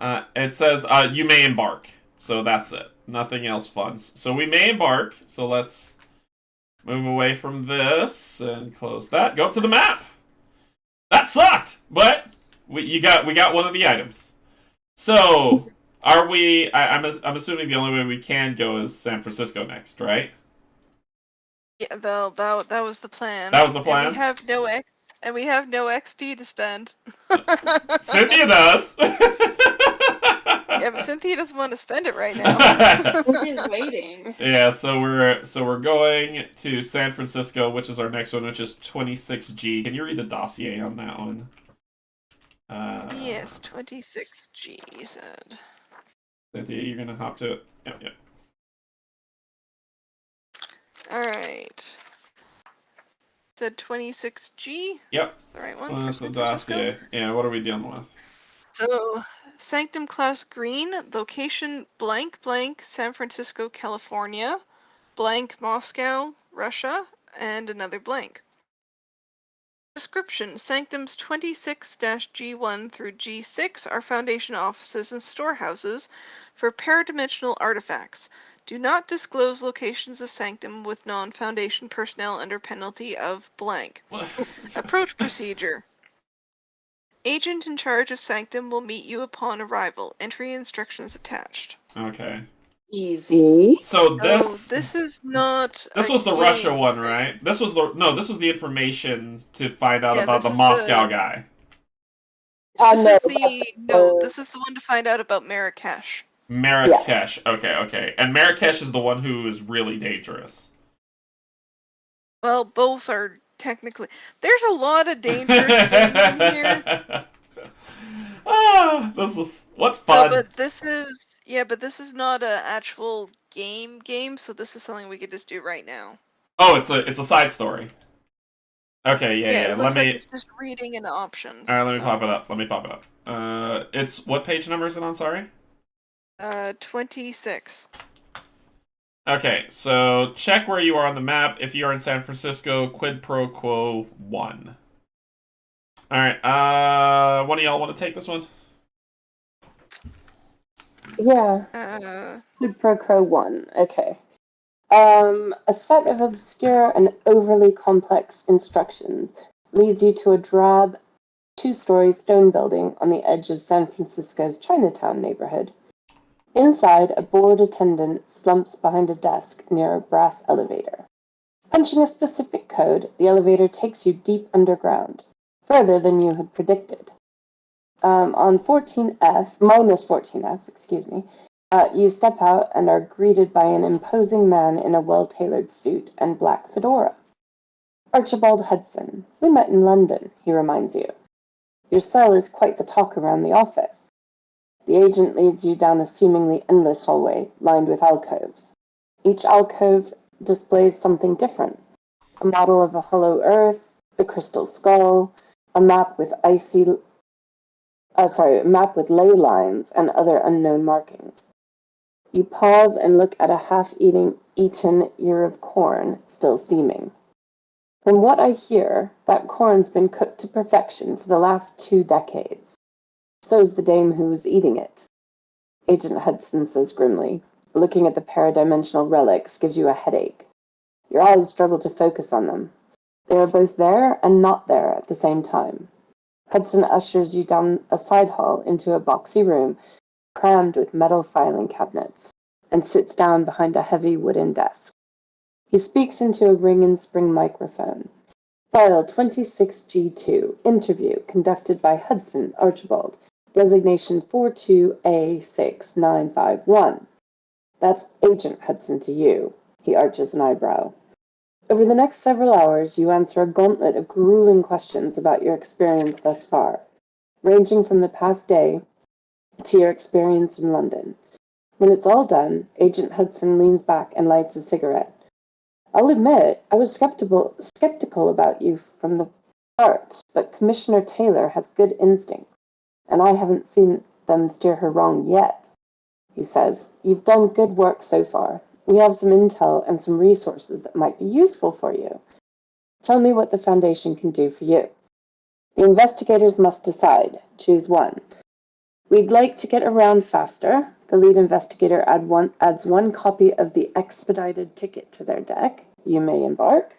It says you may embark. So that's it. Nothing else fun. So we may embark. So let's move away from this and close that. Go up to the map. That sucked, but we got one of the items. So are we? I'm assuming the only way we can go is San Francisco next, right? Yeah, that was the plan. That was the plan. And we have no XP to spend. Cynthia does. Yeah, but Cynthia doesn't want to spend it right now. Cynthia's waiting. Yeah, so we're going to San Francisco, which is our next one, which is 26G. Can you read the dossier on that one? Yes, 26G, you said. Cynthia, you're gonna hop to it. Yep. Alright. Said 26G? Yep. That's the right one. Well, that's the dossier. Yeah, what are we dealing with? So, Sanctum Klaus Green, location blank blank, San Francisco, California, blank Moscow, Russia, and another blank. Description: Sanctums 26-G1 through G6 are Foundation offices and storehouses for paradimensional artifacts. Do not disclose locations of Sanctum with non-Foundation personnel under penalty of blank. Approach procedure. Agent in charge of Sanctum will meet you upon arrival. Entry instructions attached. Okay. Easy. So this... this is not... This was the Russia one, right? This was the information to find out about the Moscow guy. This is the one to find out about Marrakesh. Marrakesh. Yeah. Okay. And Marrakesh is the one who is really dangerous. Well, both are technically... There's a lot of danger in here. This is... What fun. But this is not an actual game, so this is something we could just do right now. Oh, it's a side story. Okay, yeah. It looks like it's just reading and options. Alright, let me pop it up. It's... What page number is it on, sorry? 26. Okay, so check where you are on the map. If you are in San Francisco, quid pro quo 1. Alright, one of y'all want to take this one? Yeah. Quid pro quo 1. Okay. A set of obscure and overly complex instructions leads you to a drab, 2-story stone building on the edge of San Francisco's Chinatown neighborhood. Inside, a bored attendant slumps behind a desk near a brass elevator. Punching a specific code, the elevator takes you deep underground, further than you had predicted. On 14F, minus 14F, you step out and are greeted by an imposing man in a well-tailored suit and black fedora. Archibald Hudson. We met in London, he reminds you. Your cell is quite the talk around the office. The agent leads you down a seemingly endless hallway, lined with alcoves. Each alcove displays something different. A model of a hollow earth, a crystal skull, a map with ley lines and other unknown markings. You pause and look at a half-eaten ear of corn, still steaming. From what I hear, that corn's been cooked to perfection for the last 2 decades. So's the dame who was eating it. Agent Hudson says grimly. Looking at the paradimensional relics gives you a headache. Your eyes struggle to focus on them. They are both there and not there at the same time. Hudson ushers you down a side hall into a boxy room crammed with metal filing cabinets, and sits down behind a heavy wooden desk. He speaks into a ring-and-spring microphone. File 26G2, interview conducted by Hudson Archibald, designation 42A6951. That's Agent Hudson to you. He arches an eyebrow. Over the next several hours, you answer a gauntlet of grueling questions about your experience thus far, ranging from the past day to your experience in London. When it's all done, Agent Hudson leans back and lights a cigarette. I'll admit, I was skeptical about you from the start, but Commissioner Taylor has good instincts, and I haven't seen them steer her wrong yet. He says, you've done good work so far. We have some intel and some resources that might be useful for you. Tell me what the Foundation can do for you. The investigators must decide. Choose one. We'd like to get around faster. The lead investigator adds one copy of the expedited ticket to their deck. You may embark.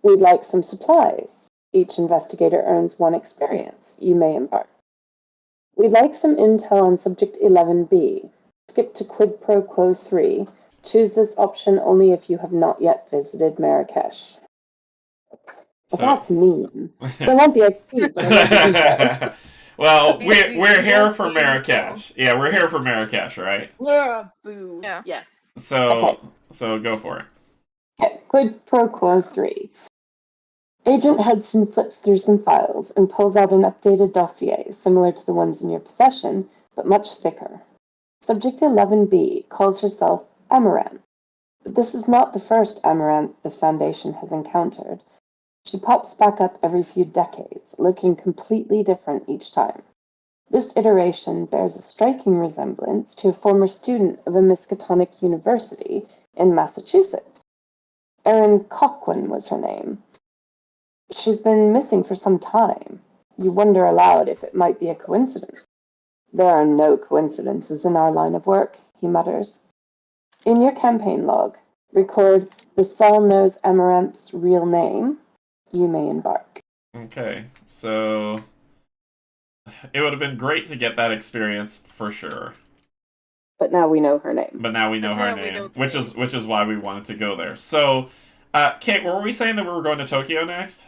We'd like some supplies. Each investigator earns one experience. You may embark. We'd like some intel on Subject 11B. Skip to Quid Pro Quo 3. Choose this option only if you have not yet visited Marrakesh. Well, that's mean. I want the XP, but I want the info. Well, we're here for Marrakesh. Yeah, we're here for Marrakesh, right? Boo. Yeah. Yes. So go for it. Okay, Quid Pro Quo 3. Agent Hudson flips through some files and pulls out an updated dossier, similar to the ones in your possession, but much thicker. Subject 11B calls herself Amaranth, but this is not the first Amaranth the Foundation has encountered. She pops back up every few decades, looking completely different each time. This iteration bears a striking resemblance to a former student of a Miskatonic University in Massachusetts. Erin Coquin was her name. She's been missing for some time. You wonder aloud if it might be a coincidence. There are no coincidences in our line of work, he mutters. In your campaign log, record the cell knows Amaranth's real name. You may embark. Okay, so it would have been great to get that experience for sure. But now we know her name. But now we know her name, which is why we wanted to go there. So, Kate, were we saying that we were going to Tokyo next,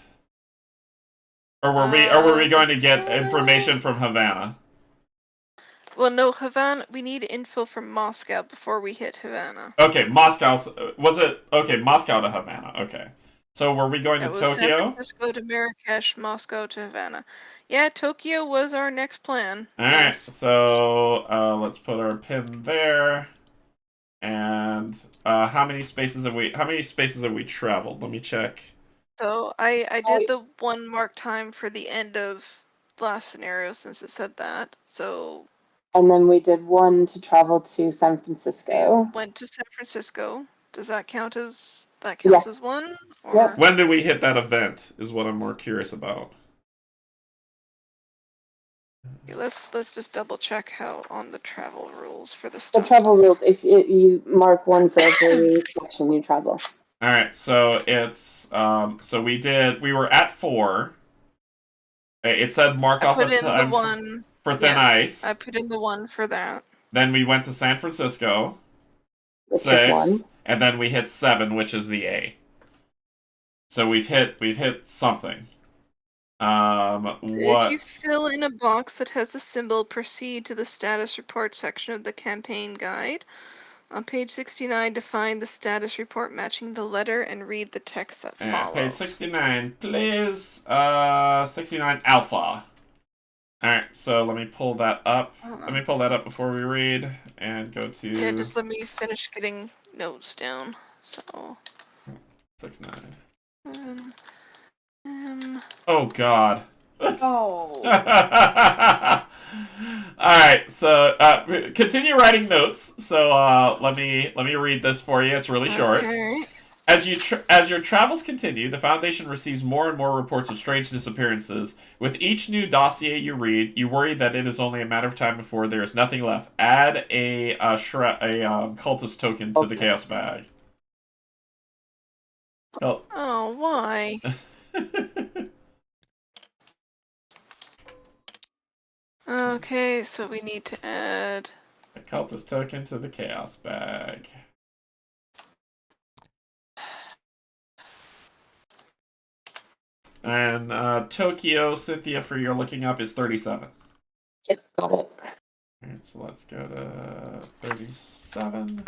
or were we going to get information from Havana? Well, no, Havana. We need info from Moscow before we hit Havana. Okay, Moscow. Was it okay? Moscow to Havana. Okay. So were we going to Tokyo? San Francisco to Marrakesh, Moscow to Havana. Yeah, Tokyo was our next plan. All right, so let's put our pin there. And how many spaces have we traveled? Let me check. So I did the 1 mark time for the end of last scenario since it said that. So. And then we did 1 to travel to San Francisco. We went to San Francisco. Does that count as? That counts as 1? Or... Yep. When did we hit that event is what I'm more curious about. Okay, let's just double check how on the travel rules for the stuff. The travel rules, if you mark 1 for every section you travel. Alright, so it's so we were at 4. It said mark off a time for thin ice. I put in the 1 for that. Then we went to San Francisco. Which 6. is 1. And then we hit 7, which is the A. So we've hit something. What? If you fill in a box that has a symbol, proceed to the status report section of the campaign guide. On page 69, define the status report matching the letter and read the text that follows. Page 69, please. 69 alpha. Alright, so let me pull that up. Let me pull that up before we read and go to... Yeah, just let me finish getting notes down. So... 69. Oh, God. Oh. Alright, so continue writing notes. So let me read this for you. It's really short. Okay. As your travels continue, the Foundation receives more and more reports of strange disappearances. With each new dossier you read, you worry that it is only a matter of time before there is nothing left. Add a cultist token to the chaos bag. Oh, why? Okay, so we need to add a cultist token to the chaos bag. And Tokyo, Cynthia, for your looking up is 37. Yep, got it. Alright, so let's go to 37.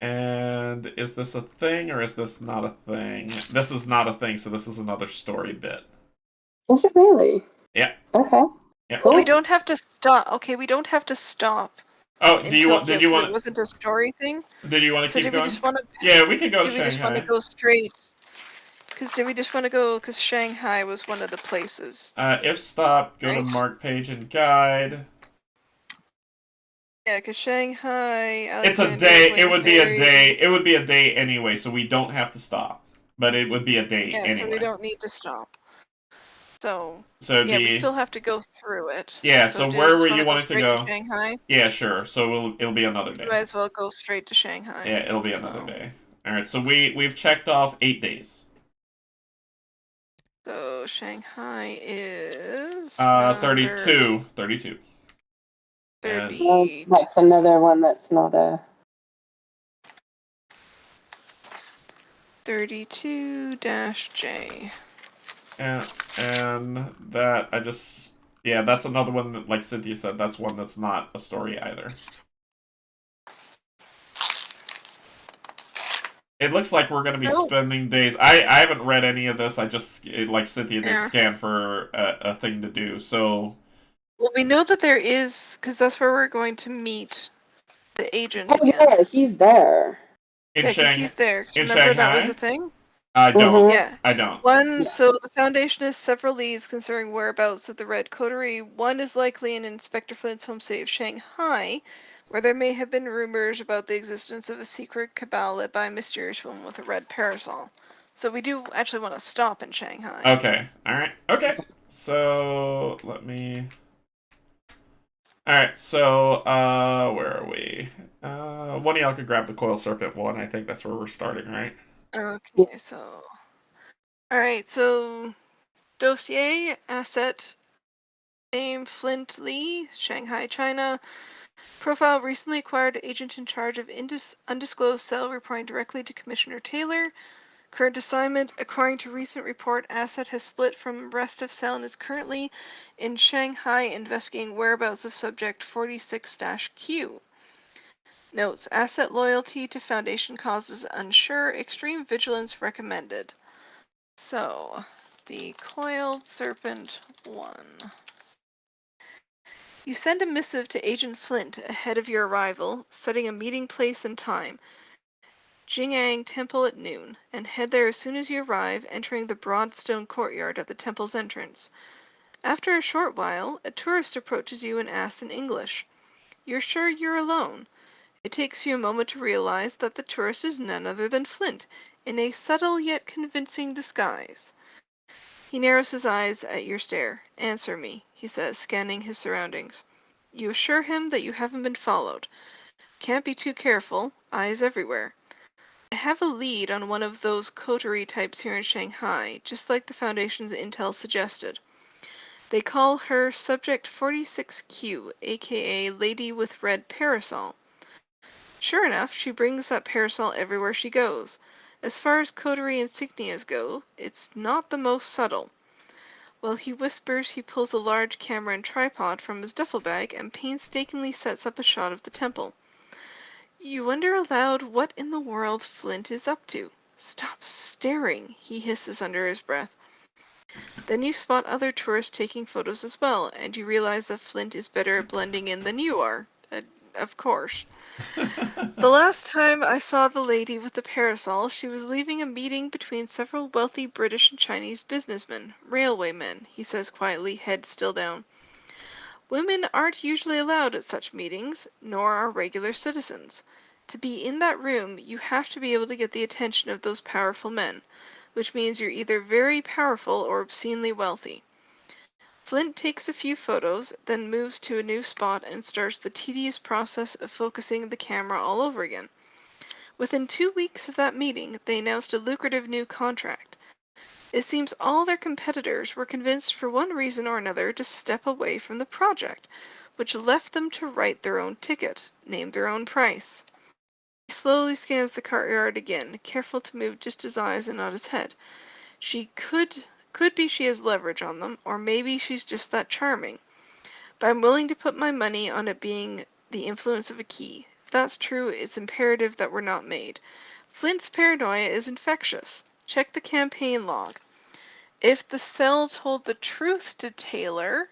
And is this a thing or is this not a thing? This is not a thing, so this is another story bit. Is it really? Yeah. Okay. Yeah. Cool. We don't have to stop. Okay, we don't have to stop. Oh, do you want? Did you want? It wasn't a story thing. Did you want to So keep did going? we just want to? Yeah, we can go to Do we just want Shanghai. to go straight? Because did we just want to go? Because Shanghai was one of the places. If stop, go to Right. mark page and guide. Yeah, because Shanghai. It's a Alexandria, day. It Buenos would be a Aires. day. It would be a day anyway, so we don't have to stop. But it would be a day Yeah, anyway. so we don't need to stop. So it'd yeah, be, we still have to go through it. Yeah. So where were you wanting to go? Shanghai. Yeah, sure. So it'll be another day. We might as well go straight to Shanghai. Yeah, it'll be another day. All right. So we've checked off 8 days. So Shanghai is 32. 32. Well, that's another one that's not a 32-J. And that that's another one that, like Cynthia said, that's one that's not a story either. It looks like we're going to be spending days. I haven't read any of this. I just, like Cynthia did, scan for a thing to do. So, well, we know that there is, because that's where we're going to meet the agent again. Yeah, he's there. Because he's there. In Remember Shanghai? that was a thing? I don't. Yeah. I don't. So the Foundation has several leads concerning whereabouts of the Red Coterie. One is likely in Inspector Flint's home city of Shanghai, where there may have been rumors about the existence of a secret cabal led by a mysterious woman with a red parasol. So we do actually want to stop in Shanghai. Okay. All right. Okay. So let me. All right. So where are we? One of y'all could grab the coil serpent one. I think that's where we're starting, right? Okay. So. All right. So dossier asset. Name Flint Lee, Shanghai, China. Profile recently acquired agent in charge of undisclosed cell reporting directly to Commissioner Taylor. Current assignment, according to recent report, asset has split from rest of cell and is currently in Shanghai investigating whereabouts of subject 46-Q. Notes, asset loyalty to Foundation causes unsure, extreme vigilance recommended. So, the Coiled Serpent 1. You send a missive to Agent Flint ahead of your arrival, setting a meeting place and time. Jing'an Temple at noon, and head there as soon as you arrive, entering the broad stone courtyard at the temple's entrance. After a short while, a tourist approaches you and asks in English. You're sure you're alone. It takes you a moment to realize that the tourist is none other than Flint, in a subtle yet convincing disguise. He narrows his eyes at your stare. Answer me, he says, scanning his surroundings. You assure him that you haven't been followed. Can't be too careful, eyes everywhere. I have a lead on one of those coterie types here in Shanghai, just like the Foundation's intel suggested. They call her Subject 46Q, aka Lady with Red Parasol. Sure enough, she brings that parasol everywhere she goes. As far as coterie insignias go, it's not the most subtle. While he whispers, he pulls a large camera and tripod from his duffel bag and painstakingly sets up a shot of the temple. You wonder aloud what in the world Flint is up to. Stop staring, he hisses under his breath. Then you spot other tourists taking photos as well, and you realize that Flint is better at blending in than you are. Of course. The last time I saw the lady with the parasol, she was leaving a meeting between several wealthy British and Chinese businessmen, railwaymen, he says quietly, head still down. Women aren't usually allowed at such meetings, nor are regular citizens. To be in that room, you have to be able to get the attention of those powerful men, which means you're either very powerful or obscenely wealthy. Flint takes a few photos, then moves to a new spot and starts the tedious process of focusing the camera all over again. Within 2 weeks of that meeting, they announced a lucrative new contract. It seems all their competitors were convinced for one reason or another to step away from the project, which left them to write their own ticket, name their own price. He slowly scans the courtyard again, careful to move just his eyes and not his head. She could be she has leverage on them, or maybe she's just that charming. But I'm willing to put my money on it being the influence of a key. If that's true, it's imperative that we're not made. Flint's paranoia is infectious. Check the campaign log. If the cell told the truth to Taylor,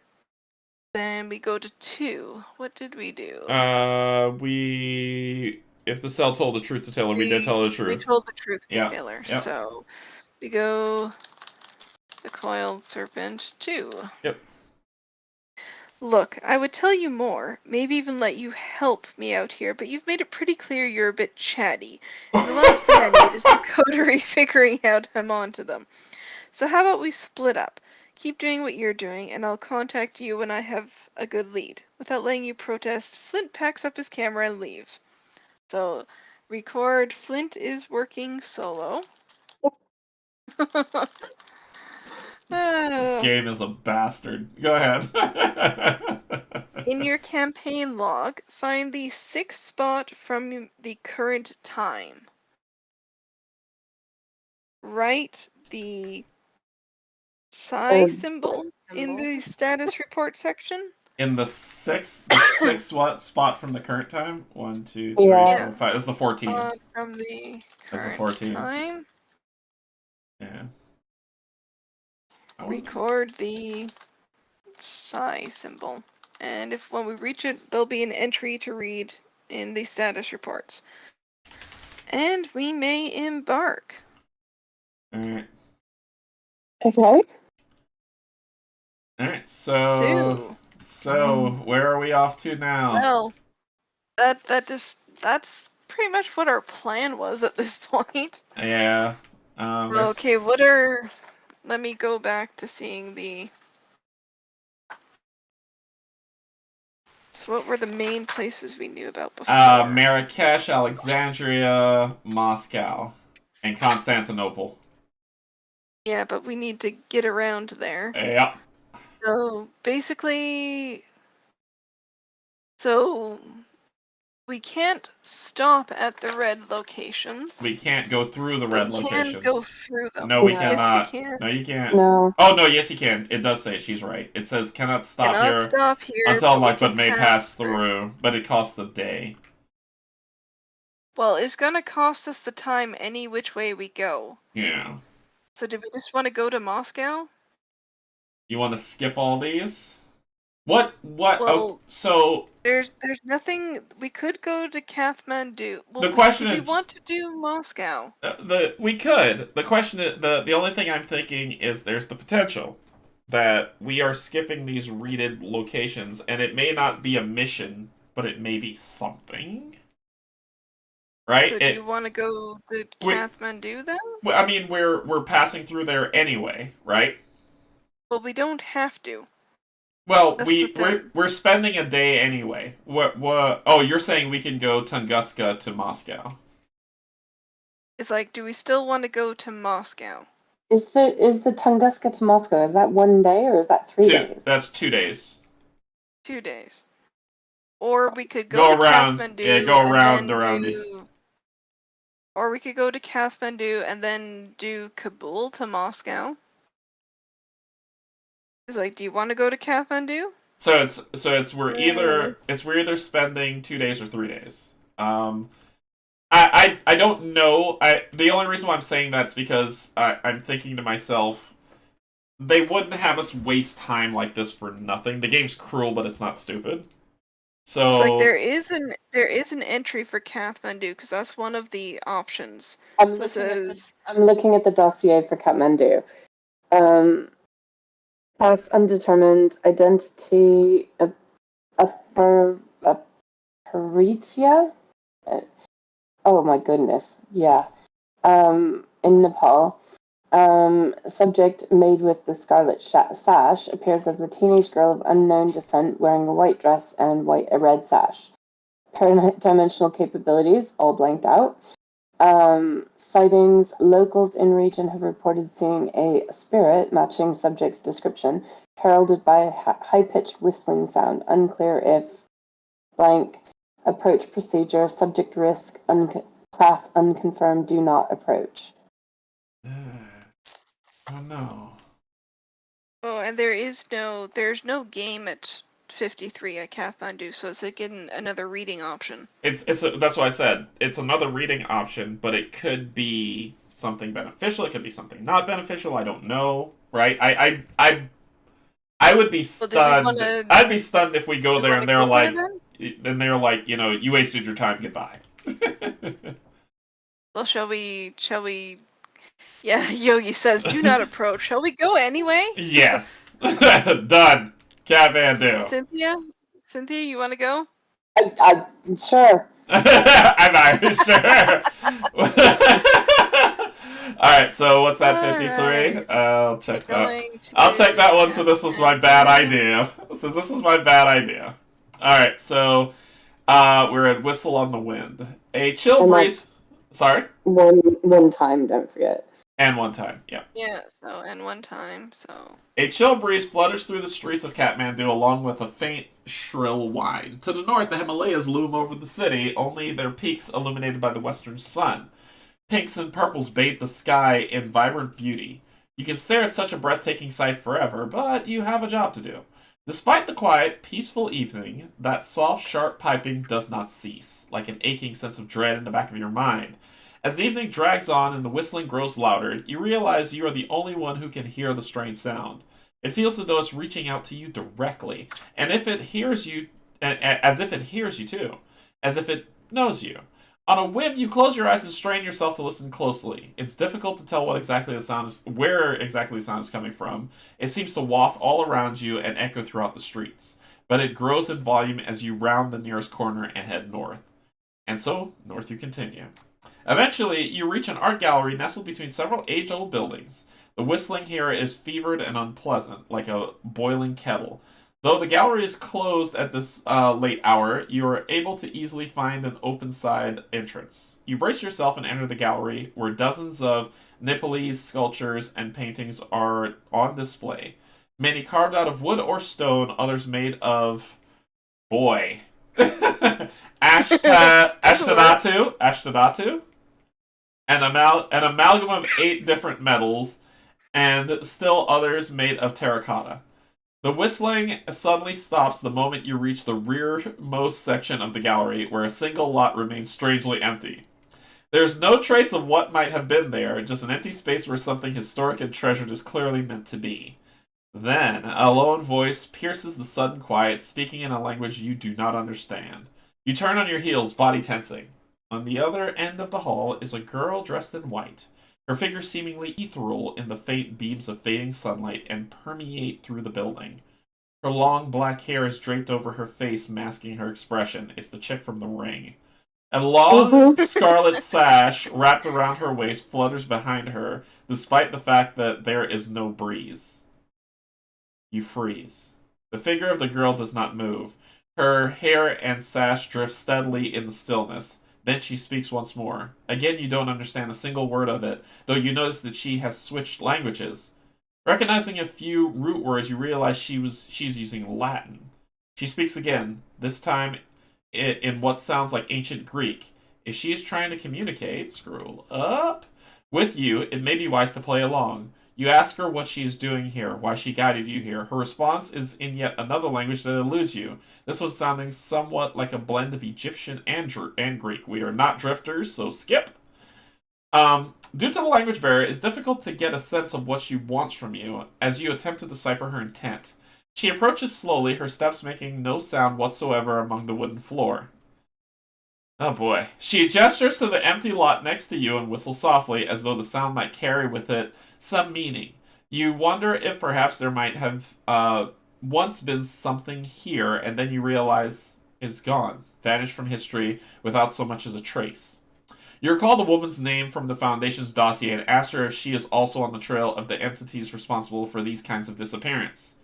then we go to 2. What did we do? If the cell told the truth to Taylor, we did tell the truth. We told the truth to Yeah. Taylor. Yep. So we go the coiled serpent 2. Yep. Look, I would tell you more, maybe even let you help me out here, but you've made it pretty clear you're a bit chatty. And the last thing I need is the coterie figuring out I'm onto them. So how about we split up? Keep doing what you're doing, and I'll contact you when I have a good lead. Without letting you protest, Flint packs up his camera and leaves. So, record Flint is working solo. This game is a bastard. Go ahead. In your campaign log, find the 6th spot from the current time. Write the psi symbol in the status report section. In the sixth what spot from the current time? 1, 2, 3, Yeah. 4, 5. It's the 14th. From the That's current the 14th. time. Yeah. Record the psi symbol. And if when we reach it, there'll be an entry to read in the status reports. And we may embark. Alright. Okay. Alright, so where are we off to now? Well, that's pretty much what our plan was at this point. Yeah. Okay, let me go back to seeing the... So what were the main places we knew about before? Marrakesh, Alexandria, Moscow, and Constantinople. Yeah, but we need to get around there. Yep. So basically, so we can't stop at the red locations. We can't go through the red locations. We can go through them. No, we No. cannot. Yes, we can. No, you can't. No. Oh, no, yes, you can. It does say, she's right. It says, cannot stop here until unlocked, but may pass through. But it costs a day. Well, it's gonna cost us the time any which way we go. Yeah. So do we just want to go to Moscow? You want to skip all these? What? Well, oh, so... There's nothing... We could go to Kathmandu. Well, the question is... we want to do Moscow. We could. The question is... The only thing I'm thinking is there's the potential that we are skipping these readed locations, and it may not be a mission, but it may be something. Right? So do you want to go to Kathmandu then? I mean, we're passing through there anyway, right? Well, we don't have to. Well, we're spending a day anyway. What? Oh, you're saying we can go Tunguska to Moscow? It's like, do we still want to go to Moscow? Is the Tunguska to Moscow, is that 1 day or is that 3 days? That's 2 days. 2 days. Or we could go to around. Kathmandu. Yeah, go around you. Or we could go to Kathmandu and then do Kabul to Moscow. It's like, do you want to go to Kathmandu? So we're either spending 2 days or 3 days. I don't know. The only reason why I'm saying that's because I'm thinking to myself, they wouldn't have us waste time like this for nothing. The game's cruel, but it's not stupid. So it's like there is an entry for Kathmandu because that's one of the options. I'm looking at the dossier for Kathmandu. Class undetermined, identity a Paritia? Oh my goodness, yeah. In Nepal. Subject made with the scarlet sash appears as a teenage girl of unknown descent wearing a white dress and a red sash. Paradimensional capabilities, all blanked out. Sightings. Locals in region have reported seeing a spirit matching subject's description, heralded by a high-pitched whistling sound. Unclear if blank. Approach procedure. Subject risk. Class unconfirmed. Do not approach. Oh no. Oh, and there's no game at 53 at Kathmandu, so it's again another reading option. That's what I said. It's another reading option, but it could be something beneficial. It could be something not beneficial. I don't know. Right? I would be stunned. I'd be stunned if we go there and they're like, you wasted your time. Goodbye. Well, shall we? Yeah, Yogi says, do not approach. Shall we go anyway? Yes. Done. Kathmandu. Cynthia, you want to go? I'm sure. I'm Irish, sure. Alright, so what's that, 53? Right. I'll check that. I'll check that one, so this was my bad idea. Alright, so we're at Whistle on the Wind. A chill breeze... Sorry? One time, don't forget. And one time, yeah. Yeah, and one time, so... A chill breeze flutters through the streets of Kathmandu along with a faint, shrill whine. To the north, the Himalayas loom over the city, only their peaks illuminated by the western sun. Pinks and purples bathe the sky in vibrant beauty. You can stare at such a breathtaking sight forever, but you have a job to do. Despite the quiet, peaceful evening, that soft, sharp piping does not cease, like an aching sense of dread in the back of your mind. As the evening drags on and the whistling grows louder, you realize you are the only one who can hear the strange sound. It feels as though it's reaching out to you directly, and as if it hears you too, as if it knows you. On a whim, you close your eyes and strain yourself to listen closely. It's difficult to tell where exactly the sound is coming from. It seems to waft all around you and echo throughout the streets, but it grows in volume as you round the nearest corner and head north. And so, north you continue. Eventually, you reach an art gallery nestled between several age-old buildings. The whistling here is fevered and unpleasant, like a boiling kettle. Though the gallery is closed at this late hour, you are able to easily find an open side entrance. You brace yourself and enter the gallery, where dozens of Nepalese sculptures and paintings are on display. Many carved out of wood or stone, others made of... boy. Ashtadatu? An amalgam of 8 different metals, and still others made of terracotta. The whistling suddenly stops the moment you reach the rearmost section of the gallery, where a single lot remains strangely empty. There's no trace of what might have been there, just an empty space where something historic and treasured is clearly meant to be. Then, a lone voice pierces the sudden quiet, speaking in a language you do not understand. You turn on your heels, body tensing. On the other end of the hall is a girl dressed in white, her figure seemingly ethereal in the faint beams of fading sunlight and permeate through the building. Her long black hair is draped over her face, masking her expression. It's the chick from The Ring. A long scarlet sash wrapped around her waist flutters behind her, despite the fact that there is no breeze. You freeze. The figure of the girl does not move. Her hair and sash drift steadily in the stillness. Then she speaks once more. Again, you don't understand a single word of it, though you notice that she has switched languages. Recognizing a few root words, you realize she's using Latin. She speaks again, this time in what sounds like ancient Greek. If she is trying to communicate, scroll up, with you, it may be wise to play along. You ask her what she is doing here, why she guided you here. Her response is in yet another language that eludes you, this one sounding somewhat like a blend of Egyptian and Greek. We are not drifters, so skip. Due to the language barrier, it's difficult to get a sense of what she wants from you as you attempt to decipher her intent. She approaches slowly, her steps making no sound whatsoever among the wooden floor. Oh boy. She gestures to the empty lot next to you and whistles softly, as though the sound might carry with it some meaning. You wonder if perhaps there might have once been something here, and then you realize it's gone, vanished from history without so much as a trace. You recall the woman's name from the Foundation's dossier and ask her if she is also on the trail of the entities responsible for these kinds of disappearance.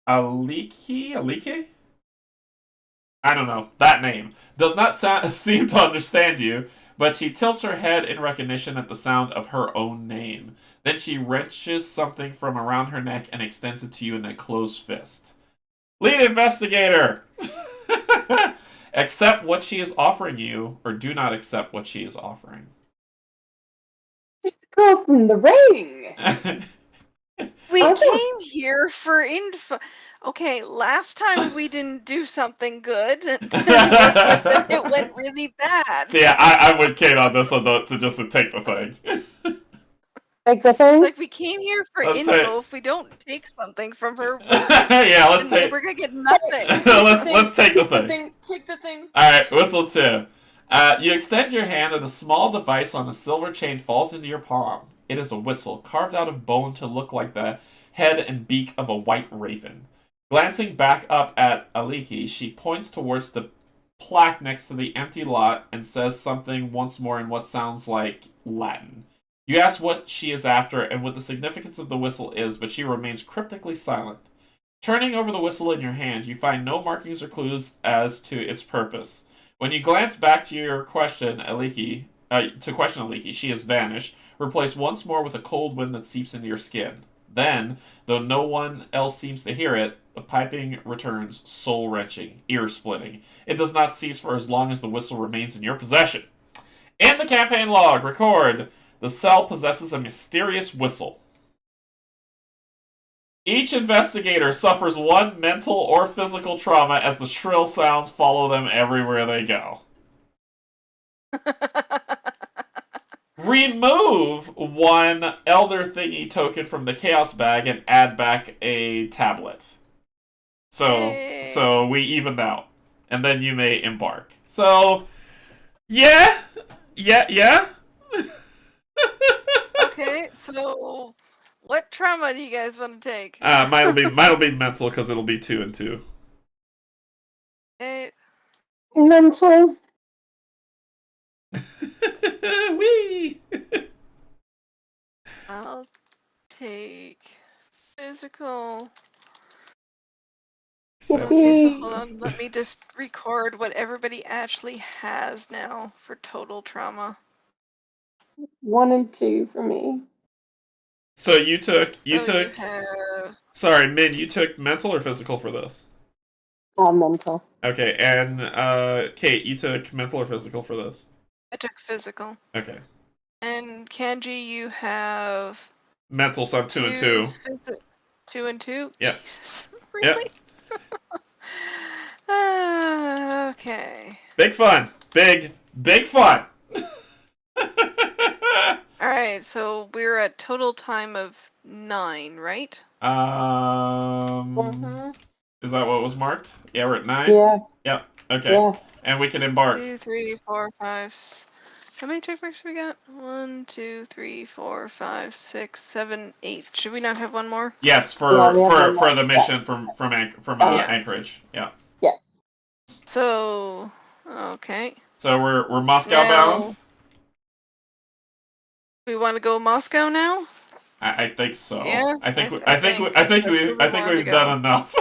Alike? I don't know. That name does not seem to understand you, but she tilts her head in recognition at the sound of her own name. Then she wrenches something from around her neck and extends it to you in a closed fist. Lead investigator! Accept what she is offering you, or do not accept what she is offering. The girl from the ring! We Okay. came here for info. Okay, last time we didn't do something good, and it went really bad. So yeah, I'm with Kate on this one, though, to just take the thing. Take the thing? Like, we came here for Let's info. If we don't take something from her, yeah, let's take. we're gonna get nothing. let's take the thing. Take the thing. All right, whistle 2. You extend your hand, and a small device on a silver chain falls into your palm. It is a whistle carved out of bone to look like the head and beak of a white raven. Glancing back up at Aliki, she points towards the plaque next to the empty lot and says something once more in what sounds like Latin. You ask what she is after and what the significance of the whistle is, but she remains cryptically silent. Turning over the whistle in your hand, you find no markings or clues as to its purpose. When you glance back to your question, Aliki, she has vanished, replaced once more with a cold wind that seeps into your skin. Then, though no one else seems to hear it, the piping returns soul-wrenching, ear-splitting. It does not cease for as long as the whistle remains in your possession. In the campaign log, record, the cell possesses a mysterious whistle. Each investigator suffers one mental or physical trauma as the shrill sounds follow them everywhere they go. Remove one Elder Thingy token from the Chaos Bag and add back a tablet. So we evened out. And then you may embark. So, yeah. Okay, so what trauma do you guys want to take? Mine'll be mental because it'll be 2 and 2. Okay. Mental. Wee. I'll take physical. Okay, so hold on, let me just record what everybody actually has now for total trauma. 1 and 2 for me. So you took. You have... Sorry, Min. You took mental or physical for this? Mental. Okay, and Kate, you took mental or physical for this? I took physical. Okay. And Canje, you have Mental, so I'm 2 and 2. 2 and 2? Yeah. Jesus. Really? Yep. Okay. Big fun. Big fun. Alright, so we're at total time of 9, right? Is that what was marked? Yeah, we're at 9? Yeah. Yep. Okay. Yeah. And we can embark. 2, 3, 4, 5. How many check marks we got? 1, 2, 3, 4, 5, 6, 7, 8. Should we not have one more? Yes, for the mission from Anchorage. Yeah. Yeah. So, okay. So we're Moscow bound. We want to go Moscow now? I think so. Yeah. I think we've done enough.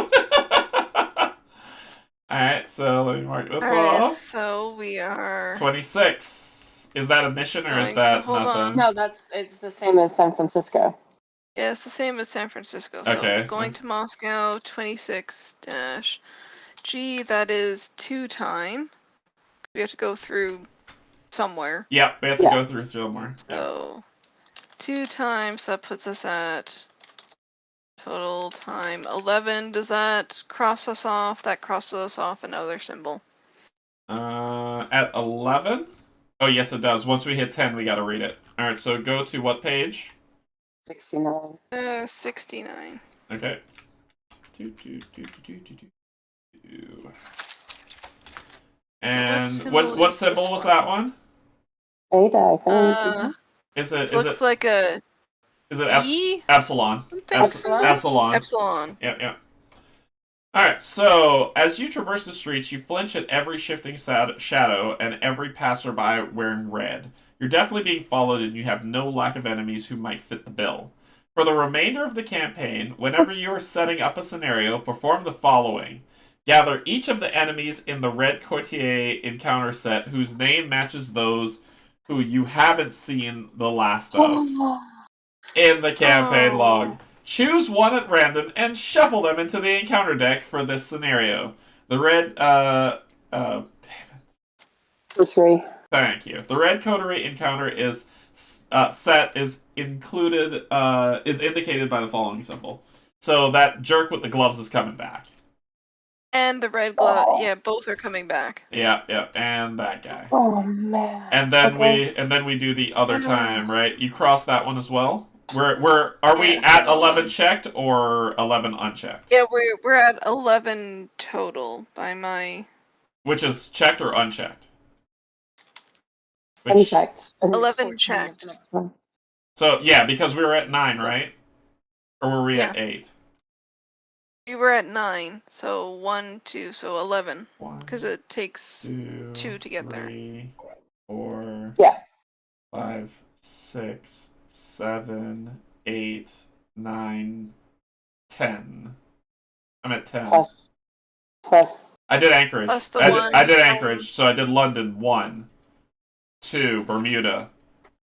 All right, so let me mark this off. So we are 26. Is that a mission or is that nothing? No, it's the same as San Francisco. Yeah, it's the same as San Francisco. So okay. Going to Moscow, 26-G, that is 2 time. We have to go through somewhere. Yep, we have to go through somewhere. So 2 times, that puts us at total time 11. Does that cross us off? That crosses us off another symbol. At 11? Oh, yes, it does. Once we hit 10, we gotta read it. Alright, so go to what page? 69. 69. Okay. And so what symbol was that one? Ada, I think. Is it like a is it E? Epsilon? Epsilon. Epsilon. Yeah. Alright, so as you traverse the streets, you flinch at every shifting shadow and every passerby wearing red. You're definitely being followed and you have no lack of enemies who might fit the bill. For the remainder of the campaign, whenever you are setting up a scenario, perform the following. Gather each of the enemies in the Red Coterie encounter set whose name matches those who you haven't seen the last of in the campaign log. Choose one at random and shuffle them into the encounter deck for this scenario. The red, Coterie. Thank you. The Red Coterie encounter is indicated by the following symbol. So that jerk with the gloves is coming back. And the red glove, yeah, both are coming back. Yeah, and that guy. Oh man. And then we do the other time, right? You cross that one as well. Are we at 11 checked or 11 unchecked? Yeah, we're at 11 total by my. Which is checked or unchecked? Unchecked. 11 checked. So yeah, because we were at 9, right? Or were we at 8? We were at 9, so 1, 2, so 11. 1, because it takes 2 to get 3, 4, 5, 6, 7, 8, 9, 10. I'm at 10. Plus. I did Anchorage. Plus the I did Anchorage, so I did London 1, 2 Bermuda,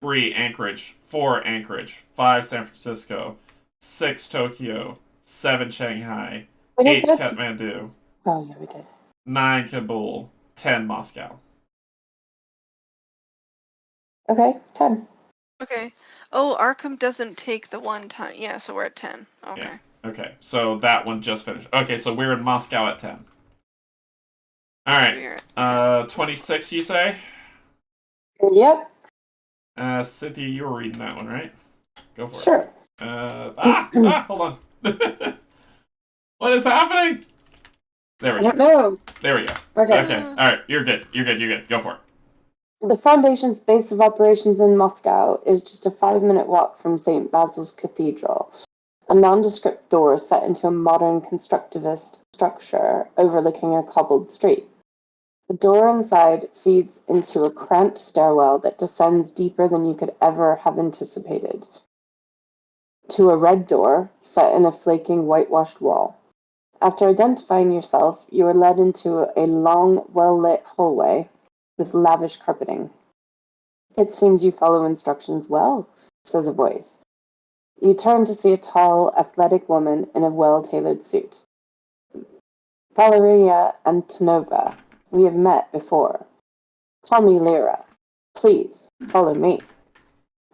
3 Anchorage, 4 Anchorage, 5 San Francisco, 6 Tokyo, 7 Shanghai, 8 Kathmandu. Oh yeah, we did. 9 Kabul, 10 Moscow. Okay, 10. Okay. Oh, Arkham doesn't take the one time. Yeah, so we're at 10. Okay. Yeah. Okay, so that one just finished. Okay, so we're in Moscow at 10. Alright. 26, you say? Yep. Cynthia, you were reading that one, right? Go for it. Sure. Hold on. What is happening? There we go. I don't know. There we go. Okay. Alright, you're good. Go for it. The Foundation's base of operations in Moscow is just a 5-minute walk from St. Basil's Cathedral, a nondescript door set into a modern constructivist structure overlooking a cobbled street. The door inside feeds into a cramped stairwell that descends deeper than you could ever have anticipated, to a red door set in a flaking whitewashed wall. After identifying yourself, you are led into a long, well-lit hallway with lavish carpeting. It seems you follow instructions well, says a voice. You turn to see a tall, athletic woman in a well-tailored suit. Valeria Antonova, we have met before. Call me Lyra. Please, follow me.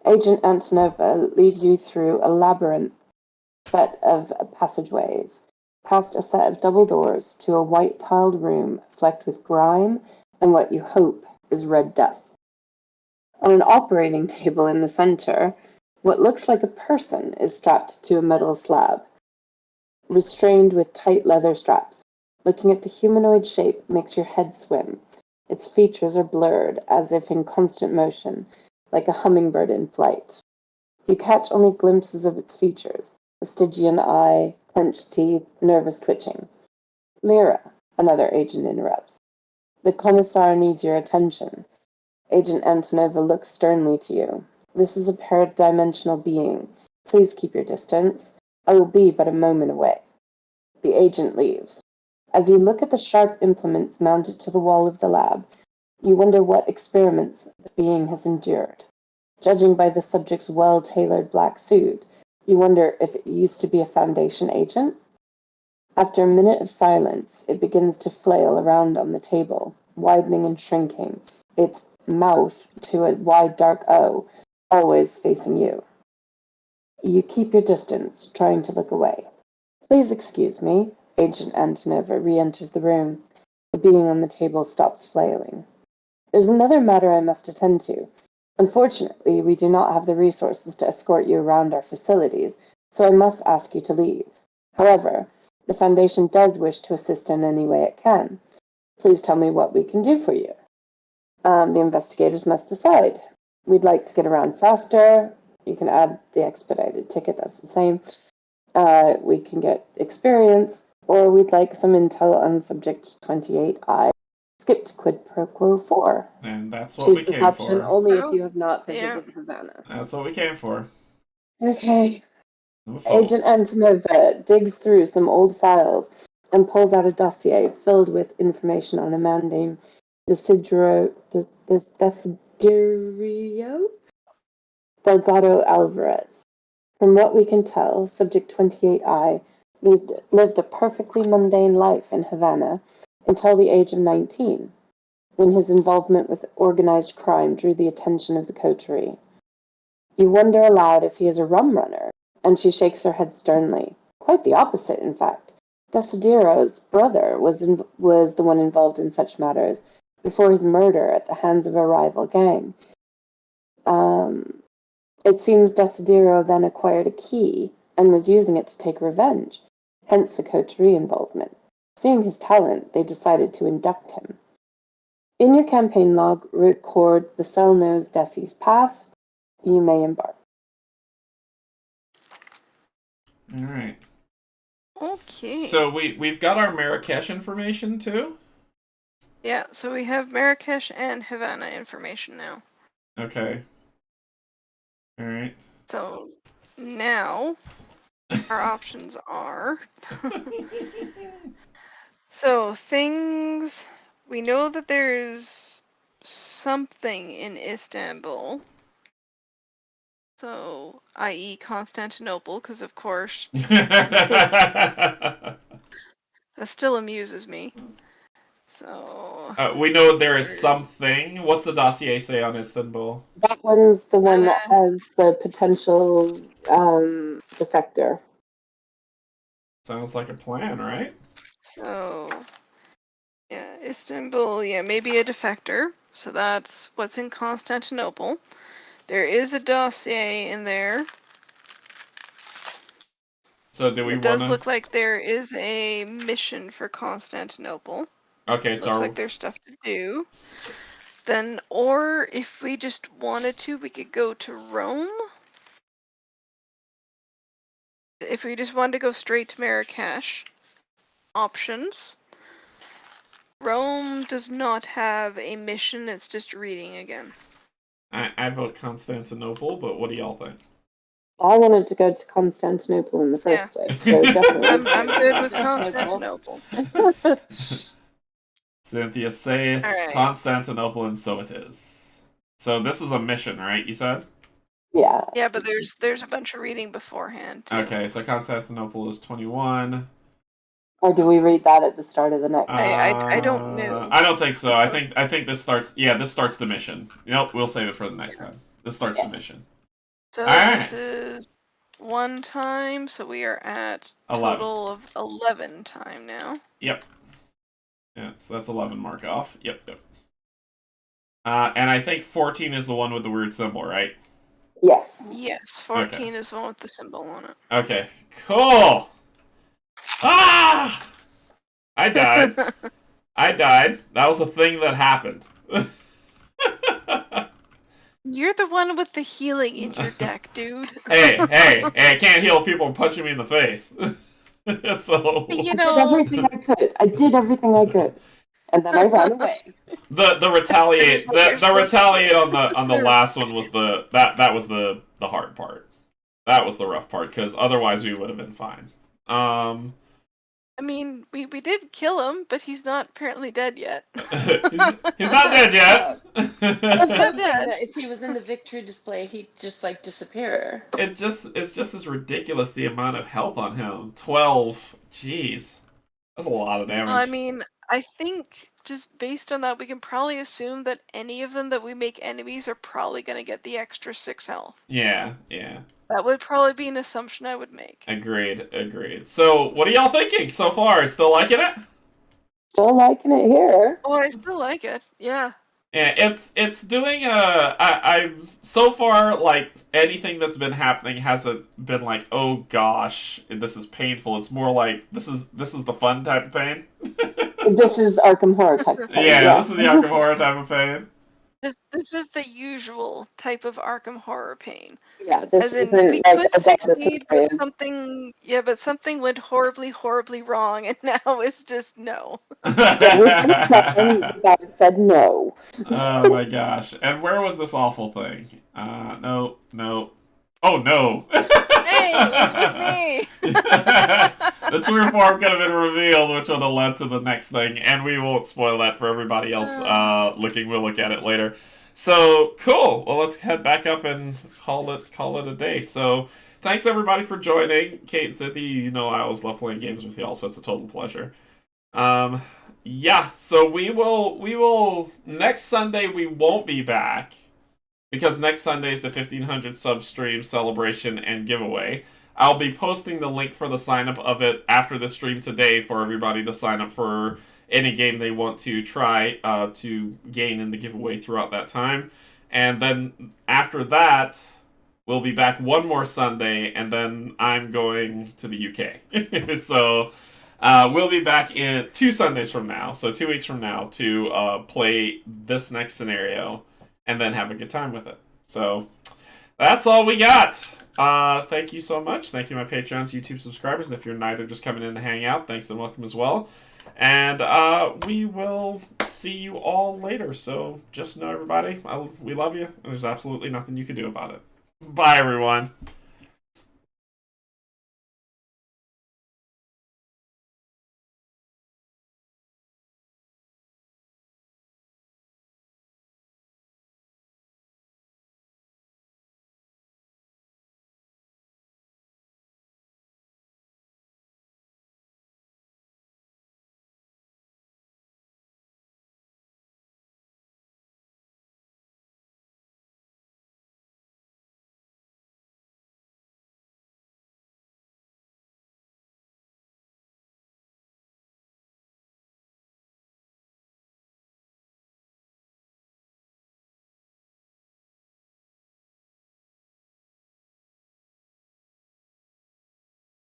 Agent Antonova leads you through a labyrinth set of passageways, past a set of double doors to a white-tiled room flecked with grime and what you hope is red dust. On an operating table in the center, what looks like a person is strapped to a metal slab, restrained with tight leather straps. Looking at the humanoid shape makes your head swim. Its features are blurred, as if in constant motion, like a hummingbird in flight. You catch only glimpses of its features, a Stygian eye, clenched teeth, nervous twitching. Lyra, another agent interrupts. The Commissar needs your attention. Agent Antonova looks sternly to you. This is a paradimensional being. Please keep your distance. I will be but a moment away. The agent leaves. As you look at the sharp implements mounted to the wall of the lab, you wonder what experiments the being has endured. Judging by the subject's well-tailored black suit, you wonder if it used to be a Foundation agent? After a minute of silence, it begins to flail around on the table, widening and shrinking, its mouth to a wide dark O, always facing you. You keep your distance, trying to look away. Please excuse me. Agent Antonova re-enters the room. The being on the table stops flailing. There's another matter I must attend to. Unfortunately, we do not have the resources to escort you around our facilities, so I must ask you to leave. However, the Foundation does wish to assist in any way it can. Please tell me what we can do for you. The investigators must decide. We'd like to get around faster. You can add the expedited ticket, that's the same. We can get experience, or we'd like some intel on subject 28I. Skip to quid pro quo 4. And that's what Choose we this came option for. only if you have not visited Havana. That's what we came for. Okay. Agent Antonova digs through some old files and pulls out a dossier filled with information on a man named Dario Delgado Alvarez. From what we can tell, Subject 28I lived a perfectly mundane life in Havana until the age of 19, when his involvement with organized crime drew the attention of the Coterie. You wonder aloud if he is a rum runner, and she shakes her head sternly. Quite the opposite, in fact. Desidero's brother was the one involved in such matters before his murder at the hands of a rival gang. It seems Desidero then acquired a key and was using it to take revenge, hence the Coterie involvement. Seeing his talent, they decided to induct him. In your campaign log, record the cell knows Desi's past. You may embark. All right. Okay. So we've got our Marrakesh information too? Yeah, so we have Marrakesh and Havana information now. Okay. All right. So now our options are so things we know that there's something in Istanbul. So, i.e. Constantinople, because of course that still amuses me. So we know there is something. What's the dossier say on Istanbul? That one's the one that has the potential defector. Sounds like a plan, right? So, yeah, Istanbul, yeah, maybe a defector. So that's what's in Constantinople. There is a dossier in there. So do we want It does look like there is a mission for Constantinople. Okay, so looks like there's stuff to do. Then, or if we just wanted to, we could go to Rome. If we just wanted to go straight to Marrakesh, options. Rome does not have a mission, it's just reading again. I vote Constantinople, but what do y'all think? I wanted to go to Constantinople in the first place, so definitely. I'm good with Constantinople. Cynthia saith Right. Constantinople, and so it is. So this is a mission, right? You said? Yeah. Yeah, but there's a bunch of reading beforehand too. Okay, so Constantinople is 21. Or do we read that at the start of the next? I don't know. I don't think so. I think this starts. Yeah, this starts the mission. Nope, we'll save it for the next time. This starts the mission. So Alright. this is one time, so we are at 11. total of 11 time now. Yep. Yeah, so that's 11 mark off. Yep. And I think 14 is the one with the weird symbol, right? Yes. Yes, 14 is the one with the symbol on it. Okay, cool! Ah! I died. I died. That was a thing that happened. You're the one with the healing in your deck, dude. hey, I can't heal people punching me in the face. So You I know, did everything I could. And then I ran away. the retaliate the retaliate on the last one was that was the hard part. That was the rough part, because otherwise we would have been fine. I mean, we did kill him, but he's not apparently dead yet. he's not dead yet. He's not dead. If he was in the victory display, he'd just like disappear. It's just as ridiculous, the amount of health on him. 12. Jeez. That's a lot of damage. I mean, I think just based on that, we can probably assume that any of them that we make enemies are probably going to get the extra 6 health. Yeah. That would probably be an assumption I would make. Agreed. So, what are y'all thinking so far? Still liking it? Still liking it here. Oh, I still like it. Yeah. Yeah, it's doing I so far, like, anything that's been happening hasn't been like, oh gosh, this is painful. It's more like this is the fun type of pain. This is Arkham Horror type of pain. Yeah, this is the Arkham Horror type of pain. This is the usual type of Arkham horror pain. Yeah, this As in, isn't we like could a succeed, but disappearance. something went horribly wrong, and now it's just no. God said no. Oh my gosh. And where was this awful thing? No. Oh no! Hey, it was with me! The true form could have been revealed, which would have led to the next thing, and we won't spoil that for everybody else looking. We'll look at it later. So cool. Well, let's head back up and call it a day. So thanks everybody for joining. Kate and Cynthia, you know I always love playing games with y'all, so it's a total pleasure. Yeah, so we will next Sunday we won't be back because next Sunday is the 1500 sub stream celebration and giveaway. I'll be posting the link for the sign up of it after the stream today for everybody to sign up for any game they want to try to gain in the giveaway throughout that time. And then after that, we'll be back one more Sunday, and then I'm going to the UK. So we'll be back in 2 Sundays from now, so 2 weeks from now, to play this next scenario and then have a good time with it. So that's all we got. Thank you so much. Thank you, my Patreons, YouTube subscribers, and if you're neither just coming in to hang out, thanks and welcome as well. And we will see you all later. So just know, everybody, we love you, and there's absolutely nothing you can do about it. Bye, everyone.